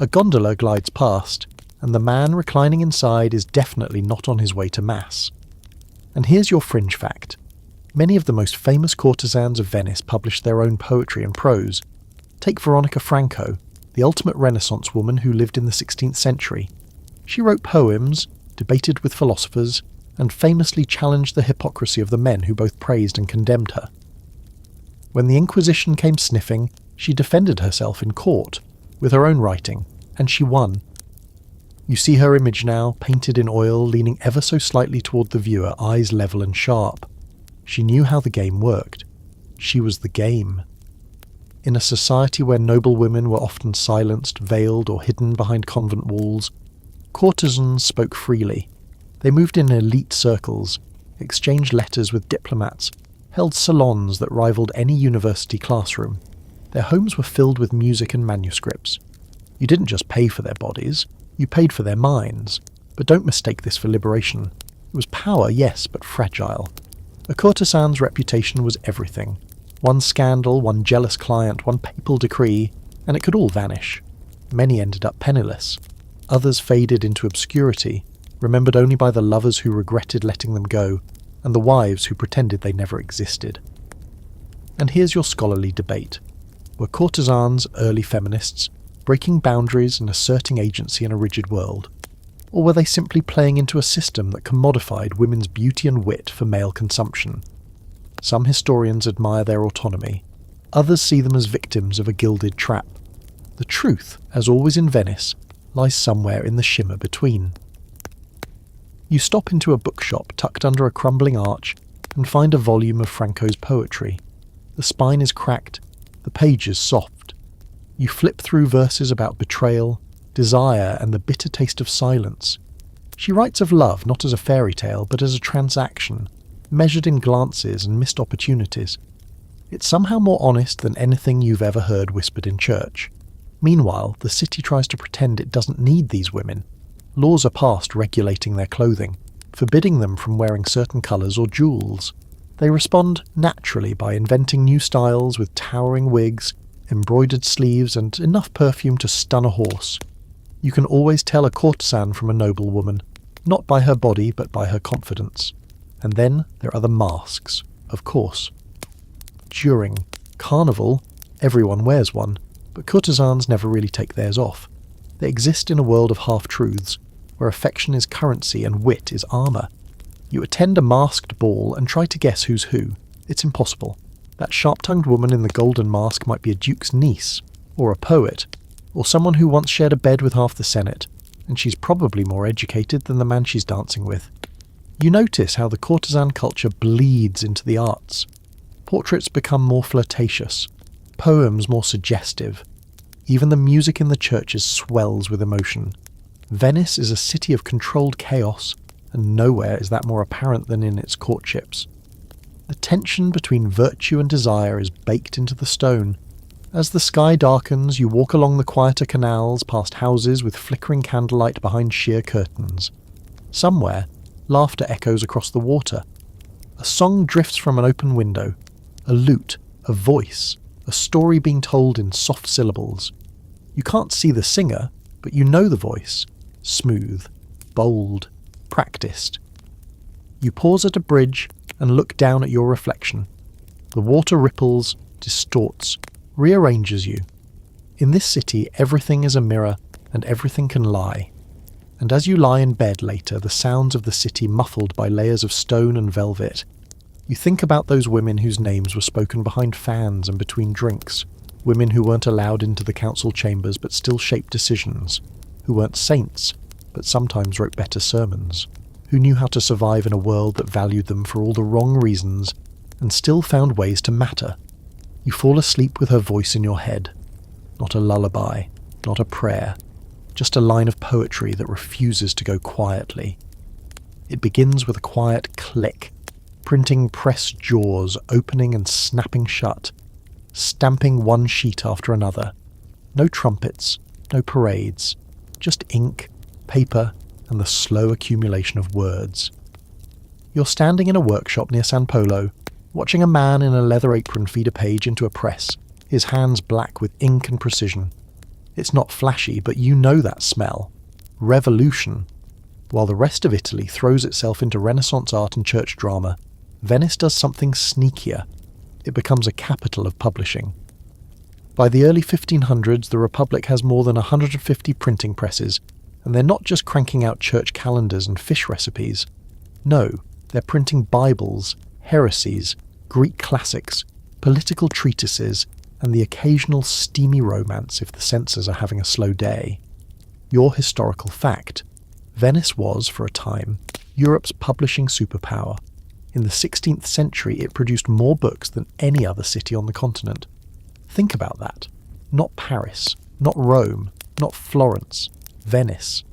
A gondola glides past, and the man reclining inside is definitely not on his way to Mass. And here's your fringe fact. Many of the most famous courtesans of Venice published their own poetry and prose. Take Veronica Franco, the ultimate Renaissance woman who lived in the 16th century. She wrote poems, debated with philosophers, and famously challenged the hypocrisy of the men who both praised and condemned her. When the Inquisition came sniffing, she defended herself in court, with her own writing, and she won. You see her image now, painted in oil, leaning ever so slightly toward the viewer, eyes level and sharp. She knew how the game worked. She was the game. In a society where noble women were often silenced, veiled, or hidden behind convent walls, courtesans spoke freely. They moved in elite circles, exchanged letters with diplomats, held salons that rivaled any university classroom. Their homes were filled with music and manuscripts. You didn't just pay for their bodies, you paid for their minds. But don't mistake this for liberation. It was power, yes, but fragile. A courtesan's reputation was everything. One scandal, one jealous client, one papal decree, and it could all vanish. Many ended up penniless. Others faded into obscurity, remembered only by the lovers who regretted letting them go, and the wives who pretended they never existed. And here's your scholarly debate. Were courtesans, early feminists, breaking boundaries and asserting agency in a rigid world? Or were they simply playing into a system that commodified women's beauty and wit for male consumption? Some historians admire their autonomy. Others see them as victims of a gilded trap. The truth, as always in Venice, lies somewhere in the shimmer between. You stop into a bookshop tucked under a crumbling arch and find a volume of Franco's poetry. The spine is cracked, the pages soft. You flip through verses about betrayal, desire, and the bitter taste of silence. She writes of love not as a fairy tale, but as a transaction, measured in glances and missed opportunities. It's somehow more honest than anything you've ever heard whispered in church. Meanwhile, the city tries to pretend it doesn't need these women. Laws are passed regulating their clothing, forbidding them from wearing certain colours or jewels. They respond naturally by inventing new styles with towering wigs, embroidered sleeves, and enough perfume to stun a horse. You can always tell a courtesan from a noblewoman, not by her body but by her confidence. And then there are the masks, of course. During Carnival, everyone wears one, but courtesans never really take theirs off. They exist in a world of half-truths, where affection is currency and wit is armour. You attend a masked ball and try to guess who's who. It's impossible. That sharp-tongued woman in the golden mask might be a duke's niece, or a poet, or someone who once shared a bed with half the Senate, and she's probably more educated than the man she's dancing with. You notice how the courtesan culture bleeds into the arts. Portraits become more flirtatious, poems more suggestive. Even the music in the churches swells with emotion. Venice is a city of controlled chaos, and nowhere is that more apparent than in its courtships. The tension between virtue and desire is baked into the stone. As the sky darkens, you walk along the quieter canals past houses with flickering candlelight behind sheer curtains. Somewhere, laughter echoes across the water. A song drifts from an open window. A lute, a voice, a story being told in soft syllables. You can't see the singer, but you know the voice. Smooth, bold, practiced. You pause at a bridge and look down at your reflection. The water ripples, distorts, rearranges you. In this city, everything is a mirror and everything can lie. And as you lie in bed later, the sounds of the city muffled by layers of stone and velvet, you think about those women whose names were spoken behind fans and between drinks, women who weren't allowed into the council chambers but still shaped decisions, who weren't saints but sometimes wrote better sermons, who knew how to survive in a world that valued them for all the wrong reasons and still found ways to matter. You fall asleep with her voice in your head. Not a lullaby, not a prayer, just a line of poetry that refuses to go quietly. It begins with a quiet click, printing pressed jaws opening and snapping shut, stamping one sheet after another. No trumpets, no parades, just ink, paper, and the slow accumulation of words. You're standing in a workshop near San Polo, watching a man in a leather apron feed a page into a press, his hands black with ink and precision. It's not flashy, but you know that smell. Revolution. While the rest of Italy throws itself into Renaissance art and church drama, Venice does something sneakier. It becomes a capital of publishing. By the early 1500s, the Republic has more than 150 printing presses, and they're not just cranking out church calendars and fish recipes. No, they're printing Bibles, heresies, Greek classics, political treatises, and the occasional steamy romance if the censors are having a slow day. Your historical fact: Venice was, for a time, Europe's publishing superpower. In the 16th century, it produced more books than any other city on the continent. Think about that. Not Paris, not Rome, not Florence. Venice.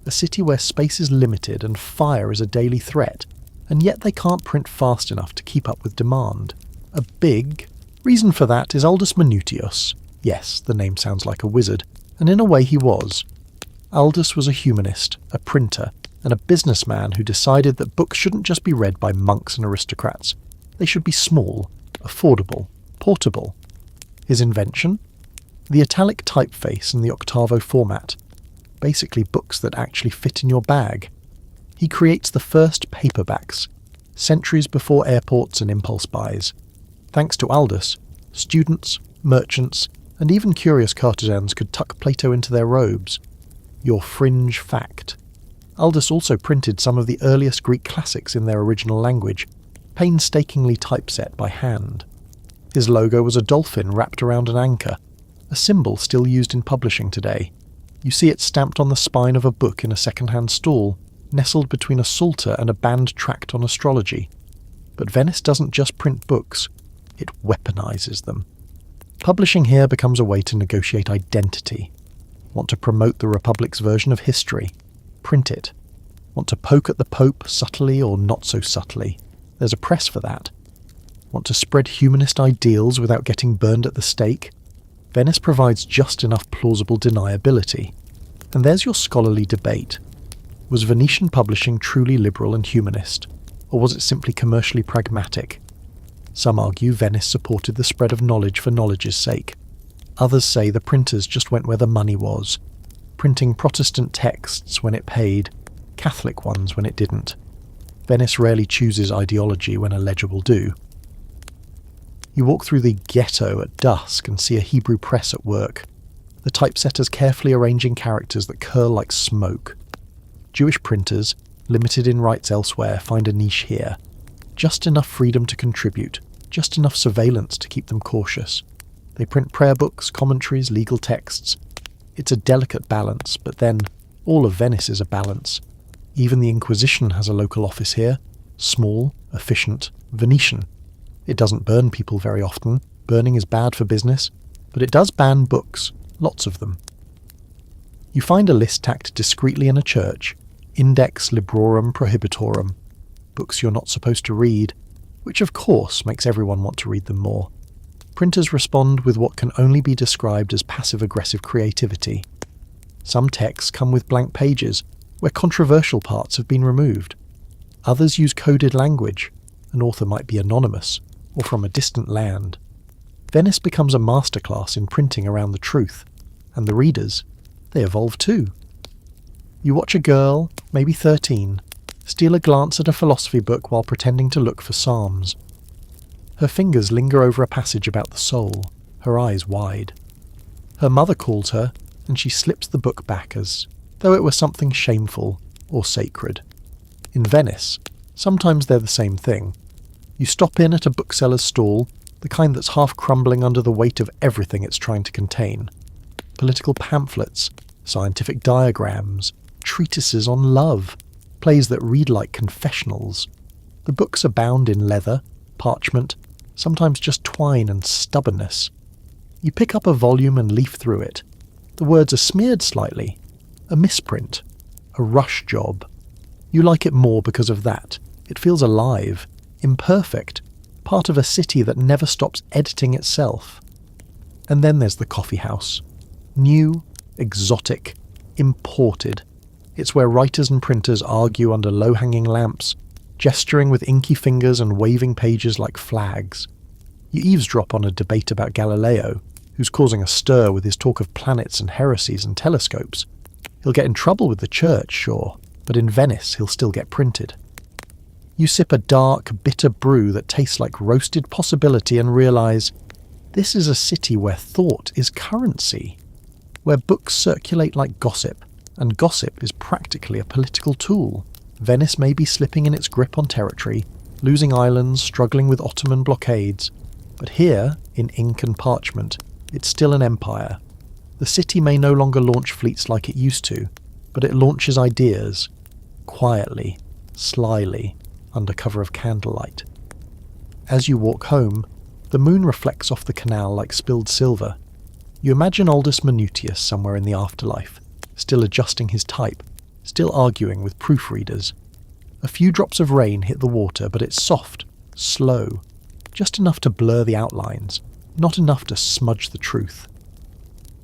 A city where space is limited and fire is a daily threat, and yet they can't print fast enough to keep up with demand. A big reason for that is Aldus Manutius. Yes, the name sounds like a wizard, and in a way he was. Aldus was a humanist, a printer, and a businessman who decided that books shouldn't just be read by monks and aristocrats. They should be small, affordable, portable. His invention? The italic typeface and the octavo format. Basically books that actually fit in your bag. He creates the first paperbacks, centuries before airports and impulse buys. Thanks to Aldus, students, merchants, and even curious courtesans could tuck Plato into their robes. Your fringe fact. Aldus also printed some of the earliest Greek classics in their original language, painstakingly typeset by hand. His logo was a dolphin wrapped around an anchor, a symbol still used in publishing today. You see it stamped on the spine of a book in a second-hand stall, nestled between a psalter and a banned tract on astrology. But Venice doesn't just print books, it weaponizes them. Publishing here becomes a way to negotiate identity. Want to promote the Republic's version of history? Print it. Want to poke at the Pope subtly or not so subtly? There's a press for that. Want to spread humanist ideals without getting burned at the stake? Venice provides just enough plausible deniability. And there's your scholarly debate. Was Venetian publishing truly liberal and humanist, or was it simply commercially pragmatic? Some argue Venice supported the spread of knowledge for knowledge's sake. Others say the printers just went where the money was, printing Protestant texts when it paid, Catholic ones when it didn't. Venice rarely chooses ideology when a legend will do. You walk through the ghetto at dusk and see a Hebrew press at work, the typesetters carefully arranging characters that curl like smoke. Jewish printers, limited in rights elsewhere, find a niche here. Just enough freedom to contribute, just enough surveillance to keep them cautious. They print prayer books, commentaries, legal texts. It's a delicate balance, but then all of Venice is a balance. Even the Inquisition has a local office here. Small, efficient, Venetian. It doesn't burn people very often. Burning is bad for business. But it does ban books. Lots of them. You find a list tacked discreetly in a church. Index Librorum Prohibitorum. Books you're not supposed to read, which of course makes everyone want to read them more. Printers respond with what can only be described as passive-aggressive creativity. Some texts come with blank pages, where controversial parts have been removed. Others use coded language. An author might be anonymous, or from a distant land. Venice becomes a masterclass in printing around the truth, and the readers, they evolve too. You watch a girl, maybe 13, steal a glance at a philosophy book while pretending to look for psalms. Her fingers linger over a passage about the soul, her eyes wide. Her mother calls her, and she slips the book back as though it were something shameful or sacred. In Venice, sometimes they're the same thing. You stop in at a bookseller's stall, the kind that's half crumbling under the weight of everything it's trying to contain. Political pamphlets, scientific diagrams, treatises on love, plays that read like confessionals. The books are bound in leather, parchment, sometimes just twine and stubbornness. You pick up a volume and leaf through it. The words are smeared slightly. A misprint. A rush job. You like it more because of that. It feels alive, imperfect, part of a city that never stops editing itself. And then there's the coffee house. New, exotic, imported. It's where writers and printers argue under low-hanging lamps, gesturing with inky fingers and waving pages like flags. You eavesdrop on a debate about Galileo, who's causing a stir with his talk of planets and heresies and telescopes. He'll get in trouble with the church, sure, but in Venice he'll still get printed. You sip a dark, bitter brew that tastes like roasted possibility and realise this is a city where thought is currency, where books circulate like gossip, and gossip is practically a political tool. Venice may be slipping in its grip on territory, losing islands, struggling with Ottoman blockades, but here, in ink and parchment, it's still an empire. The city may no longer launch fleets like it used to, but it launches ideas, quietly, slyly, under cover of candlelight. As you walk home, the moon reflects off the canal like spilled silver. You imagine Aldus Manutius somewhere in the afterlife, still adjusting his type, still arguing with proofreaders. A few drops of rain hit the water, but it's soft, slow, just enough to blur the outlines, not enough to smudge the truth.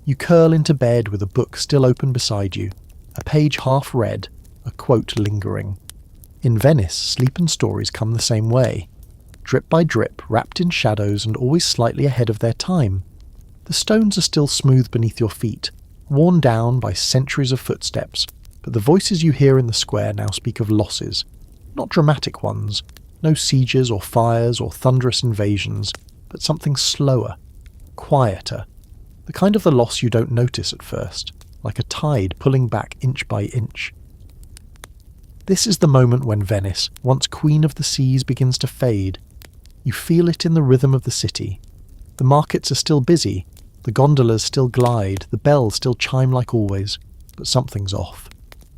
You curl into bed with a book still open beside you, a page half read, a quote lingering. In Venice, sleep and stories come the same way, drip by drip, wrapped in shadows and always slightly ahead of their time. The stones are still smooth beneath your feet, worn down by centuries of footsteps, but the voices you hear in the square now speak of losses, not dramatic ones, no sieges or fires or thunderous invasions, but something slower, quieter, the kind of the loss you don't notice at first, like a tide pulling back inch by inch. This is the moment when Venice, once queen of the seas, begins to fade. You feel it in the rhythm of the city. The markets are still busy, the gondolas still glide, the bells still chime like always, but something's off.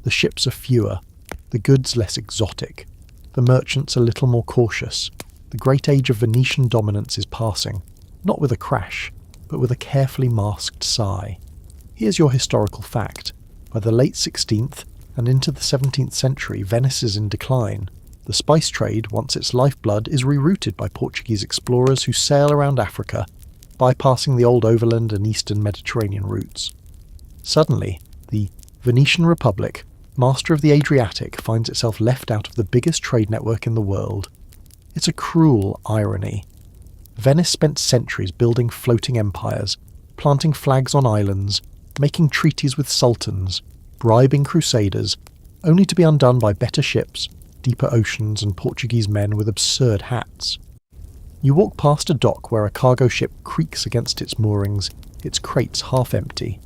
The ships are fewer, the goods less exotic, the merchants a little more cautious. The great age of Venetian dominance is passing, not with a crash, but with a carefully masked sigh. Here's your historical fact. By the late 16th and into the 17th century, Venice is in decline. The spice trade, once its lifeblood, is rerouted by Portuguese explorers who sail around Africa, bypassing the old overland and eastern Mediterranean routes. Suddenly, the Venetian Republic, master of the Adriatic, finds itself left out of the biggest trade network in the world. It's a cruel irony. Venice spent centuries building floating empires, planting flags on islands, making treaties with sultans, bribing crusaders, only to be undone by better ships, deeper oceans, and Portuguese men with absurd hats. You walk past a dock where a cargo ship creaks against its moorings, its crates half empty.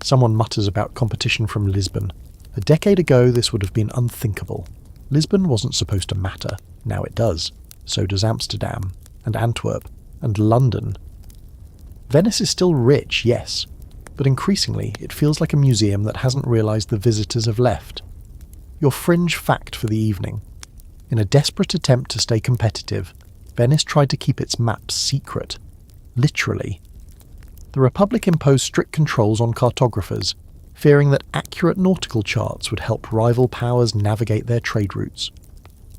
Someone mutters about competition from Lisbon. A decade ago this would have been unthinkable. Lisbon wasn't supposed to matter. Now it does. So does Amsterdam, and Antwerp, and London. Venice is still rich, yes, but increasingly it feels like a museum that hasn't realised the visitors have left. Your fringe fact for the evening. In a desperate attempt to stay competitive, Venice tried to keep its maps secret. Literally. The Republic imposed strict controls on cartographers, fearing that accurate nautical charts would help rival powers navigate their trade routes.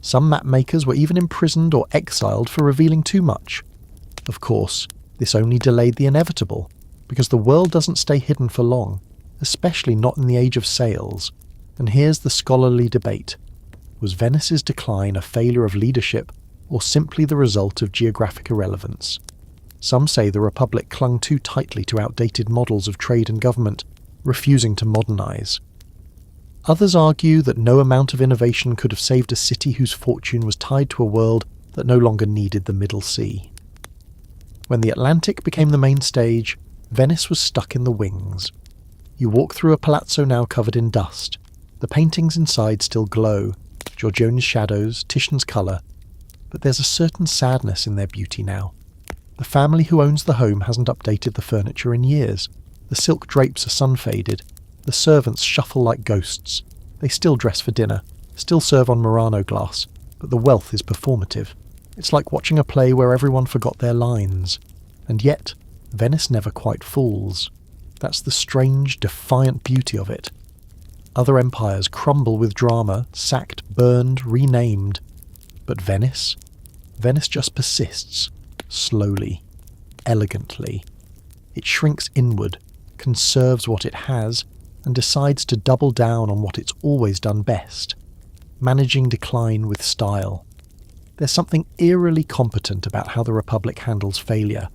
Some map makers were even imprisoned or exiled for revealing too much. Of course, this only delayed the inevitable, because the world doesn't stay hidden for long, especially not in the age of sails. And here's the scholarly debate. Was Venice's decline a failure of leadership, or simply the result of geographic irrelevance? Some say the Republic clung too tightly to outdated models of trade and government, refusing to modernise. Others argue that no amount of innovation could have saved a city whose fortune was tied to a world that no longer needed the Middle Sea. When the Atlantic became the main stage, Venice was stuck in the wings. You walk through a palazzo now covered in dust. The paintings inside still glow, Giorgione's shadows, Titian's colour, but there's a certain sadness in their beauty now. The family who owns the home hasn't updated the furniture in years. The silk drapes are sun-faded. The servants shuffle like ghosts. They still dress for dinner, still serve on Murano glass, but the wealth is performative. It's like watching a play where everyone forgot their lines. And yet, Venice never quite falls. That's the strange, defiant beauty of it. Other empires crumble with drama, sacked, burned, renamed. But Venice? Venice just persists, slowly, elegantly. It shrinks inward, conserves what it has, and decides to double down on what it's always done best, managing decline with style. There's something eerily competent about how the Republic handles failure.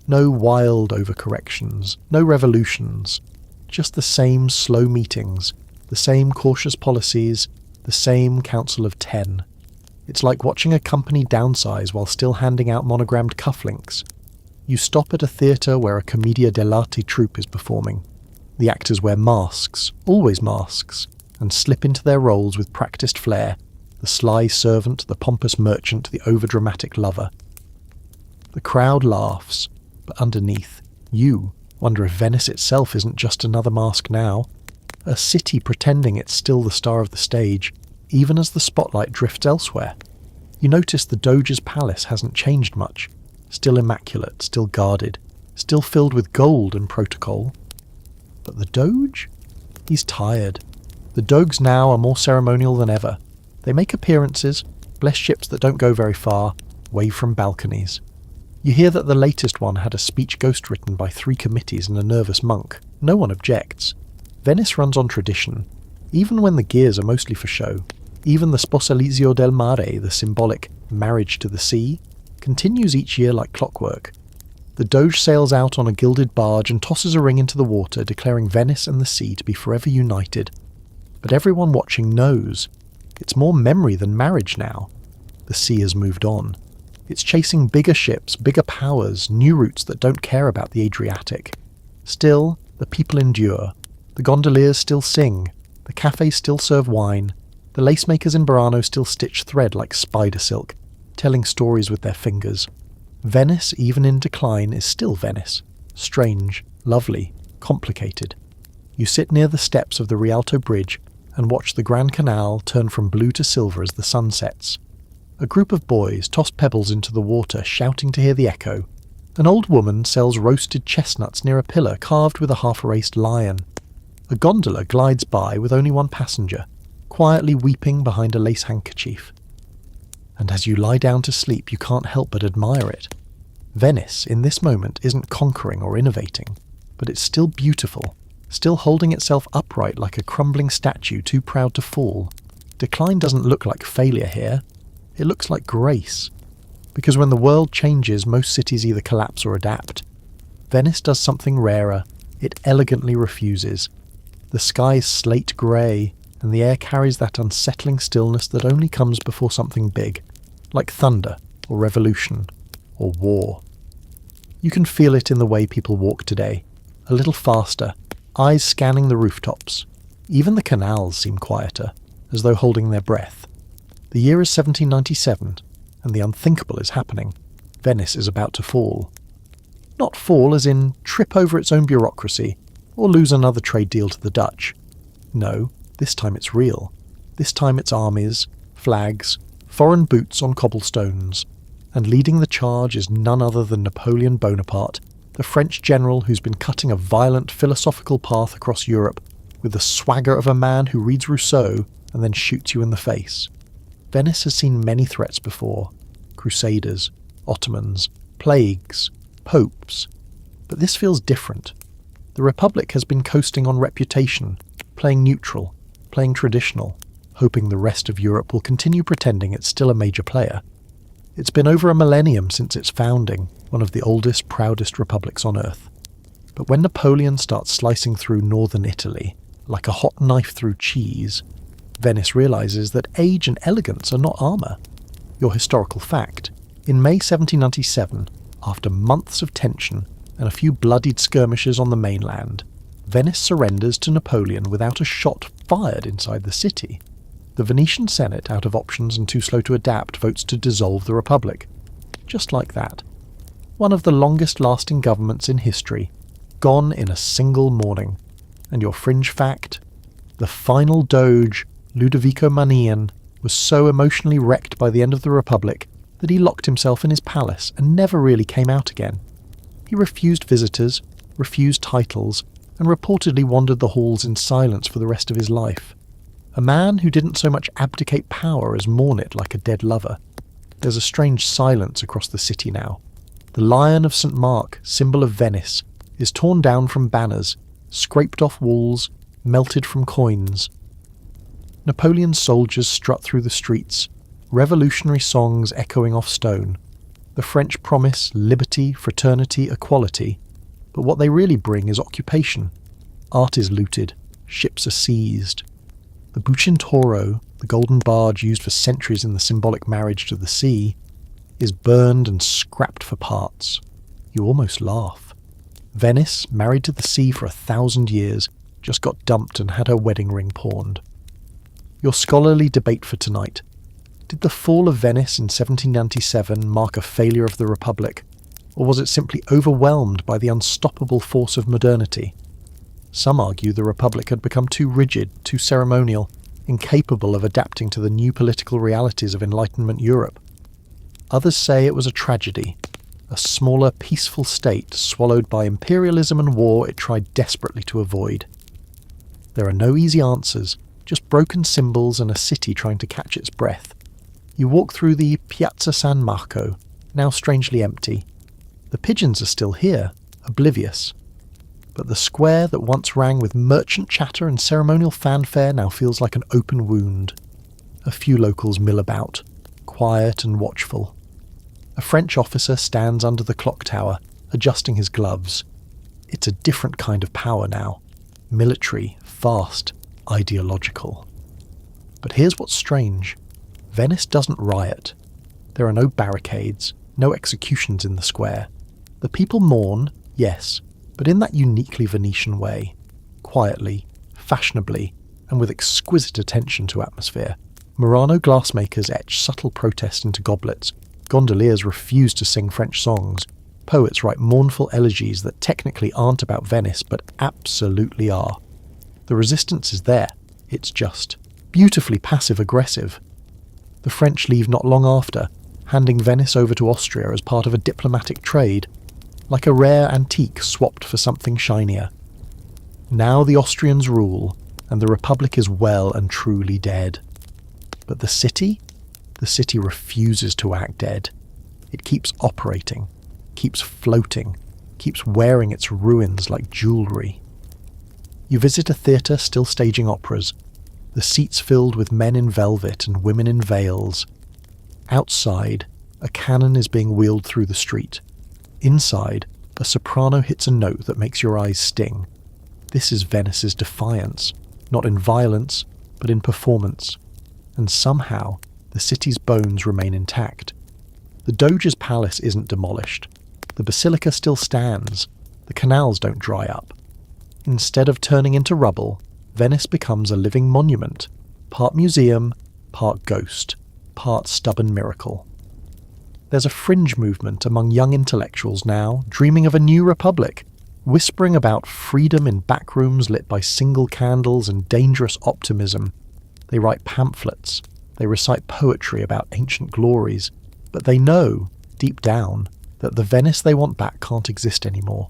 No wild overcorrections, no revolutions, just the same slow meetings, the same cautious policies, the same Council of 10. It's like watching a company downsize while still handing out monogrammed cufflinks. You stop at a theatre where a commedia dell'arte troupe is performing. The actors wear masks, always masks, and slip into their roles with practiced flair, the sly servant, the pompous merchant, the overdramatic lover. The crowd laughs, but underneath, you wonder if Venice itself isn't just another mask now, a city pretending it's still the star of the stage, even as the spotlight drifts elsewhere. You notice the Doge's palace hasn't changed much, still immaculate, still guarded, still filled with gold and protocol. But the Doge? He's tired. The Doges now are more ceremonial than ever. They make appearances, bless ships that don't go very far, wave from balconies. You hear that the latest one had a speech ghostwritten by 3 committees and a nervous monk. No one objects. Venice runs on tradition, even when the gears are mostly for show. Even the Sposalizio del Mare, the symbolic marriage to the sea, continues each year like clockwork. The Doge sails out on a gilded barge and tosses a ring into the water, declaring Venice and the sea to be forever united. But everyone watching knows. It's more memory than marriage now. The sea has moved on. It's chasing bigger ships, bigger powers, new routes that don't care about the Adriatic. Still, the people endure. The gondoliers still sing. The cafes still serve wine. The lacemakers in Burano still stitch thread like spider silk, telling stories with their fingers. Venice, even in decline, is still Venice. Strange, lovely, complicated. You sit near the steps of the Rialto Bridge and watch the Grand Canal turn from blue to silver as the sun sets. A group of boys toss pebbles into the water, shouting to hear the echo. An old woman sells roasted chestnuts near a pillar carved with a half-erased lion. A gondola glides by with only one passenger, quietly weeping behind a lace handkerchief. And as you lie down to sleep, you can't help but admire it. Venice, in this moment, isn't conquering or innovating, but it's still beautiful, still holding itself upright like a crumbling statue too proud to fall. Decline doesn't look like failure here. It looks like grace. Because when the world changes, most cities either collapse or adapt. Venice does something rarer. It elegantly refuses. The sky is slate grey, and the air carries that unsettling stillness that only comes before something big, like thunder, or revolution, or war. You can feel it in the way people walk today, a little faster, eyes scanning the rooftops. Even the canals seem quieter, as though holding their breath. The year is 1797, and the unthinkable is happening. Venice is about to fall. Not fall as in trip over its own bureaucracy, or lose another trade deal to the Dutch. No, this time it's real. This time it's armies, flags, foreign boots on cobblestones. And leading the charge is none other than Napoleon Bonaparte, the French general who's been cutting a violent philosophical path across Europe with the swagger of a man who reads Rousseau and then shoots you in the face. Venice has seen many threats before. Crusaders, Ottomans, plagues, popes. But this feels different. The Republic has been coasting on reputation, playing neutral, playing traditional, hoping the rest of Europe will continue pretending it's still a major player. It's been over a millennium since its founding, one of the oldest, proudest republics on Earth. But when Napoleon starts slicing through northern Italy, like a hot knife through cheese, Venice realizes that age and elegance are not armor. Your historical fact, in May 1797, after months of tension and a few bloodied skirmishes on the mainland, Venice surrenders to Napoleon without a shot fired inside the city. The Venetian Senate, out of options and too slow to adapt, votes to dissolve the Republic. Just like that. One of the longest-lasting governments in history, gone in a single morning. And your fringe fact? The final Doge, Ludovico Manian, was so emotionally wrecked by the end of the Republic that he locked himself in his palace and never really came out again. He refused visitors, refused titles, and reportedly wandered the halls in silence for the rest of his life. A man who didn't so much abdicate power as mourn it like a dead lover. There's a strange silence across the city now. The Lion of St. Mark, symbol of Venice, is torn down from banners, scraped off walls, melted from coins. Napoleon's soldiers strut through the streets, revolutionary songs echoing off stone. The French promise liberty, fraternity, equality, but what they really bring is occupation. Art is looted, ships are seized. The Bucintoro, the golden barge used for centuries in the symbolic marriage to the sea, is burned and scrapped for parts. You almost laugh. Venice, married to the sea for 1,000 years, just got dumped and had her wedding ring pawned. Your scholarly debate for tonight. Did the fall of Venice in 1797 mark a failure of the Republic, or was it simply overwhelmed by the unstoppable force of modernity? Some argue the Republic had become too rigid, too ceremonial, incapable of adapting to the new political realities of Enlightenment Europe. Others say it was a tragedy, a smaller, peaceful state swallowed by imperialism and war it tried desperately to avoid. There are no easy answers, just broken symbols and a city trying to catch its breath. You walk through the Piazza San Marco, now strangely empty. The pigeons are still here, oblivious. But the square that once rang with merchant chatter and ceremonial fanfare now feels like an open wound. A few locals mill about, quiet and watchful. A French officer stands under the clock tower, adjusting his gloves. It's a different kind of power now. Military, fast, ideological. But here's what's strange. Venice doesn't riot. There are no barricades, no executions in the square. The people mourn, yes, but in that uniquely Venetian way. Quietly, fashionably, and with exquisite attention to atmosphere. Murano glassmakers etch subtle protest into goblets. Gondoliers refuse to sing French songs. Poets write mournful elegies that technically aren't about Venice, but absolutely are. The resistance is there. It's just beautifully passive-aggressive. The French leave not long after, handing Venice over to Austria as part of a diplomatic trade, like a rare antique swapped for something shinier. Now the Austrians rule, and the Republic is well and truly dead. But the city? The city refuses to act dead. It keeps operating, keeps floating, keeps wearing its ruins like jewellery. You visit a theatre still staging operas, the seats filled with men in velvet and women in veils. Outside, a cannon is being wheeled through the street. Inside, a soprano hits a note that makes your eyes sting. This is Venice's defiance, not in violence, but in performance. And somehow, the city's bones remain intact. The Doge's palace isn't demolished. The basilica still stands. The canals don't dry up. Instead of turning into rubble, Venice becomes a living monument, part museum, part ghost, part stubborn miracle. There's a fringe movement among young intellectuals now, dreaming of a new republic, whispering about freedom in backrooms lit by single candles and dangerous optimism. They write pamphlets, they recite poetry about ancient glories, but they know, deep down, that the Venice they want back can't exist anymore.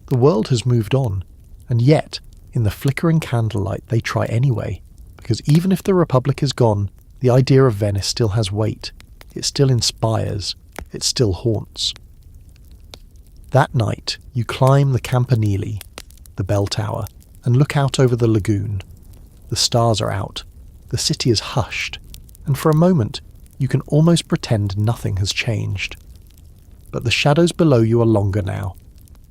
The world has moved on, and yet, in the flickering candlelight, they try anyway, because even if the Republic is gone, the idea of Venice still has weight. It still inspires. It still haunts. That night, you climb the Campanile, the bell tower, and look out over the lagoon. The stars are out. The city is hushed, and for a moment, you can almost pretend nothing has changed. But the shadows below you are longer now.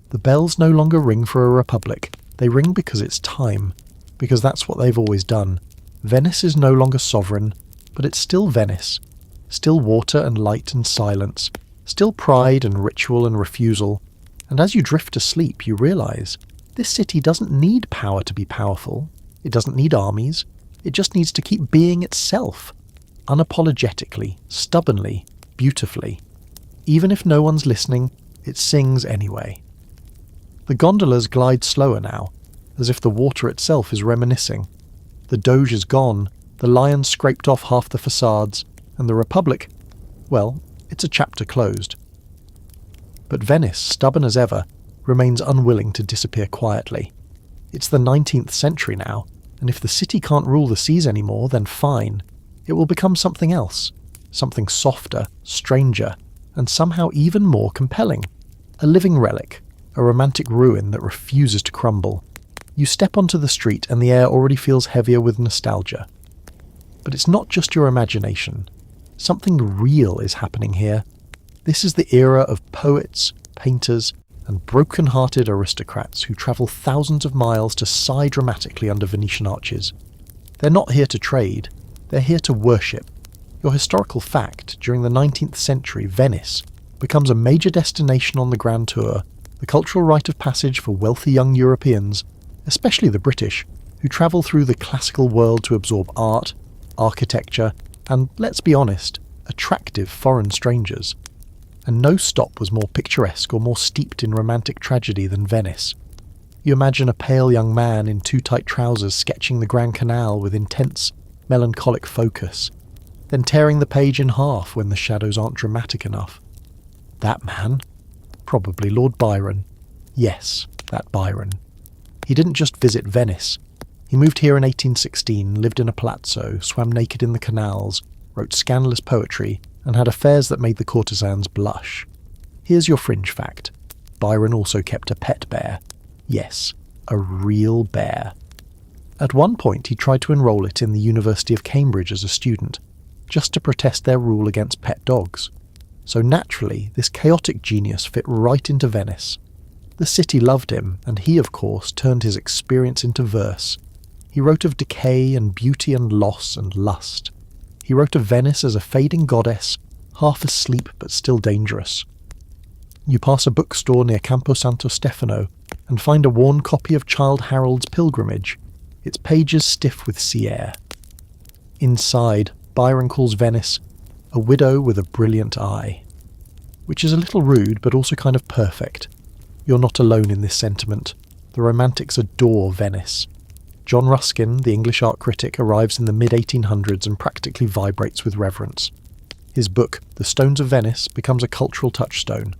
The bells no longer ring for a republic. They ring because it's time, because that's what they've always done. Venice is no longer sovereign, but it's still Venice. Still water and light and silence. Still pride and ritual and refusal. And as you drift to sleep, you realise this city doesn't need power to be powerful. It doesn't need armies. It just needs to keep being itself. Unapologetically, stubbornly, beautifully. Even if no one's listening, it sings anyway. The gondolas glide slower now, as if the water itself is reminiscing. The Doge is gone, the lions scraped off half the facades, and the Republic, well, it's a chapter closed. But Venice, stubborn as ever, remains unwilling to disappear quietly. It's the 19th century now, and if the city can't rule the seas anymore, then fine. It will become something else, something softer, stranger, and somehow even more compelling. A living relic, a romantic ruin that refuses to crumble. You step onto the street and the air already feels heavier with nostalgia. But it's not just your imagination. Something real is happening here. This is the era of poets, painters, and broken-hearted aristocrats who travel thousands of miles to sigh dramatically under Venetian arches. They're not here to trade. They're here to worship. Your historical fact, during the 19th century, Venice becomes a major destination on the Grand Tour, the cultural rite of passage for wealthy young Europeans, especially the British, who travel through the classical world to absorb art, architecture, and, let's be honest, attractive foreign strangers. And no stop was more picturesque or more steeped in romantic tragedy than Venice. You imagine a pale young man in too tight trousers sketching the Grand Canal with intense, melancholic focus, then tearing the page in half when the shadows aren't dramatic enough. That man? Probably Lord Byron. Yes, that Byron. He didn't just visit Venice. He moved here in 1816, lived in a palazzo, swam naked in the canals, wrote scandalous poetry, and had affairs that made the courtesans blush. Here's your fringe fact. Byron also kept a pet bear. Yes, a real bear. At one point he tried to enroll it in the University of Cambridge as a student, just to protest their rule against pet dogs. So naturally, this chaotic genius fit right into Venice. The city loved him, and he, of course, turned his experience into verse. He wrote of decay and beauty and loss and lust. He wrote of Venice as a fading goddess, half asleep but still dangerous. You pass a bookstore near Campo Santo Stefano and find a worn copy of Childe Harold's Pilgrimage, its pages stiff with sea air. Inside, Byron calls Venice a widow with a brilliant eye, which is a little rude but also kind of perfect. You're not alone in this sentiment. The Romantics adore Venice. John Ruskin, the English art critic, arrives in the mid-1800s and practically vibrates with reverence. His book, The Stones of Venice, becomes a cultural touchstone.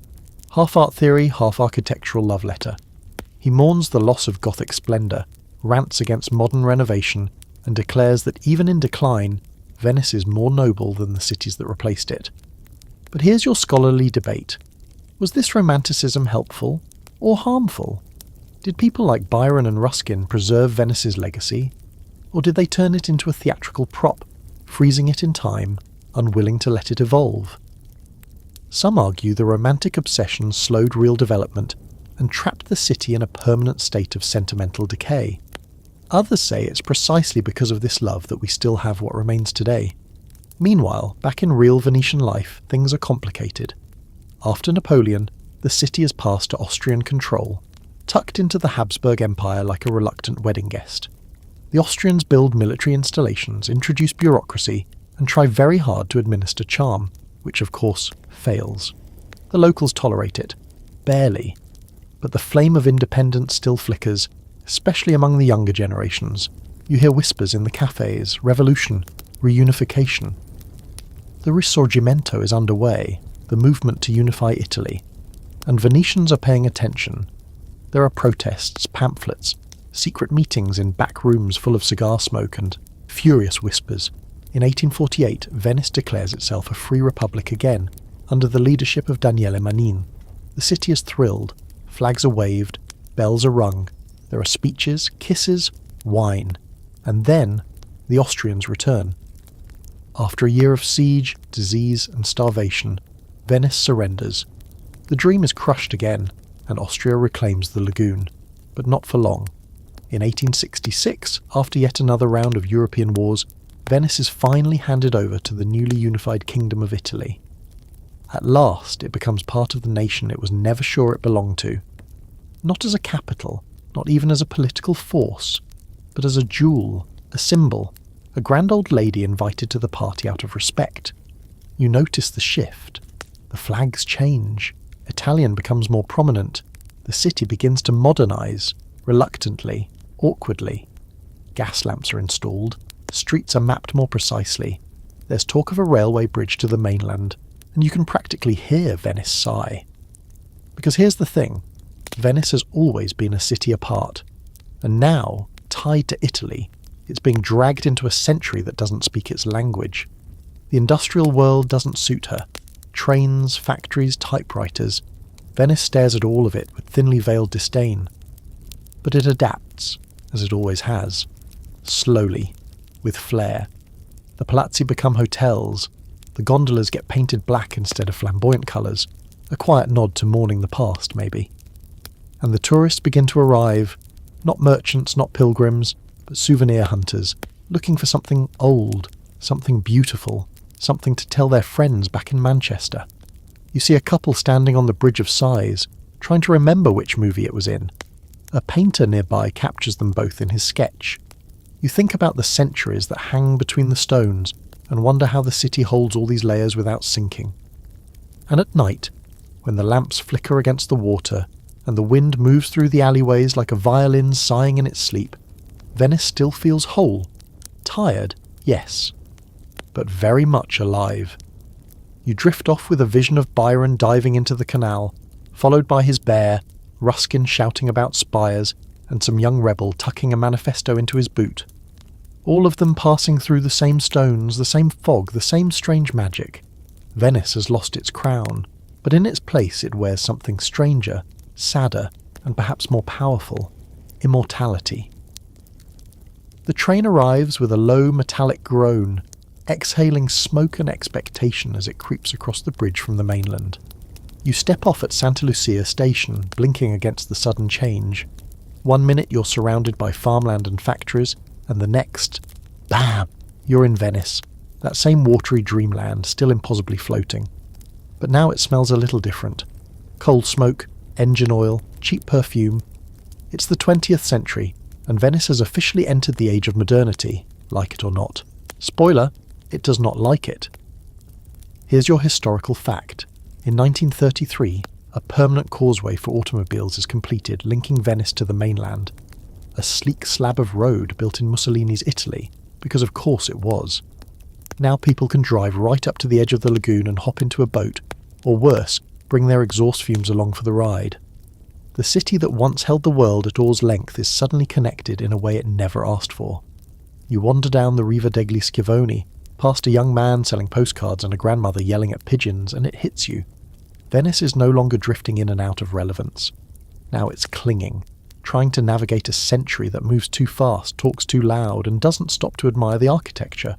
Half art theory, half architectural love letter. He mourns the loss of Gothic splendour, rants against modern renovation, and declares that even in decline, Venice is more noble than the cities that replaced it. But here's your scholarly debate. Was this romanticism helpful or harmful? Did people like Byron and Ruskin preserve Venice's legacy, or did they turn it into a theatrical prop, freezing it in time, unwilling to let it evolve? Some argue the romantic obsession slowed real development and trapped the city in a permanent state of sentimental decay. Others say it's precisely because of this love that we still have what remains today. Meanwhile, back in real Venetian life, things are complicated. After Napoleon, the city is passed to Austrian control, tucked into the Habsburg Empire like a reluctant wedding guest. The Austrians build military installations, introduce bureaucracy, and try very hard to administer charm, which of course fails. The locals tolerate it, barely, but the flame of independence still flickers, especially among the younger generations. You hear whispers in the cafes, revolution, reunification. The Risorgimento is underway, the movement to unify Italy, and Venetians are paying attention. There are protests, pamphlets, secret meetings in back rooms full of cigar smoke and furious whispers. In 1848, Venice declares itself a free republic again, under the leadership of Daniele Manin. The city is thrilled, flags are waved, bells are rung, there are speeches, kisses, wine, and then the Austrians return. After a year of siege, disease, and starvation, Venice surrenders. The dream is crushed again, and Austria reclaims the lagoon, but not for long. In 1866, after yet another round of European wars, Venice is finally handed over to the newly unified Kingdom of Italy. At last, it becomes part of the nation it was never sure it belonged to. Not as a capital, not even as a political force, but as a jewel, a symbol, a grand old lady invited to the party out of respect. You notice the shift. The flags change. Italian becomes more prominent. The city begins to modernise, reluctantly, awkwardly. Gas lamps are installed. Streets are mapped more precisely. There's talk of a railway bridge to the mainland, and you can practically hear Venice sigh. Because here's the thing, Venice has always been a city apart, and now, tied to Italy, it's being dragged into a century that doesn't speak its language. The industrial world doesn't suit her. Trains, factories, typewriters. Venice stares at all of it with thinly veiled disdain. But it adapts, as it always has. Slowly, with flair. The palazzi become hotels. The gondolas get painted black instead of flamboyant colours. A quiet nod to mourning the past, maybe. And the tourists begin to arrive. Not merchants, not pilgrims, but souvenir hunters, looking for something old, something beautiful, something to tell their friends back in Manchester. You see a couple standing on the Bridge of Sighs, trying to remember which movie it was in. A painter nearby captures them both in his sketch. You think about the centuries that hang between the stones and wonder how the city holds all these layers without sinking. And at night, when the lamps flicker against the water and the wind moves through the alleyways like a violin sighing in its sleep, Venice still feels whole. Tired, yes, but very much alive. You drift off with a vision of Byron diving into the canal, followed by his bear, Ruskin shouting about spires, and some young rebel tucking a manifesto into his boot. All of them passing through the same stones, the same fog, the same strange magic. Venice has lost its crown, but in its place it wears something stranger, sadder, and perhaps more powerful: immortality. The train arrives with a low metallic groan, exhaling smoke and expectation as it creeps across the bridge from the mainland. You step off at Santa Lucia station, blinking against the sudden change. 1 minute you're surrounded by farmland and factories, and the next, bam, you're in Venice, that same watery dreamland, still impossibly floating. But now it smells a little different. Coal smoke, engine oil, cheap perfume. It's the 20th century, and Venice has officially entered the age of modernity, like it or not. Spoiler, it does not like it. Here's your historical fact. In 1933, a permanent causeway for automobiles is completed, linking Venice to the mainland. A sleek slab of road built in Mussolini's Italy, because of course it was. Now people can drive right up to the edge of the lagoon and hop into a boat, or worse, bring their exhaust fumes along for the ride. The city that once held the world at oar's length is suddenly connected in a way it never asked for. You wander down the Riva degli Schiavoni, past a young man selling postcards and a grandmother yelling at pigeons, and it hits you. Venice is no longer drifting in and out of relevance. Now it's clinging, trying to navigate a century that moves too fast, talks too loud, and doesn't stop to admire the architecture.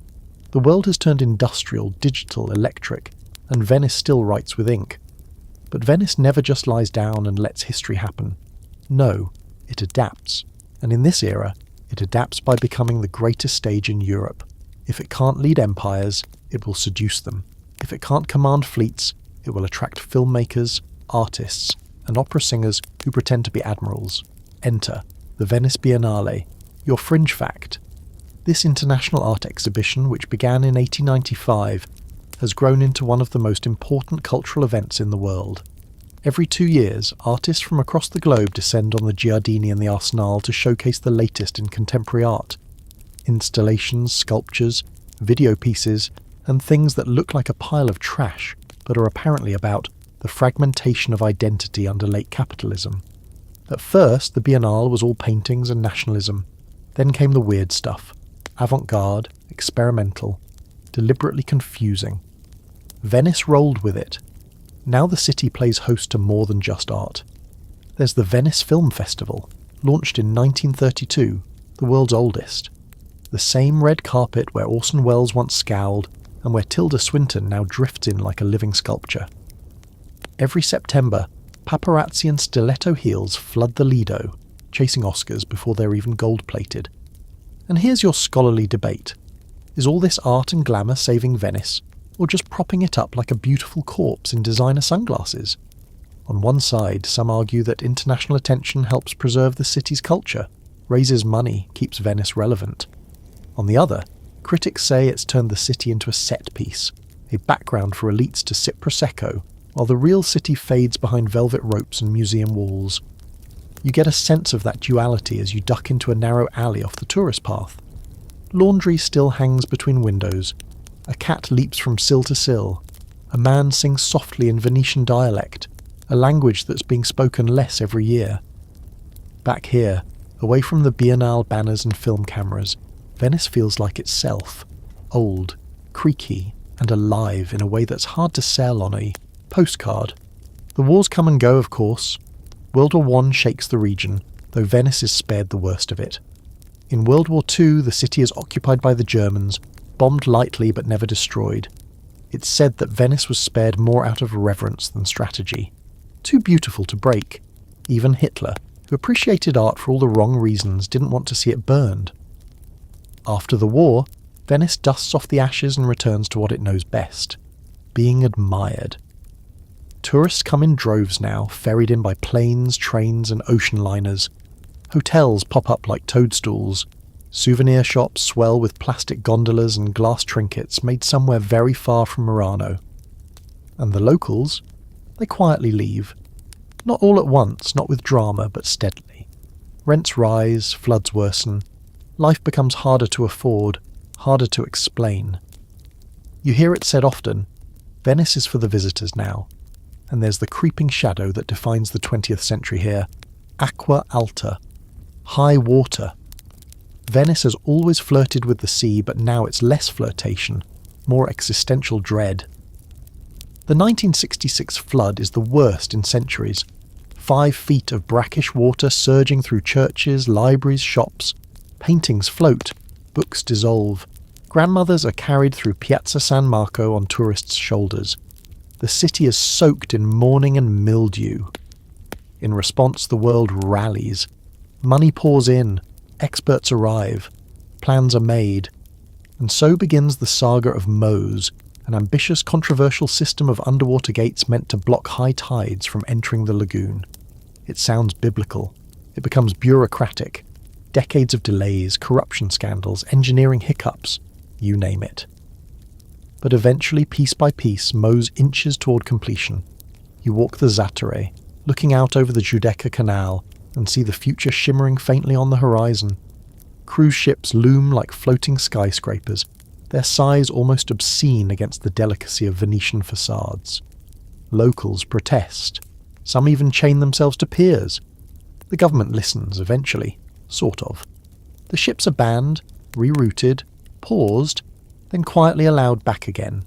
The world has turned industrial, digital, electric, and Venice still writes with ink. But Venice never just lies down and lets history happen. No, it adapts. And in this era, it adapts by becoming the greatest stage in Europe. If it can't lead empires, it will seduce them. If it can't command fleets, it will attract filmmakers, artists, and opera singers who pretend to be admirals. Enter the Venice Biennale, your fringe fact. This international art exhibition, which began in 1895, has grown into one of the most important cultural events in the world. Every 2 years, artists from across the globe descend on the Giardini and the Arsenal to showcase the latest in contemporary art. Installations, sculptures, video pieces, and things that look like a pile of trash, but are apparently about the fragmentation of identity under late capitalism. At first, the Biennale was all paintings and nationalism. Then came the weird stuff. Avant-garde, experimental, deliberately confusing. Venice rolled with it. Now the city plays host to more than just art. There's the Venice Film Festival, launched in 1932, the world's oldest. The same red carpet where Orson Welles once scowled, and where Tilda Swinton now drifts in like a living sculpture. Every September, paparazzi and stiletto heels flood the Lido, chasing Oscars before they're even gold-plated. And here's your scholarly debate. Is all this art and glamour saving Venice, or just propping it up like a beautiful corpse in designer sunglasses? On one side, some argue that international attention helps preserve the city's culture, raises money, keeps Venice relevant. On the other, critics say it's turned the city into a set piece, a background for elites to sip Prosecco, while the real city fades behind velvet ropes and museum walls. You get a sense of that duality as you duck into a narrow alley off the tourist path. Laundry still hangs between windows. A cat leaps from sill to sill. A man sings softly in Venetian dialect, a language that's being spoken less every year. Back here, away from the Biennale banners and film cameras, Venice feels like itself, old, creaky, and alive in a way that's hard to sell on a postcard. The wars come and go, of course. World War I shakes the region, though Venice is spared the worst of it. In World War II, the city is occupied by the Germans, bombed lightly but never destroyed. It's said that Venice was spared more out of reverence than strategy. Too beautiful to break. Even Hitler, who appreciated art for all the wrong reasons, didn't want to see it burned. After the war, Venice dusts off the ashes and returns to what it knows best, being admired. Tourists come in droves now, ferried in by planes, trains and ocean liners. Hotels pop up like toadstools. Souvenir shops swell with plastic gondolas and glass trinkets made somewhere very far from Murano. And the locals? They quietly leave. Not all at once, not with drama, but steadily. Rents rise, floods worsen. Life becomes harder to afford, harder to explain. You hear it said often, Venice is for the visitors now. And there's the creeping shadow that defines the 20th century here. Acqua alta. High water. Venice has always flirted with the sea, but now it's less flirtation, more existential dread. The 1966 flood is the worst in centuries. 5 feet of brackish water surging through churches, libraries, shops. Paintings float, books dissolve. Grandmothers are carried through Piazza San Marco on tourists' shoulders. The city is soaked in mourning and mildew. In response, the world rallies. Money pours in, experts arrive, plans are made. And so begins the saga of Mose, an ambitious, controversial system of underwater gates meant to block high tides from entering the lagoon. It sounds biblical. It becomes bureaucratic. Decades of delays, corruption scandals, engineering hiccups, you name it. But eventually, piece by piece, Mose inches toward completion. You walk the Zattere, looking out over the Giudecca Canal, and see the future shimmering faintly on the horizon. Cruise ships loom like floating skyscrapers, their size almost obscene against the delicacy of Venetian facades. Locals protest. Some even chain themselves to piers. The government listens eventually, sort of. The ships are banned, rerouted, paused, then quietly allowed back again.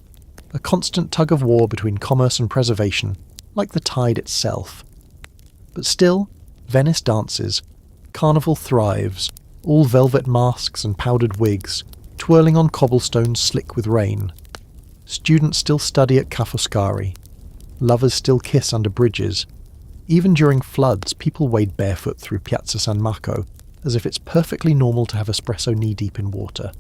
A constant tug-of-war between commerce and preservation, like the tide itself. But still, Venice dances, Carnival thrives, all velvet masks and powdered wigs, twirling on cobblestones slick with rain. Students still study at Ca' Foscari. Lovers still kiss under bridges. Even during floods, people wade barefoot through Piazza San Marco, as if it's perfectly normal to have espresso knee-deep in water.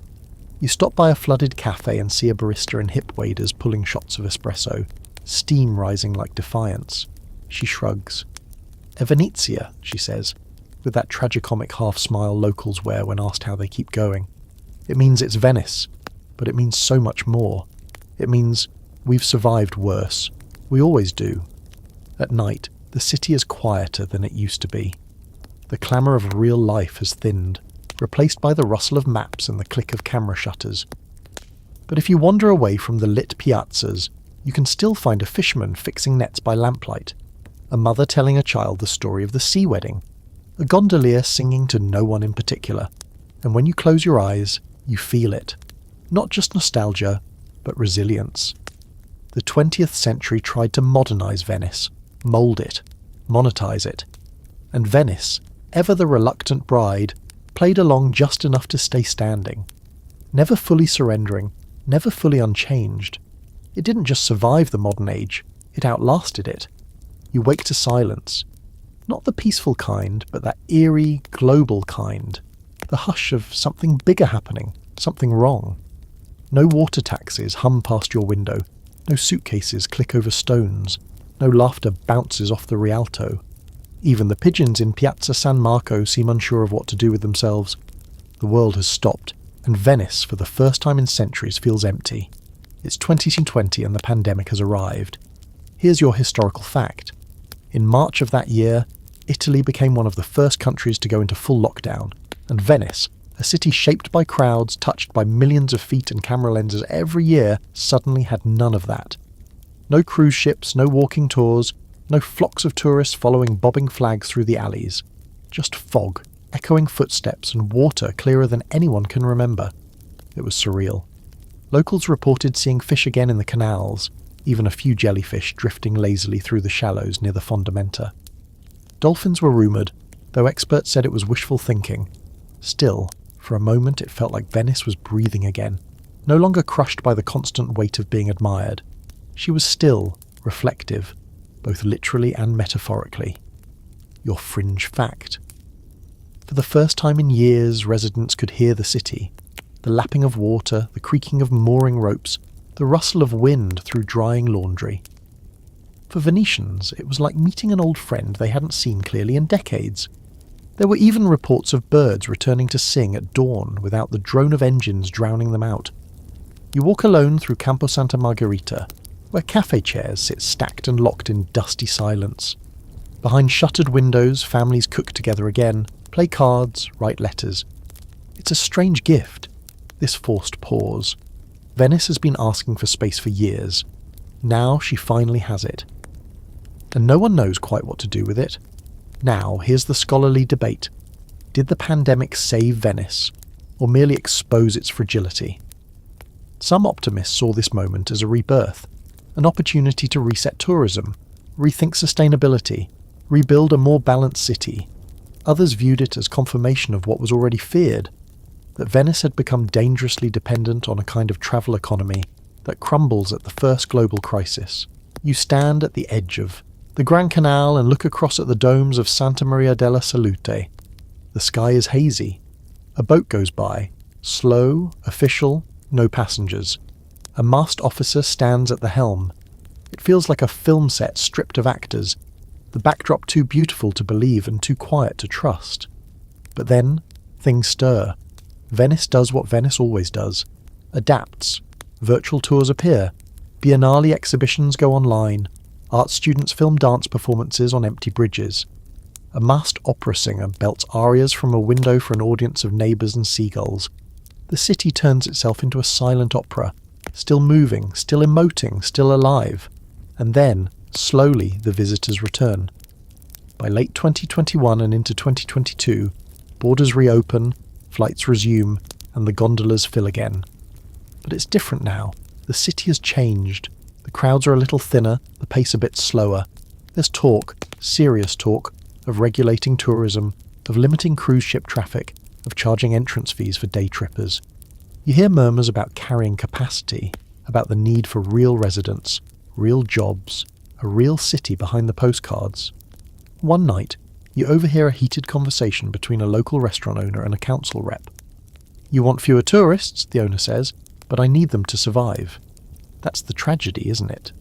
You stop by a flooded cafe and see a barista in hip waders pulling shots of espresso, steam rising like defiance. She shrugs. "E Venezia," she says, with that tragicomic half-smile locals wear when asked how they keep going. It means it's Venice, but it means so much more. It means we've survived worse. We always do. At night, the city is quieter than it used to be. The clamour of real life has thinned, replaced by the rustle of maps and the click of camera shutters. But if you wander away from the lit piazzas, you can still find a fisherman fixing nets by lamplight, a mother telling a child the story of the sea wedding, a gondolier singing to no one in particular, and when you close your eyes, you feel it. Not just nostalgia, but resilience. The 20th century tried to modernise Venice, mould it, monetize it, and Venice, ever the reluctant bride, played along just enough to stay standing. Never fully surrendering, never fully unchanged. It didn't just survive the modern age, it outlasted it. You wake to silence. Not the peaceful kind, but that eerie, global kind. The hush of something bigger happening, something wrong. No water taxis hum past your window. No suitcases click over stones. No laughter bounces off the Rialto. Even the pigeons in Piazza San Marco seem unsure of what to do with themselves. The world has stopped, and Venice, for the first time in centuries, feels empty. It's 2020 and the pandemic has arrived. Here's your historical fact. In March of that year, Italy became one of the first countries to go into full lockdown, and Venice, a city shaped by crowds, touched by millions of feet and camera lenses every year, suddenly had none of that. No cruise ships, no walking tours, no flocks of tourists following bobbing flags through the alleys. Just fog, echoing footsteps, and water clearer than anyone can remember. It was surreal. Locals reported seeing fish again in the canals, even a few jellyfish drifting lazily through the shallows near the fondamenta. Dolphins were rumoured, though experts said it was wishful thinking. Still, for a moment it felt like Venice was breathing again, no longer crushed by the constant weight of being admired. She was still, reflective, both literally and metaphorically. Your fringe fact. For the first time in years, residents could hear the city. The lapping of water, the creaking of mooring ropes, the rustle of wind through drying laundry. For Venetians, it was like meeting an old friend they hadn't seen clearly in decades. There were even reports of birds returning to sing at dawn without the drone of engines drowning them out. You walk alone through Campo Santa Margherita, where cafe chairs sit stacked and locked in dusty silence. Behind shuttered windows, families cook together again, play cards, write letters. It's a strange gift, this forced pause. Venice has been asking for space for years. Now she finally has it. And no one knows quite what to do with it. Now, here's the scholarly debate. Did the pandemic save Venice, or merely expose its fragility? Some optimists saw this moment as a rebirth, an opportunity to reset tourism, rethink sustainability, rebuild a more balanced city. Others viewed it as confirmation of what was already feared, that Venice had become dangerously dependent on a kind of travel economy that crumbles at the first global crisis. You stand at the edge of the Grand Canal and look across at the domes of Santa Maria della Salute. The sky is hazy. A boat goes by, slow, official, no passengers. A masked officer stands at the helm. It feels like a film set stripped of actors, the backdrop too beautiful to believe and too quiet to trust. But then, things stir. Venice does what Venice always does. Adapts. Virtual tours appear. Biennale exhibitions go online. Art students film dance performances on empty bridges. A masked opera singer belts arias from a window for an audience of neighbours and seagulls. The city turns itself into a silent opera, still moving, still emoting, still alive. And then, slowly, the visitors return. By late 2021 and into 2022, borders reopen, flights resume, and the gondolas fill again. But it's different now. The city has changed. The crowds are a little thinner, the pace a bit slower. There's talk, serious talk, of regulating tourism, of limiting cruise ship traffic, of charging entrance fees for day trippers. You hear murmurs about carrying capacity, about the need for real residents, real jobs, a real city behind the postcards. One night, you overhear a heated conversation between a local restaurant owner and a council rep. "You want fewer tourists," the owner says, "but I need them to survive." That's the tragedy, isn't it?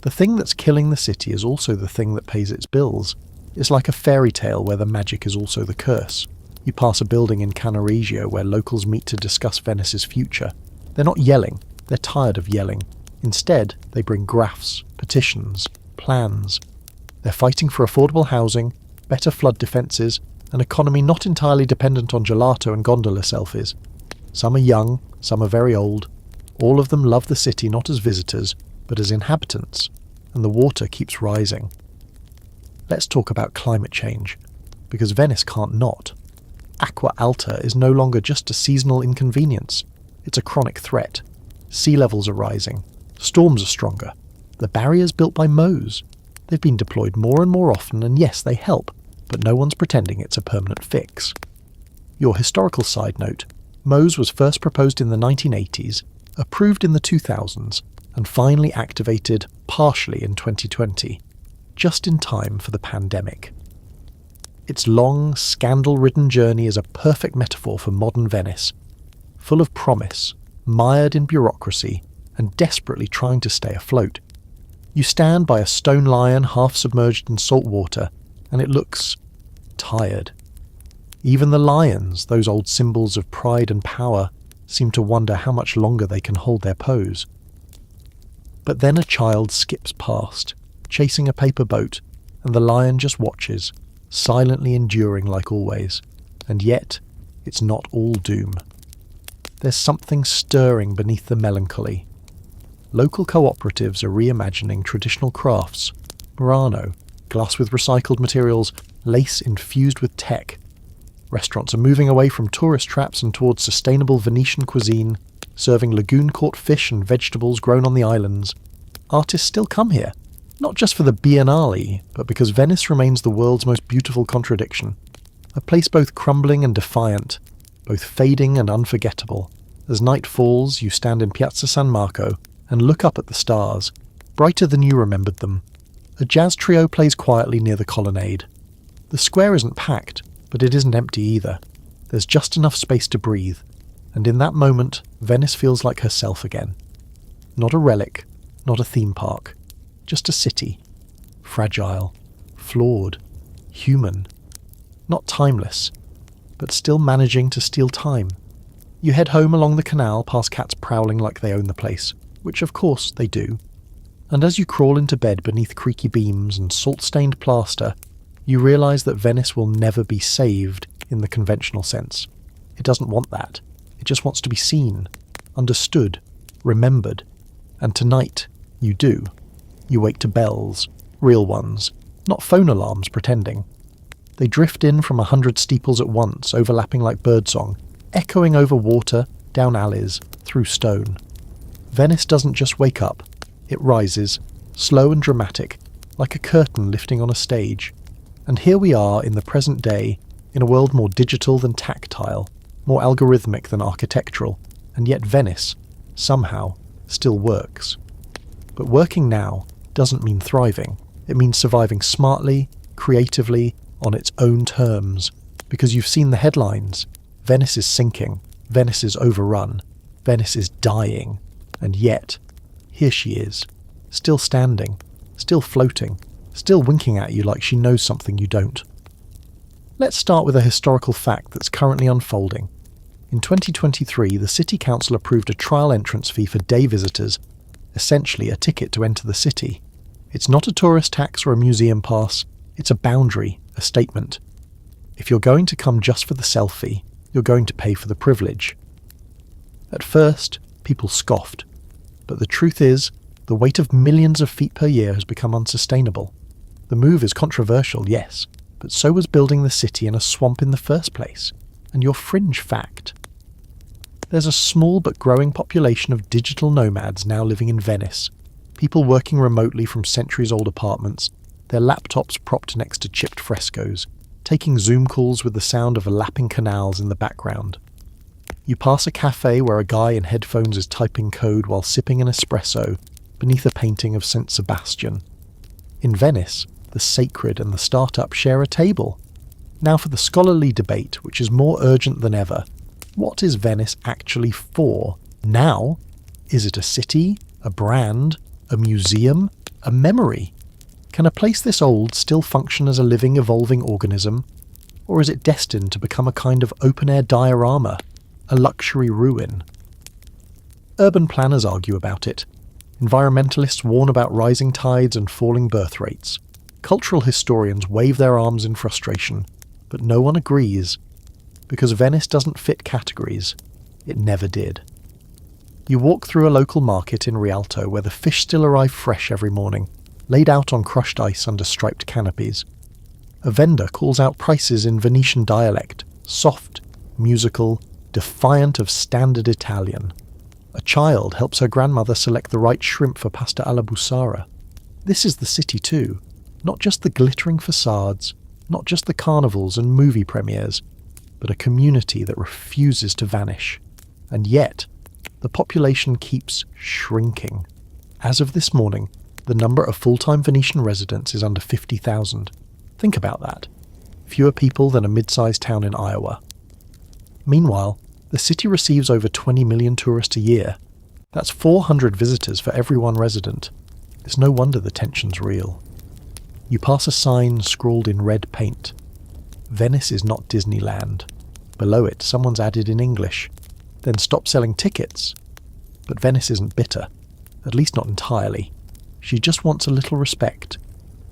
The thing that's killing the city is also the thing that pays its bills. It's like a fairy tale where the magic is also the curse. You pass a building in Cannaregio where locals meet to discuss Venice's future. They're not yelling, they're tired of yelling. Instead, they bring graphs, petitions, plans. They're fighting for affordable housing, better flood defences, an economy not entirely dependent on gelato and gondola selfies. Some are young, some are very old. All of them love the city not as visitors, but as inhabitants, and the water keeps rising. Let's talk about climate change, because Venice can't not. Aqua alta is no longer just a seasonal inconvenience. It's a chronic threat. Sea levels are rising. Storms are stronger. The barriers built by Moes. They've been deployed more and more often, and yes, they help, but no one's pretending it's a permanent fix. Your historical side note, Moes was first proposed in the 1980s, approved in the 2000s, and finally activated partially in 2020, just in time for the pandemic. Its long, scandal-ridden journey is a perfect metaphor for modern Venice, full of promise, mired in bureaucracy, and desperately trying to stay afloat. You stand by a stone lion half submerged in salt water, and it looks tired. Even the lions, those old symbols of pride and power, seem to wonder how much longer they can hold their pose. But then a child skips past, chasing a paper boat, and the lion just watches, silently enduring like always. And yet, it's not all doom. There's something stirring beneath the melancholy. Local cooperatives are reimagining traditional crafts, Murano, glass with recycled materials, lace infused with tech. Restaurants are moving away from tourist traps and towards sustainable Venetian cuisine, serving lagoon-caught fish and vegetables grown on the islands. Artists still come here, not just for the Biennale, but because Venice remains the world's most beautiful contradiction. A place both crumbling and defiant, both fading and unforgettable. As night falls, you stand in Piazza San Marco and look up at the stars, brighter than you remembered them. A jazz trio plays quietly near the colonnade. The square isn't packed, but it isn't empty either. There's just enough space to breathe, and in that moment, Venice feels like herself again. Not a relic, not a theme park, just a city. Fragile, flawed, human. Not timeless, but still managing to steal time. You head home along the canal past cats prowling like they own the place, which of course they do. And as you crawl into bed beneath creaky beams and salt-stained plaster, you realise that Venice will never be saved in the conventional sense. It doesn't want that. It just wants to be seen, understood, remembered. And tonight, you do. You wake to bells, real ones, not phone alarms pretending. They drift in from 100 steeples at once, overlapping like birdsong, echoing over water, down alleys, through stone. Venice doesn't just wake up, it rises, slow and dramatic, like a curtain lifting on a stage. And here we are in the present day, in a world more digital than tactile, more algorithmic than architectural, and yet Venice, somehow, still works. But working now doesn't mean thriving. It means surviving smartly, creatively, on its own terms. Because you've seen the headlines. Venice is sinking. Venice is overrun. Venice is dying. And yet, here she is, still standing, still floating, still winking at you like she knows something you don't. Let's start with a historical fact that's currently unfolding. In 2023, the City Council approved a trial entrance fee for day visitors, essentially a ticket to enter the city. It's not a tourist tax or a museum pass, it's a boundary, a statement. If you're going to come just for the selfie, you're going to pay for the privilege. At first, people scoffed, but the truth is, the weight of millions of feet per year has become unsustainable. The move is controversial, yes, but so was building the city in a swamp in the first place. And your fringe fact. There's a small but growing population of digital nomads now living in Venice, people working remotely from centuries-old apartments, their laptops propped next to chipped frescoes. taking Zoom calls with the sound of lapping canals in the background. You pass a cafe where a guy in headphones is typing code while sipping an espresso beneath a painting of St. Sebastian. In Venice, the sacred and the startup share a table. Now for the scholarly debate, which is more urgent than ever. What is Venice actually for? Now? Is it a city, a brand, a museum, a memory? Can a place this old still function as a living, evolving organism? Or is it destined to become a kind of open-air diorama, a luxury ruin? Urban planners argue about it. Environmentalists warn about rising tides and falling birth rates. Cultural historians wave their arms in frustration, but no one agrees, because Venice doesn't fit categories. It never did. You walk through a local market in Rialto where the fish still arrive fresh every morning, laid out on crushed ice under striped canopies. A vendor calls out prices in Venetian dialect, soft, musical, defiant of standard Italian. A child helps her grandmother select the right shrimp for pasta alla busara. This is the city too, not just the glittering facades, not just the carnivals and movie premieres, but a community that refuses to vanish. And yet, the population keeps shrinking. As of this morning, the number of full-time Venetian residents is under 50,000. Think about that. Fewer people than a mid-sized town in Iowa. Meanwhile, the city receives over 20 million tourists a year. That's 400 visitors for every one resident. It's no wonder the tension's real. You pass a sign scrawled in red paint. Venice is not Disneyland. Below it, someone's added in English. Then stop selling tickets. But Venice isn't bitter. At least not entirely. She just wants a little respect.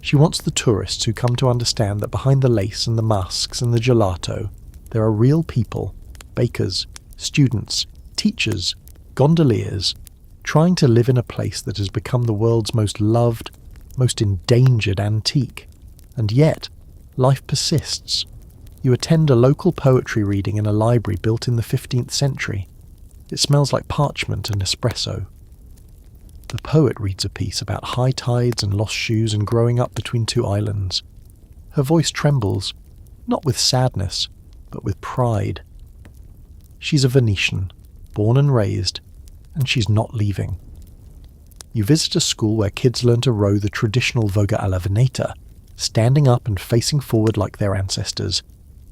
She wants the tourists who come to understand that behind the lace and the masks and the gelato, there are real people, bakers, students, teachers, gondoliers, trying to live in a place that has become the world's most loved, most endangered antique. And yet, life persists. You attend a local poetry reading in a library built in the 15th century. It smells like parchment and espresso. The poet reads a piece about high tides and lost shoes and growing up between two islands. Her voice trembles, not with sadness, but with pride. She's a Venetian, born and raised, and she's not leaving. You visit a school where kids learn to row the traditional voga alla veneta, standing up and facing forward like their ancestors.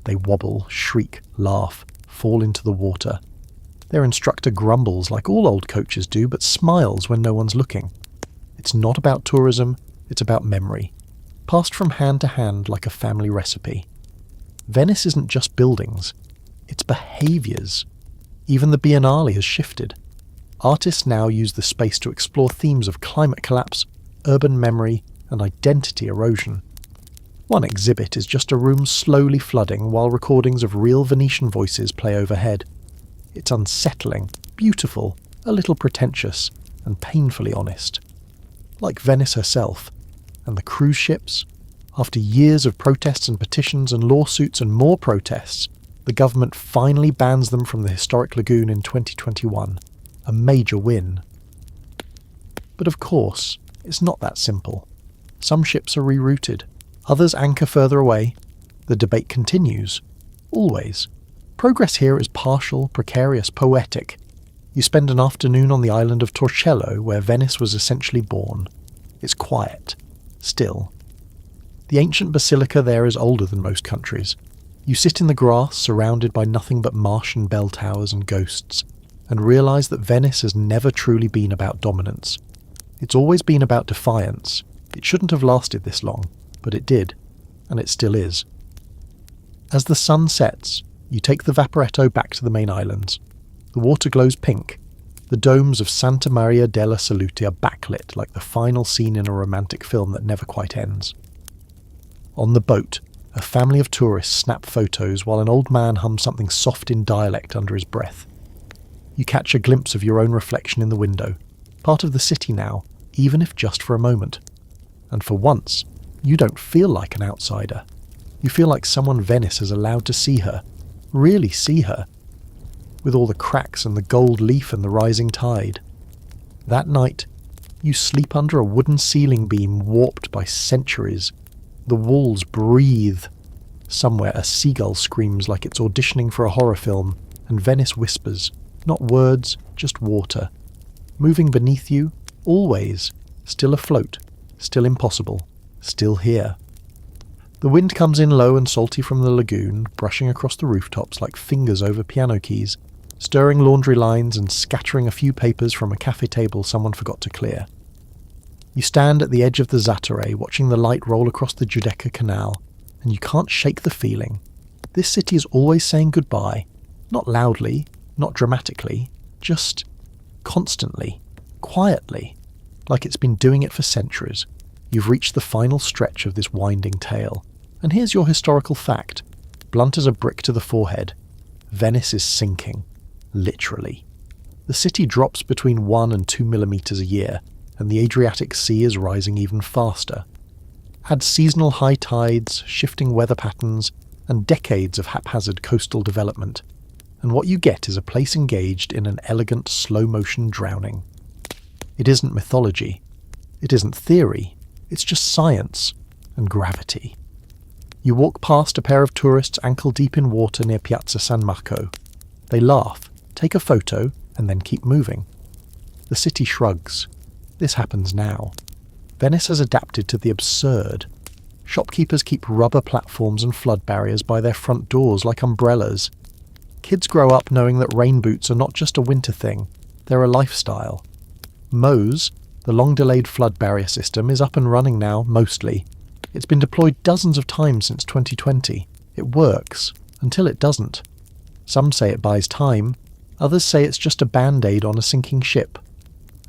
They wobble, shriek, laugh, fall into the water. Their instructor grumbles like all old coaches do, but smiles when no one's looking. It's not about tourism, it's about memory, passed from hand to hand like a family recipe. Venice isn't just buildings, it's behaviours. Even the Biennale has shifted. Artists now use the space to explore themes of climate collapse, urban memory, and identity erosion. One exhibit is just a room slowly flooding while recordings of real Venetian voices play overhead. It's unsettling, beautiful, a little pretentious, and painfully honest. Like Venice herself, and the cruise ships. After years of protests and petitions and lawsuits and more protests, the government finally bans them from the historic lagoon in 2021. A major win. But of course, it's not that simple. Some ships are rerouted, others anchor further away. The debate continues. Always. Progress here is partial, precarious, poetic. You spend an afternoon on the island of Torcello, where Venice was essentially born. It's quiet. Still. The ancient basilica there is older than most countries. You sit in the grass, surrounded by nothing but marsh and bell towers and ghosts, and realise that Venice has never truly been about dominance. It's always been about defiance. It shouldn't have lasted this long, but it did, and it still is. As the sun sets, you take the Vaporetto back to the main islands. The water glows pink. The domes of Santa Maria della Salute are backlit like the final scene in a romantic film that never quite ends. On the boat, a family of tourists snap photos while an old man hums something soft in dialect under his breath. You catch a glimpse of your own reflection in the window, part of the city now, even if just for a moment. And for once, you don't feel like an outsider. You feel like someone Venice has allowed to see her, really see her, with all the cracks and the gold leaf and the rising tide. That night, you sleep under a wooden ceiling beam warped by centuries. The walls breathe. Somewhere a seagull screams like it's auditioning for a horror film, and Venice whispers, not words, just water. Moving beneath you, always, still afloat, still impossible, still here. The wind comes in low and salty from the lagoon, brushing across the rooftops like fingers over piano keys, stirring laundry lines and scattering a few papers from a cafe table someone forgot to clear. You stand at the edge of the Zattere, watching the light roll across the Giudecca Canal, and you can't shake the feeling. This city is always saying goodbye, not loudly, not dramatically, just constantly, quietly, like it's been doing it for centuries. You've reached the final stretch of this winding tale, and here's your historical fact, blunt as a brick to the forehead. Venice is sinking, literally. The city drops between 1 and 2 millimeters a year, and the Adriatic Sea is rising even faster. Add seasonal high tides, shifting weather patterns, and decades of haphazard coastal development, and what you get is a place engaged in an elegant slow-motion drowning. It isn't mythology. It isn't theory. It's just science and gravity. You walk past a pair of tourists ankle-deep in water near Piazza San Marco. They laugh, take a photo, and then keep moving. The city shrugs. This happens now. Venice has adapted to the absurd. Shopkeepers keep rubber platforms and flood barriers by their front doors like umbrellas. Kids grow up knowing that rain boots are not just a winter thing, they're a lifestyle. Mose, the long-delayed flood barrier system, is up and running now, mostly. It's been deployed dozens of times since 2020. It works, until it doesn't. Some say it buys time, others say it's just a band-aid on a sinking ship.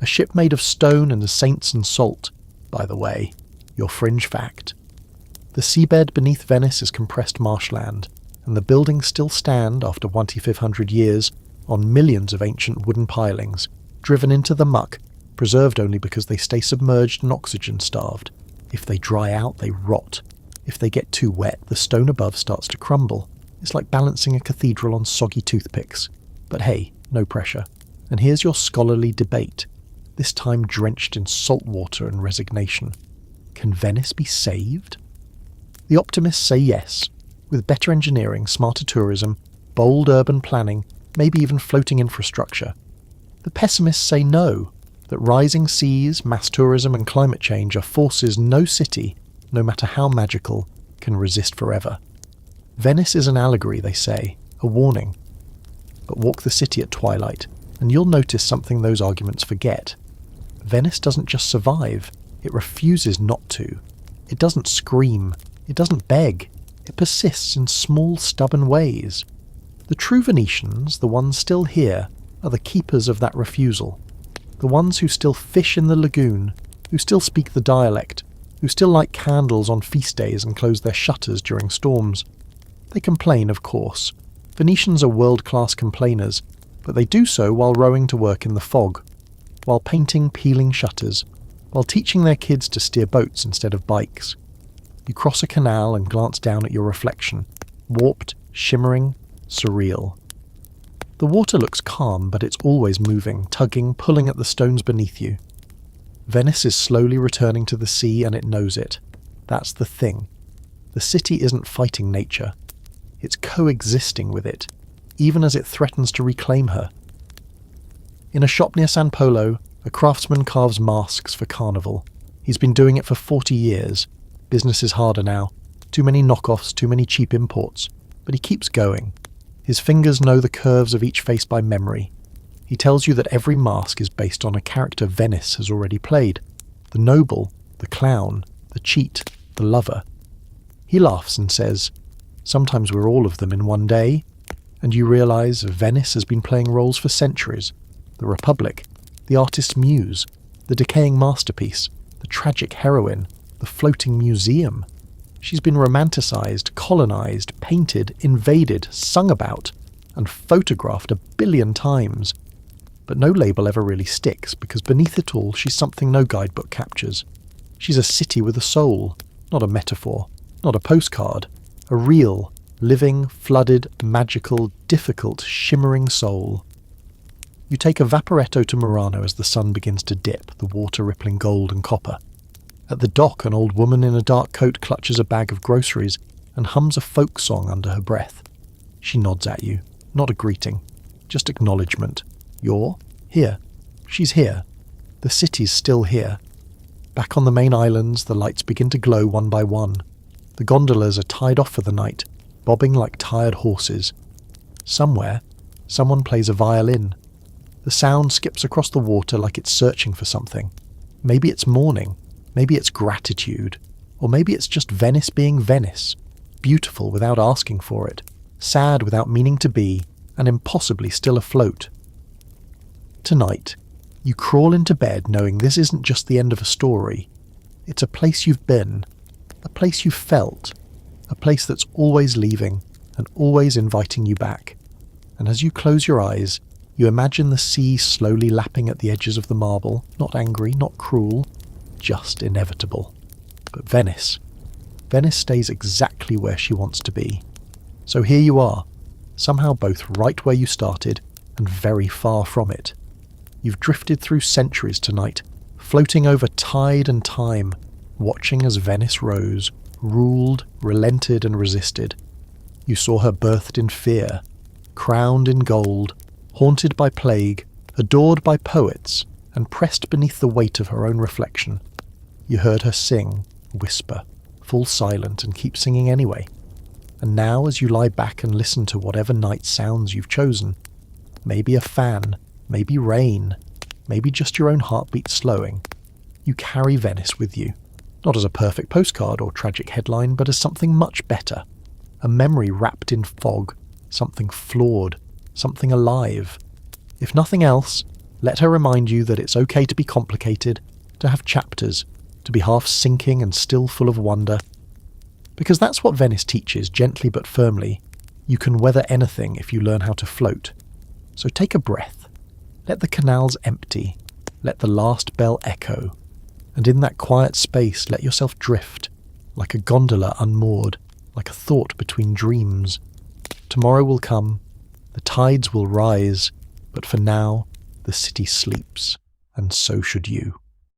A ship made of stone and saints and salt, by the way, your fringe fact. The seabed beneath Venice is compressed marshland, and the buildings still stand, after 2,500 years, on millions of ancient wooden pilings, driven into the muck, preserved only because they stay submerged and oxygen-starved. If they dry out, they rot. If they get too wet, the stone above starts to crumble. It's like balancing a cathedral on soggy toothpicks. But hey, no pressure. And here's your scholarly debate, this time drenched in salt water and resignation. Can Venice be saved? The optimists say yes, with better engineering, smarter tourism, bold urban planning, maybe even floating infrastructure. The pessimists say no, that rising seas, mass tourism and climate change are forces no city, no matter how magical, can resist forever. Venice is an allegory, they say, a warning. But walk the city at twilight, and you'll notice something those arguments forget. Venice doesn't just survive, it refuses not to. It doesn't scream, it doesn't beg, it persists in small, stubborn ways. The true Venetians, the ones still here, are the keepers of that refusal. The ones who still fish in the lagoon, who still speak the dialect, who still light candles on feast days and close their shutters during storms. They complain, of course. Venetians are world-class complainers, but they do so while rowing to work in the fog, while painting peeling shutters, while teaching their kids to steer boats instead of bikes. You cross a canal and glance down at your reflection, warped, shimmering, surreal. The water looks calm, but it's always moving, tugging, pulling at the stones beneath you. Venice is slowly returning to the sea, and it knows it. That's the thing. The city isn't fighting nature. It's coexisting with it, even as it threatens to reclaim her. In a shop near San Polo, a craftsman carves masks for Carnival. He's been doing it for 40 years. Business is harder now. Too many knockoffs, too many cheap imports. But he keeps going. His fingers know the curves of each face by memory. He tells you that every mask is based on a character Venice has already played. The noble, the clown, the cheat, the lover. He laughs and says, "Sometimes we're all of them in one day." And you realise Venice has been playing roles for centuries. The Republic, the artist's muse, the decaying masterpiece, the tragic heroine, the floating museum. She's been romanticised, colonised, painted, invaded, sung about, and photographed 1 billion times. But no label ever really sticks, because beneath it all she's something no guidebook captures. She's a city with a soul, not a metaphor, not a postcard, a real, living, flooded, magical, difficult, shimmering soul. You take a vaporetto to Murano as the sun begins to dip, the water rippling gold and copper. At the dock, an old woman in a dark coat clutches a bag of groceries, and hums a folk song under her breath. She nods at you, not a greeting, just acknowledgement. You're here. She's here. The city's still here. Back on the main islands, the lights begin to glow one by one. The gondolas are tied off for the night, bobbing like tired horses. Somewhere, someone plays a violin. The sound skips across the water like it's searching for something. Maybe it's mourning, maybe it's gratitude, or maybe it's just Venice being Venice, beautiful without asking for it, sad without meaning to be, and impossibly still afloat. Tonight, you crawl into bed knowing this isn't just the end of a story. It's a place you've been, a place you've felt, a place that's always leaving and always inviting you back. And as you close your eyes, you imagine the sea slowly lapping at the edges of the marble, not angry, not cruel, just inevitable. But Venice stays exactly where she wants to be. So here you are, somehow both right where you started and very far from it. You've drifted through centuries tonight, floating over tide and time, watching as Venice rose, ruled, relented and resisted. You saw her birthed in fear, crowned in gold, haunted by plague, adored by poets, and pressed beneath the weight of her own reflection. You heard her sing, whisper, fall silent and keep singing anyway. And now as you lie back and listen to whatever night sounds you've chosen, maybe a fan, maybe rain, maybe just your own heartbeat slowing, you carry Venice with you. Not as a perfect postcard or tragic headline, but as something much better. A memory wrapped in fog, something flawed, something alive. If nothing else, let her remind you that it's okay to be complicated, to have chapters, to be half sinking and still full of wonder. Because that's what Venice teaches, gently but firmly. You can weather anything if you learn how to float. So take a breath. Let the canals empty. Let the last bell echo. And in that quiet space, let yourself drift, like a gondola unmoored, like a thought between dreams. Tomorrow will come, the tides will rise, but for now, the city sleeps, and so should you.